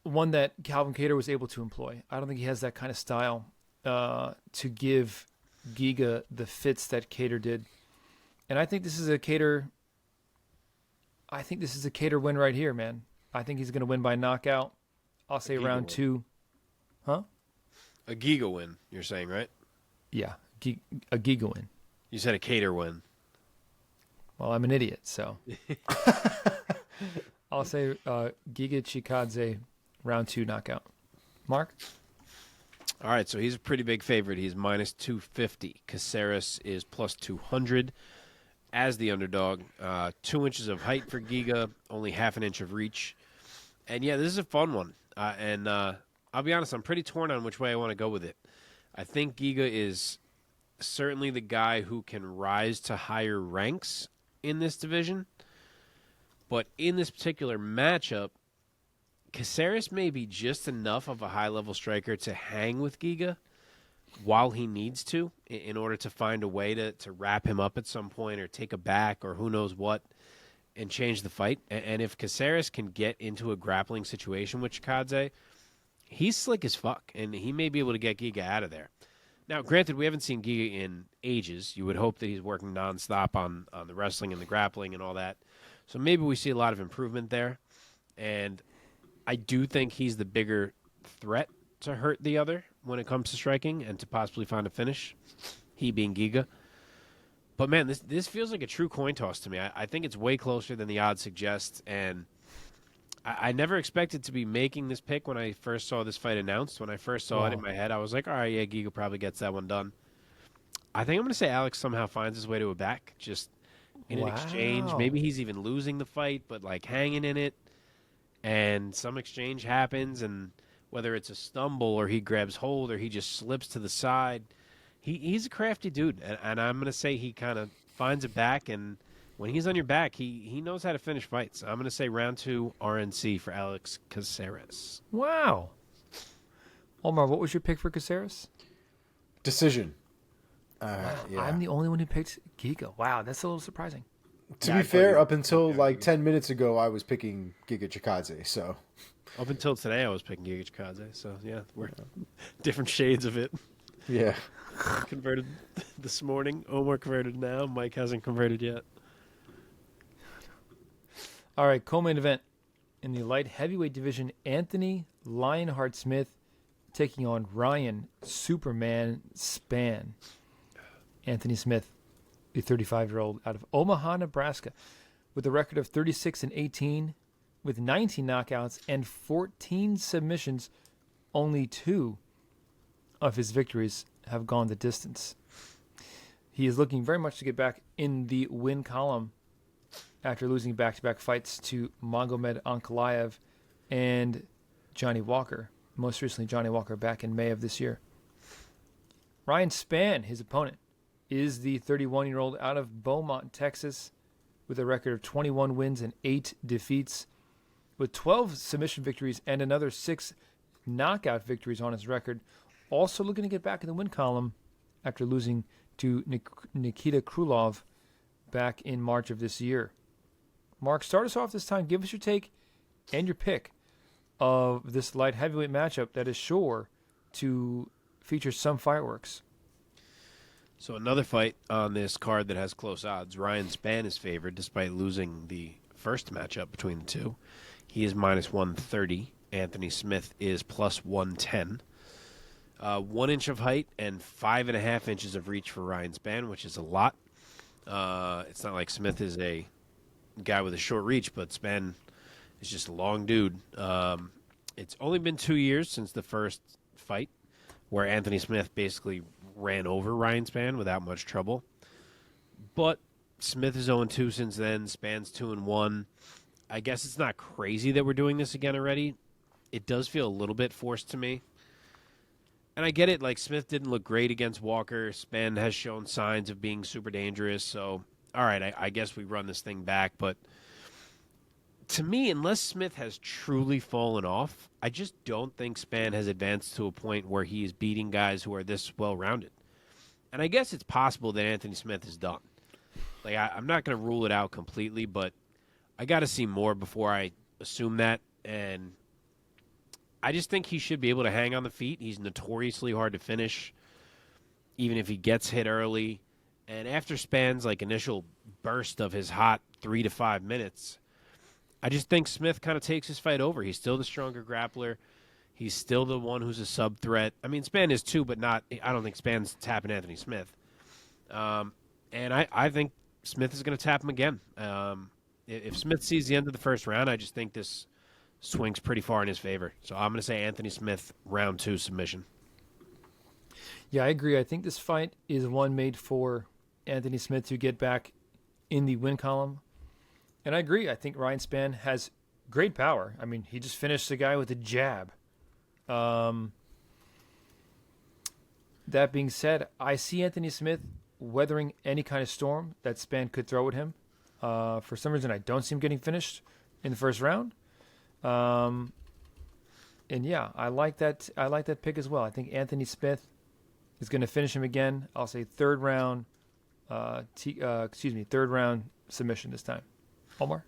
One that Calvin Kattar was able to employ. I don't think he has that kind of style to give Giga the fits that Kattar did. And I think this is a Kattar win right here, man. I think he's going to win by knockout. I'll say round 2. Huh? A Giga win, you're saying, right? Yeah, a Giga win. You said a Kattar win. Well, I'm an idiot, so. I'll say Giga Chikadze round 2 knockout. Mark? All right, so he's a pretty big favorite. He's minus 250. Caceres is plus 200 as the underdog. 2 inches of height for Giga, only half an inch of reach. And, yeah, this is a fun one. And I'll be honest, I'm pretty torn on which way I want to go with it. I think Giga is certainly the guy who can rise to higher ranks in this division. But in this particular matchup, Caceres may be just enough of a high-level striker to hang with Giga while he needs to in order to find a way to wrap him up at some point or take a back or who knows what and change the fight. And if Caceres can get into a grappling situation with Chikadze, he's slick as fuck, and he may be able to get Giga out of there. Now, granted, we haven't seen Giga in ages. You would hope that he's working nonstop on the wrestling and the grappling and all that. So maybe we see a lot of improvement there. And I do think he's the bigger threat to hurt the other when it comes to striking and to possibly find a finish, he being Giga. But, man, this feels like a true coin toss to me. I think it's way closer than the odds suggest. And I never expected to be making this pick when I first saw this fight announced. When I first saw it in my head, I was like, all right, yeah, Giga probably gets that one done. I think I'm going to say Alex somehow finds his way to a back just in an exchange. Maybe he's even losing the fight, but, like, hanging in it. And some exchange happens, and whether it's a stumble or he grabs hold or he just slips to the side, he's a crafty dude. And I'm going to say he kind of finds it back, and when he's on your back, he knows how to finish fights. I'm going to say round 2 RNC for Alex Caceres. Wow. Omar, what was your pick for Caceres? Decision. Wow, yeah. I'm the only one who picked Giga. Wow, that's a little surprising. To be fair, up until like 10 minutes ago, I was picking Giga Chikadze, so. Up until today, I was picking Giga Chikadze, so yeah, we're different shades of it. Yeah. Converted this morning. Omar converted now. Mike hasn't converted yet. All right, co-main event in the light heavyweight division, Anthony Lionheart Smith taking on Ryan Superman Spann. Anthony Smith, the 35-year-old out of Omaha, Nebraska, with a record of 36-18, with 19 knockouts and 14 submissions. Only 2 of his victories have gone the distance. He is looking very much to get back in the win column after losing back-to-back fights to Magomed Ankalaev and Johnny Walker. Most recently, Johnny Walker back in May of this year. Ryan Spann, his opponent, is the 31-year-old out of Beaumont, Texas, with a record of 21 wins and 8 defeats, with 12 submission victories and another 6 knockout victories on his record. Also looking to get back in the win column after losing to Nikita Krylov back in March of this year. Mark, start us off this time. Give us your take and your pick of this light heavyweight matchup that is sure to feature some fireworks. So another fight on this card that has close odds. Ryan Spann is favored despite losing the first matchup between the two. He is minus 130. Anthony Smith is plus 110. 1 inch of height and 5.5 inches of reach for Ryan Spann, which is a lot. It's not like Smith is a guy with a short reach, but Spann is just a long dude. It's only been 2 years since the first fight, where Anthony Smith basically ran over Ryan Spann without much trouble. But Smith is 0-2 since then. Spann's 2-1. I guess it's not crazy that we're doing this again already. It does feel a little bit forced to me. And I get it, like Smith didn't look great against Walker. Spann has shown signs of being super dangerous. So, all right, I guess we run this thing back. But to me, unless Smith has truly fallen off, I just don't think Spann has advanced to a point where he is beating guys who are this well-rounded. And I guess it's possible that Anthony Smith is done. Like, I'm not going to rule it out completely, but I got to see more before I assume that. And I just think he should be able to hang on the feet. He's notoriously hard to finish, even if he gets hit early. And after Spann's like initial burst of his hot 3 to 5 minutes, I just think Smith kind of takes his fight over. He's still the stronger grappler. He's still the one who's a sub threat. I mean, Spann is too, but not. I don't think Spann's tapping Anthony Smith. And I think Smith is going to tap him again. If Smith sees the end of the first round, I just think this swings pretty far in his favor. So I'm going to say Anthony Smith, round 2 submission. Yeah, I agree. I think this fight is one made for Anthony Smith to get back in the win column. And I agree. I think Ryan Spann has great power. I mean, he just finished the guy with a jab. That being said, I see Anthony Smith weathering any kind of storm that Spann could throw at him. For some reason, I don't see him getting finished in the first round. And yeah, I like that. I like that pick as well. I think Anthony Smith is going to finish him again. I'll say third round submission this time. Omar?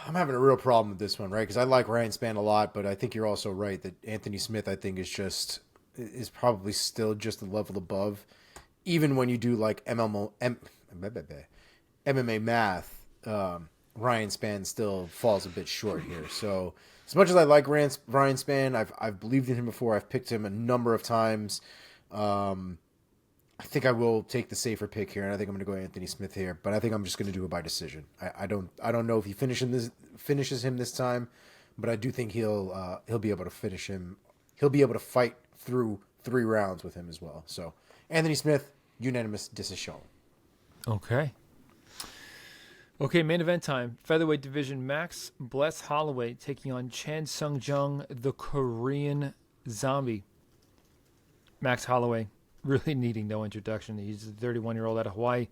I'm having a real problem with this one, right? Because I like Ryan Spann a lot, but I think you're also right that Anthony Smith, I think, is probably still just a level above. Even when you do like MMA math, Ryan Spann still falls a bit short here. So as much as I like Ryan Spann, I've believed in him before. I've picked him a number of times. I think I will take the safer pick here, and I think I'm going to go Anthony Smith here. But I think I'm just going to do it by decision. I don't know if he finishes him this time, but I do think he'll be able to finish him. He'll be able to fight through 3 rounds with him as well. So Anthony Smith, unanimous decision. Okay, main event time. Featherweight division, Max Bless Holloway taking on Chan Sung Jung, the Korean Zombie. Max Holloway really needing no introduction. He's a 31-year-old out of Hawaii,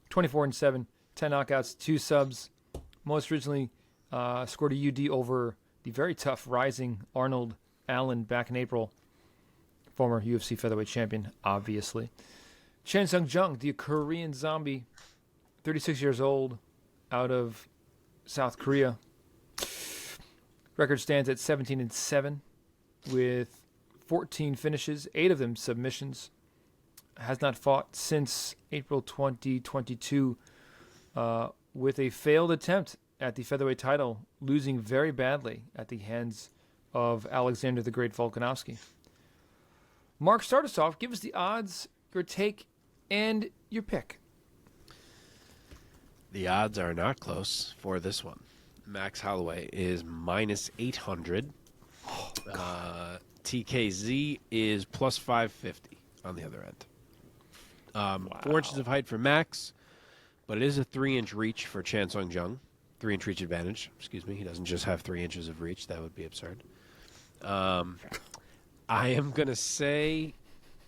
24-7, 10 knockouts, 2 subs. Most recently scored a UD over the very tough rising Arnold Allen back in April. Former UFC featherweight champion, obviously. Chan Sung Jung, the Korean Zombie, 36 years old, out of South Korea. Record stands at 17-7 with 14 finishes, 8 of them submissions. Has not fought since April 2022 with a failed attempt at the featherweight title, losing very badly at the hands of Alexander the Great Volkanovski. Mark, start us off. Give us the odds your take, and your pick. The odds are not close for this one. Max Holloway is minus 800. TKZ is plus 550 on the other end. 4 inches of height for Max, but it is a 3-inch reach for Chan Sung Jung. 3-inch reach advantage. Excuse me. He doesn't just have 3 inches of reach. That would be absurd. I am going to say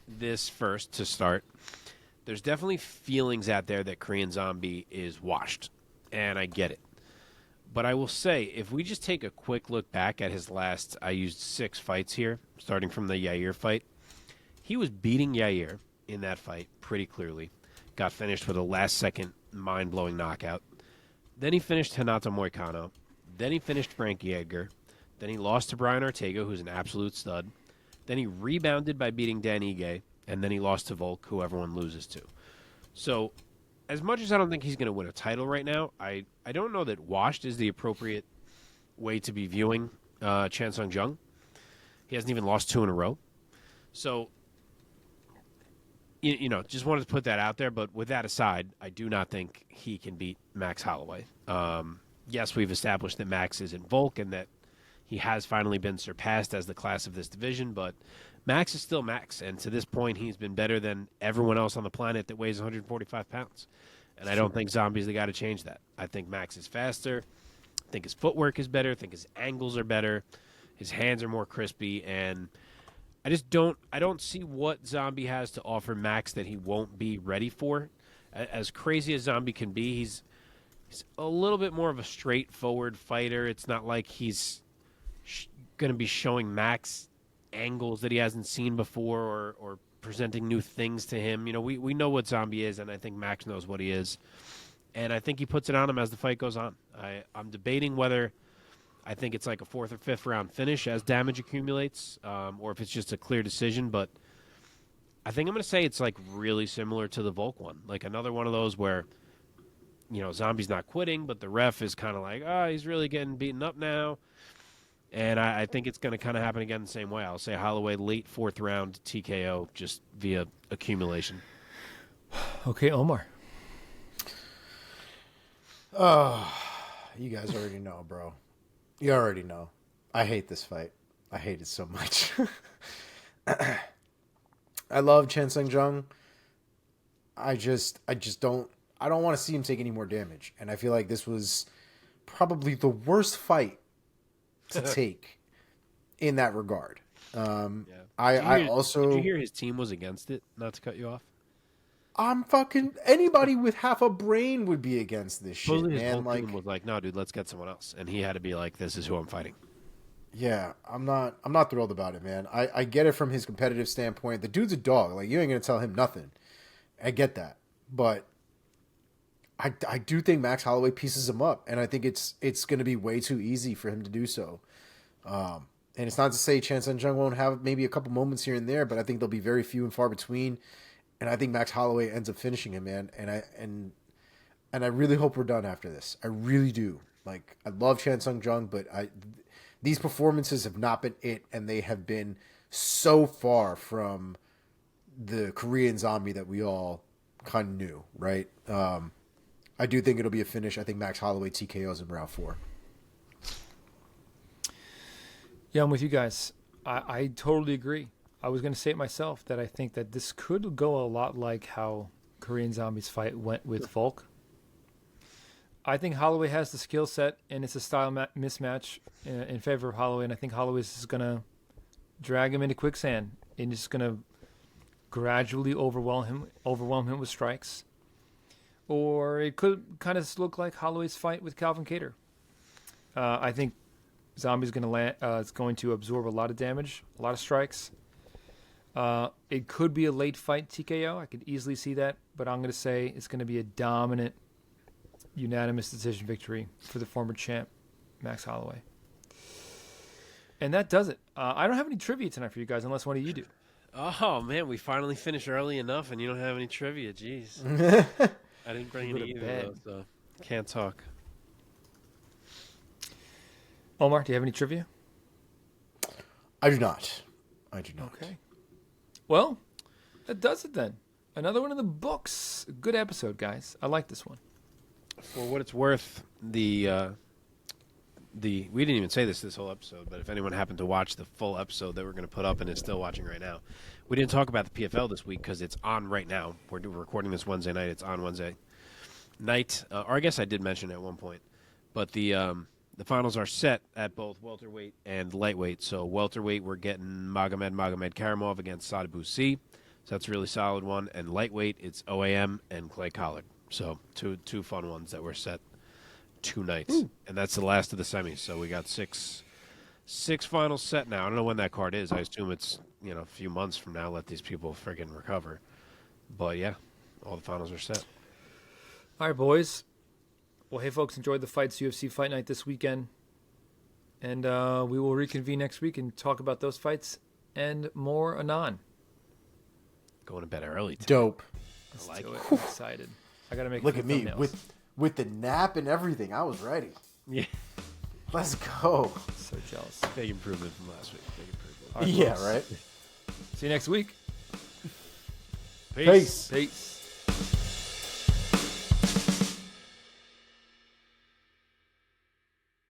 this first to start. There's definitely feelings out there that Korean Zombie is washed, and I get it. But I will say, if we just take a quick look back at his last, I used 6 fights here, starting from the Yair fight. He was beating Yair in that fight pretty clearly. Got finished with a last-second mind-blowing knockout. Then he finished Renato Moicano. Then he finished Frankie Edgar. Then he lost to Brian Ortega, who's an absolute stud. Then he rebounded by beating Dan Ige. And then he lost to Volk, who everyone loses to. So, as much as I don't think he's going to win a title right now, I don't know that washed is the appropriate way to be viewing Chan Sung Jung. He hasn't even lost 2 in a row. So, you know, just wanted to put that out there. But with that aside, I do not think he can beat Max Holloway. Yes, we've established that Max isn't Volk and that he has finally been surpassed as the class of this division, but Max is still Max, and to this point, he's been better than everyone else on the planet that weighs 145 pounds. And I don't think Zombie's the guy to change that. I think Max is faster. I think his footwork is better. I think his angles are better. His hands are more crispy, and I don't see what Zombie has to offer Max that he won't be ready for. As crazy as Zombie can be, he's a little bit more of a straightforward fighter. It's not like he's going to be showing Max angles that he hasn't seen before or presenting new things to him. You know, we know what Zombie is, and I think Max knows what he is. And I think he puts it on him as the fight goes on. I'm debating whether I think it's like a 4th or 5th round finish as damage accumulates, or if it's just a clear decision. But I think I'm going to say it's like really similar to the Volk one. Like another one of those where, you know, Zombie's not quitting, but the ref is kind of like, he's really getting beaten up now. And I think it's going to kind of happen again the same way. I'll say Holloway late 4th round TKO just via accumulation. Okay, Omar. You guys already know, bro. You already know. I hate this fight. I hate it so much. I love Chan Sung Jung. I don't want to see him take any more damage. And I feel like this was probably the worst fight to take in that regard. I also... Did you hear his team was against it? Not to cut you off. I'm fucking... Anybody with half a brain would be against this shit, His man. whole team was like, no, dude, let's get someone else. And he had to be like, this is who I'm fighting. Yeah, I'm not thrilled about it, man. I get it from his competitive standpoint. The dude's a dog. Like, you ain't gonna tell him nothing. I get that. But I do think Max Holloway pieces him up, and I think it's going to be way too easy for him to do so. And it's not to say Chan Sung Jung won't have maybe a couple moments here and there, but I think they'll be very few and far between. And I think Max Holloway ends up finishing him, man. And I really hope we're done after this. I really do. Like, I love Chan Sung Jung, but these performances have not been it, and they have been so far from the Korean Zombie that we all kind of knew, right? I do think it'll be a finish. I think Max Holloway TKOs in round 4. Yeah, I'm with you guys. I totally agree. I was going to say it myself that I think that this could go a lot like how Korean Zombie's fight went with Volk. I think Holloway has the skill set, and it's a style mismatch in favor of Holloway, and I think Holloway is going to drag him into quicksand and just going to gradually overwhelm him with strikes. Or it could kind of look like Holloway's fight with Calvin Kattar. I think Zombie's is going to absorb a lot of damage, a lot of strikes. It could be a late fight TKO. I could easily see that, but I'm going to say it's going to be a dominant, unanimous decision victory for the former champ, Max Holloway. And that does it. I don't have any trivia tonight for you guys, unless one of you do. Oh, man, we finally finished early enough, and you don't have any trivia. Jeez. I didn't bring any either, so can't talk. Omar, do you have any trivia? I do not. Okay. Well, that does it then. Another one in the books. Good episode, guys. I like this one. For what it's worth, we didn't even say this whole episode, but if anyone happened to watch the full episode that we're going to put up and is still watching right now, we didn't talk about the PFL this week because it's on right now. We're recording this Wednesday night. It's on Wednesday night, or I guess I did mention it at one point, but the finals are set at both welterweight and lightweight. So welterweight, we're getting Magomed Karamov against Sadabusi. So that's a really solid one. And lightweight, it's OAM and Clay Collard. So two fun ones that were set 2 nights. Ooh. And that's the last of the semis. So we got six finals set now. I don't know when that card is. I assume it's a few months from now. Let these people friggin' recover. But yeah, all the finals are set. All right, boys. Well, hey, folks, enjoyed the fights UFC Fight Night this weekend. And we will reconvene next week and talk about those fights and more anon. Going to bed early today. Dope. Let's do it. I'm excited. I got to make Look at me thumbnails. with the nap and everything. I was ready. Yeah. Let's go. So jealous. Big improvement from last week. Big improvement. All right, Yeah, folks. right? See you next week. Peace. Peace.